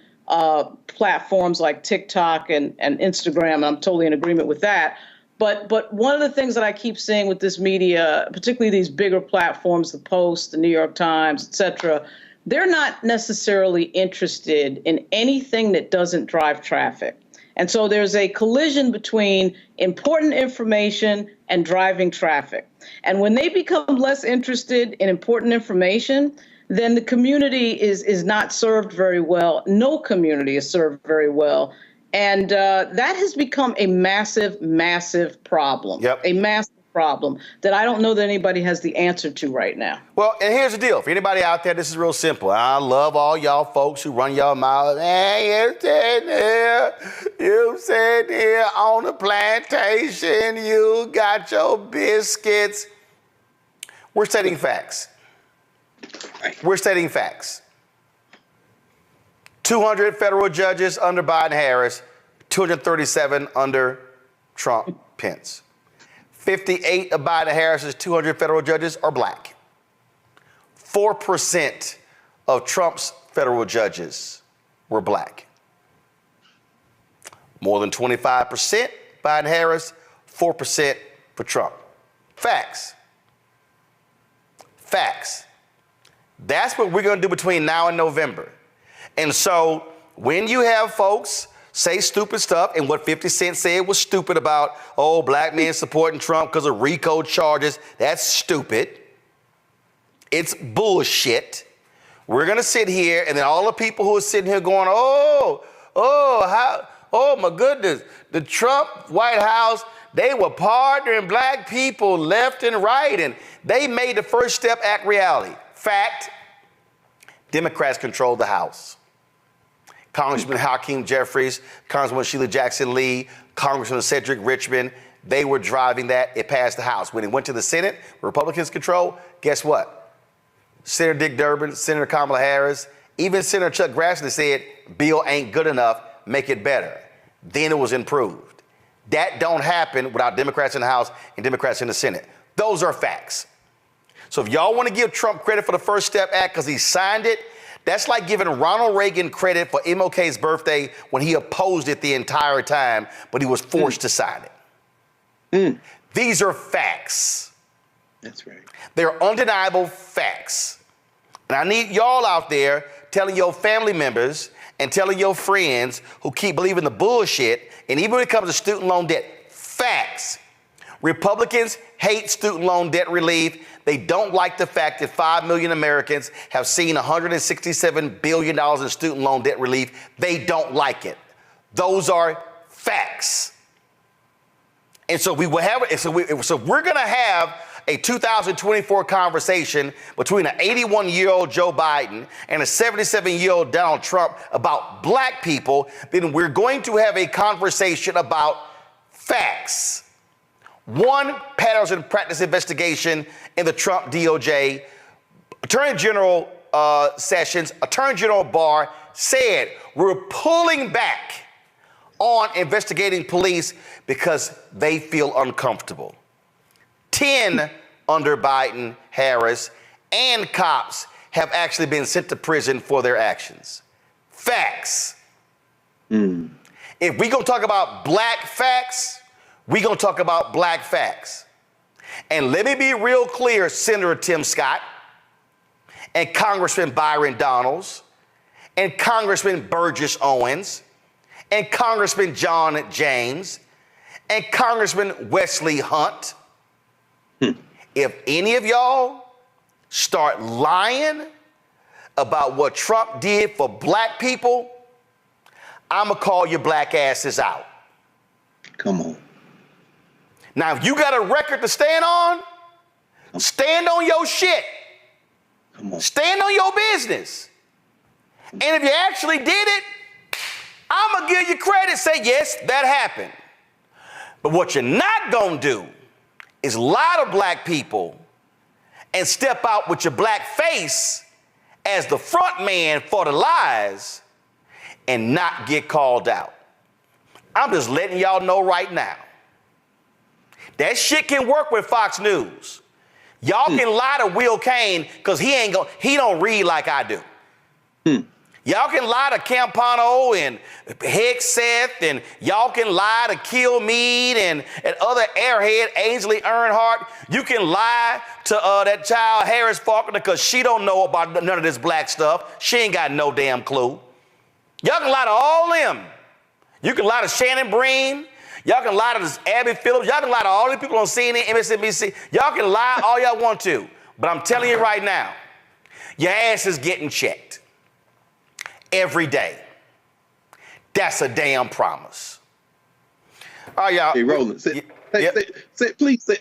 platforms like TikTok and Instagram, and I'm totally in agreement with that. But one of the things that I keep seeing with this media, particularly these bigger platforms, the Post, the New York Times, et cetera, they're not necessarily interested in anything that doesn't drive traffic. And so there's a collision between important information and driving traffic. And when they become less interested in important information, then the community is not served very well. No community is served very well. And that has become a massive, massive problem. Yep. A massive problem that I don't know that anybody has the answer to right now. Well, and here's the deal. For anybody out there, this is real simple. I love all y'all folks who run y'all mouths. Hey, you sitting here on the plantation, you got your biscuits. We're stating facts. We're stating facts. 200 federal judges under Biden-Harris, 237 under Trump-Pence. 58 of Biden-Harris's 200 federal judges are black. 4% of Trump's federal judges were black. More than 25% Biden-Harris, 4% for Trump. Facts. Facts. That's what we're going to do between now and November. And so when you have folks say stupid stuff, and what 50 Cent said was stupid about, black men supporting Trump because of RICO charges, that's stupid. It's bullshit. We're going to sit here, and then all the people who are sitting here going, oh my goodness, the Trump White House, they were partnering black people left and right, and they made the First Step Act reality. Fact, Democrats control the House. Congressman Hakeem Jeffries, Congresswoman Sheila Jackson Lee, Congressman Cedric Richmond, they were driving that. It passed the House. When it went to the Senate, Republicans control, guess what? Senator Dick Durbin, Senator Kamala Harris, even Senator Chuck Grassley said, bill ain't good enough, make it better. Then it was improved. That don't happen without Democrats in the House and Democrats in the Senate. Those are facts. So if y'all want to give Trump credit for the First Step Act because he signed it, that's like giving Ronald Reagan credit for MLK's birthday when he opposed it the entire time, but he was forced to sign it. These are facts. That's right. They're undeniable facts. And I need y'all out there telling your family members and telling your friends who keep believing the bullshit, and even when it comes to student loan debt, facts. Republicans hate student loan debt relief. They don't like the fact that 5 million Americans have seen $167 billion in student loan debt relief. They don't like it. Those are facts. And so we will have, so we're going to have a 2024 conversation between an 81-year-old Joe Biden and a 77-year-old Donald Trump about black people. Then we're going to have a conversation about facts. One patterns and practice investigation in the Trump DOJ. Attorney General Sessions, Attorney General Barr said we're pulling back on investigating police because they feel uncomfortable. 10 under Biden, Harris, and cops have actually been sent to prison for their actions. Facts. If we're going to talk about black facts, we're going to talk about black facts. And let me be real clear, Senator Tim Scott and Congressman Byron Donalds and Congressman Burgess Owens and Congressman John James and Congressman Wesley Hunt. If any of y'all start lying about what Trump did for black people, I'm going to call your black asses out. Come on. Now, if you got a record to stand on, stand on your shit. Come on. Stand on your business. And if you actually did it, I'm going to give you credit, say, yes, that happened. But what you're not going to do is lie to black people and step out with your black face as the front man for the lies and not get called out. I'm just letting y'all know right now. That shit can work with Fox News. Y'all can lie to Will Cain because he don't read like I do. Y'all can lie to Campano and Hegseth, and y'all can lie to Kilmeade and other airhead, Ainsley Earnhardt. You can lie to that child Harris Faulkner because she don't know about none of this black stuff. She ain't got no damn clue. Y'all can lie to all them. You can lie to Shannon Breen. Y'all can lie to this Abby Phillips. Y'all can lie to all these people on CNN, MSNBC. Y'all can lie all y'all want to. But I'm telling you right now, your ass is getting checked. Every day. That's a damn promise. All right, y'all. Hey, Roland,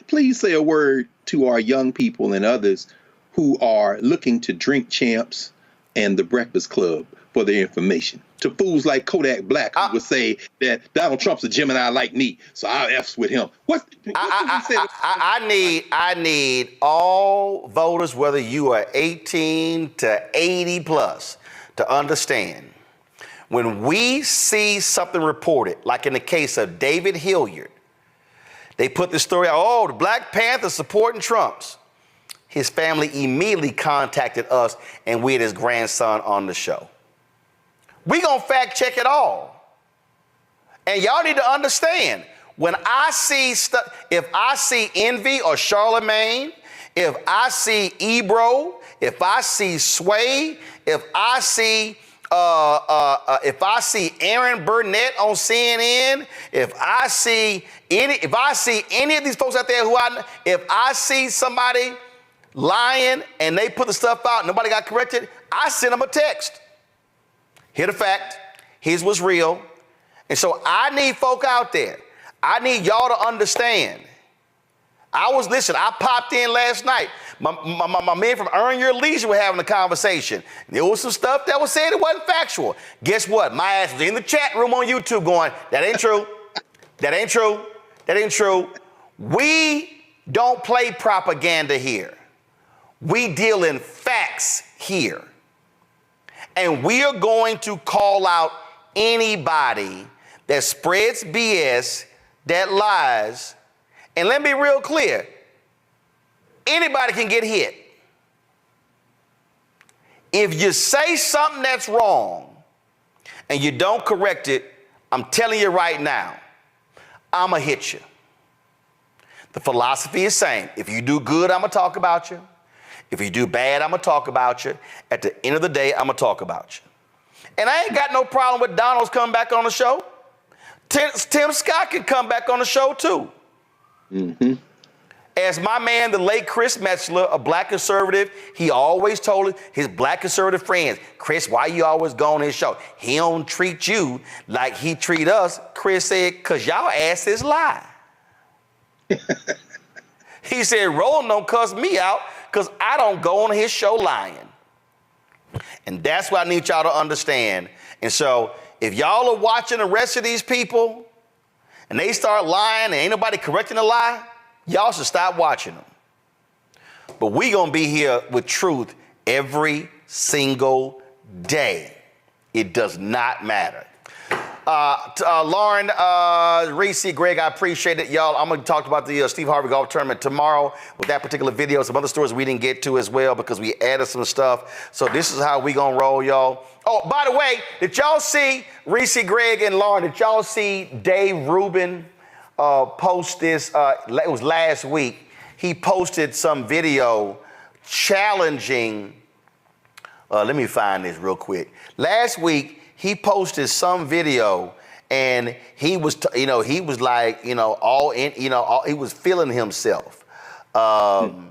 please say a word to our young people and others who are looking to Drink Champs and the Breakfast Club for their information. To fools like Kodak Black who would say that Donald Trump's a Gemini like me, so I'll F's with him. I need all voters, whether you are 18 to 80 plus, to understand when we see something reported, like in the case of David Hilliard, they put the story out, oh, the Black Panthers supporting Trump's. His family immediately contacted us and we had his grandson on the show. We gonna fact check it all. And y'all need to understand, when I see stuff, if I see Envy or Charlemagne, if I see Ebro, if I see Sway, if I see Aaron Burnett on CNN, if I see any of these folks out there if I see somebody lying and they put the stuff out and nobody got corrected, I send them a text. Here the fact, here's what's real. And so I need folk out there. I need y'all to understand. I popped in last night. My man from Earn Your Leisure were having a conversation. There was some stuff that was said that wasn't factual. Guess what? My ass was in the chat room on YouTube going, that ain't true. That ain't true. That ain't true. We don't play propaganda here. We deal in facts here. And we are going to call out anybody that spreads BS, that lies. And let me be real clear. Anybody can get hit. If you say something that's wrong and you don't correct it, I'm telling you right now, I'ma hit you. The philosophy is same. If you do good, I'ma talk about you. If you do bad, I'ma talk about you. At the end of the day, I'ma talk about you. And I ain't got no problem with Donald's coming back on the show. Tim Scott can come back on the show too. As my man, the late Chris Metzler, a black conservative, he always told his black conservative friends, Chris, why you always go on his show? He don't treat you like he treat us. Chris said, because y'all asses lie. He said, Roland don't cuss me out because I don't go on his show lying. And that's what I need y'all to understand. And so if y'all are watching the rest of these people and they start lying and ain't nobody correcting the lie, y'all should stop watching them. But we gonna be here with truth every single day. It does not matter. Lauren, Reese, Greg, I appreciate it. Y'all, I'm gonna talk about the Steve Harvey Golf Tournament tomorrow with that particular video. Some other stories we didn't get to as well because we added some stuff. So this is how we gonna roll, y'all. Oh, by the way, did y'all see, Reese, Greg, and Lauren, did y'all see Dave Rubin post this? It was last week. He posted some video challenging, let me find this real quick. Last week, he posted some video and he was, he was like, all in, he was feeling himself. And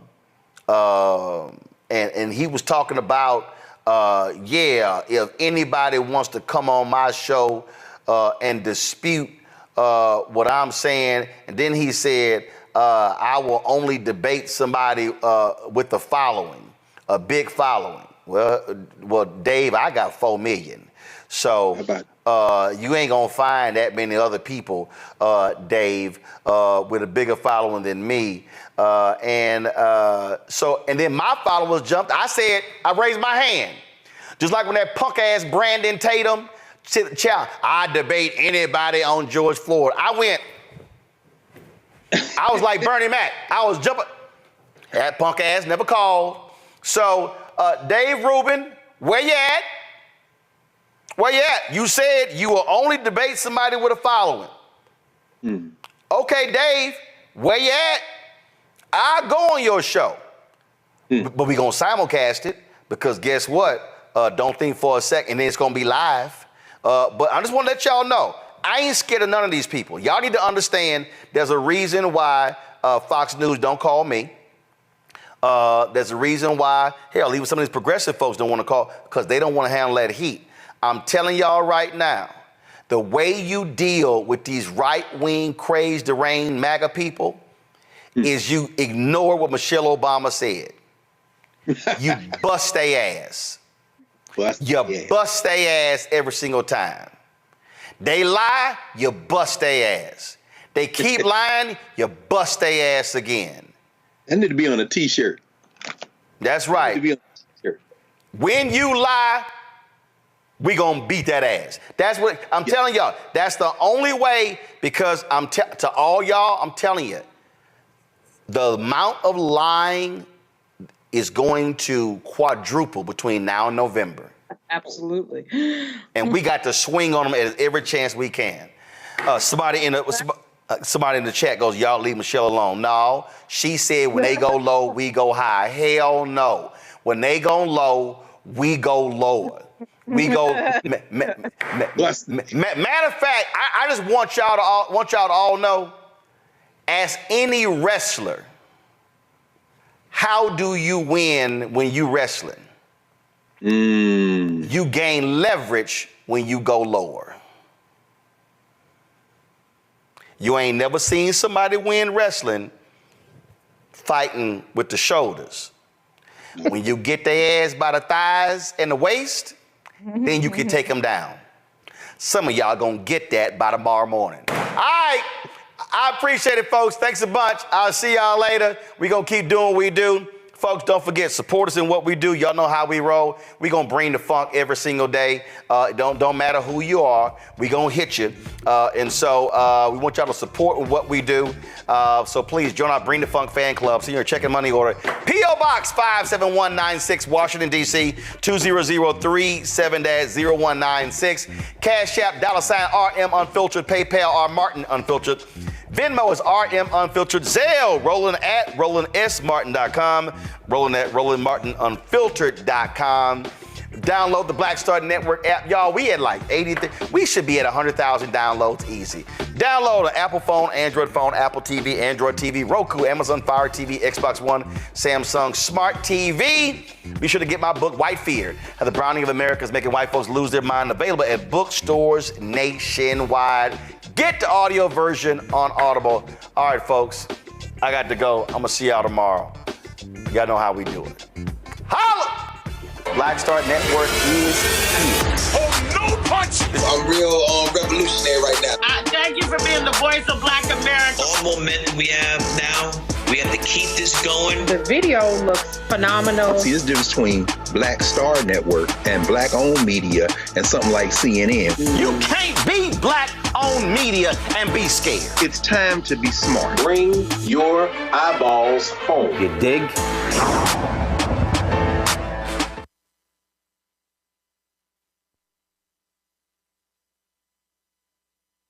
he was talking about, if anybody wants to come on my show and dispute what I'm saying. And then he said, I will only debate somebody with a following, a big following. Well, Dave, I got 4 million. So you ain't gonna find that many other people, Dave, with a bigger following than me. And then my followers jumped. I raised my hand. Just like when that punk ass Brandon Tatum said, I debate anybody on George Floyd. I was like Bernie Mac. I was jumping. That punk ass never called. So Dave Rubin, where you at? Where you at? You said you will only debate somebody with a following. Okay, Dave, where you at? I'll go on your show. But we gonna simulcast it because guess what? Don't think for a second, and then it's gonna be live. But I just wanna let y'all know, I ain't scared of none of these people. Y'all need to understand there's a reason why Fox News don't call me. There's a reason why, hell, even some of these progressive folks don't wanna call because they don't wanna handle that heat. I'm telling y'all right now, the way you deal with these right-wing, crazed, deranged MAGA people is you ignore what Michelle Obama said. You bust their ass. Bust their ass every single time. They lie, you bust their ass. They keep lying, you bust their ass again. That need to be on a t-shirt. That's right. That need to be on a t-shirt. When you lie, we gonna beat that ass. That's what I'm telling y'all. That's the only way, because to all y'all, I'm telling you, the amount of lying is going to quadruple between now and November. Absolutely. And we got to swing on them at every chance we can. Somebody in the chat goes, y'all leave Michelle alone. No, she said when they go low, we go high. Hell no. When they go low, we go lower. We go. Matter of fact, I just want y'all to all know. Ask any wrestler, how do you win when you wrestling? You gain leverage when you go lower. You ain't never seen somebody win wrestling fighting with the shoulders. When you get their ass by the thighs and the waist, then you can take them down. Some of y'all gonna get that by tomorrow morning. All right, I appreciate it, folks. Thanks a bunch. I'll see y'all later. We gonna keep doing what we do. Folks, don't forget, support us in what we do. Y'all know how we roll. We gonna bring the funk every single day. Don't matter who you are, we gonna hit you. And so we want y'all to support what we do. So please join our Bring the Funk fan club. Send your check and money order. P.O. Box 57196, Washington, D.C. 20037-0196. Cash App, $RM Unfiltered. PayPal, R Martin Unfiltered. Venmo is RM Unfiltered. Zelle, Roland at RolandSMartin.com. Roland at RolandMartinUnfiltered.com. Download the Black Star Network app. Y'all, we at like 80, we should be at 100,000 downloads easy. Download an Apple phone, Android phone, Apple TV, Android TV, Roku, Amazon Fire TV, Xbox One, Samsung Smart TV. Be sure to get my book, White Fear, How the Browning of America is Making White Folks Lose Their Mind, available at bookstores nationwide. Get the audio version on Audible. All right, folks, I got to go. I'm going to see y'all tomorrow. Y'all know how we do it. Holla! Black Star Network is here. Oh, no punch! I'm real revolutionary right now. Thank you for being the voice of Black America. All momentum we have now, we have to keep this going. The video looks phenomenal. See, there's a difference between Black Star Network and black-owned media and something like CNN. You can't be black-owned media and be scared. It's time to be smart. Bring your eyeballs home. You dig?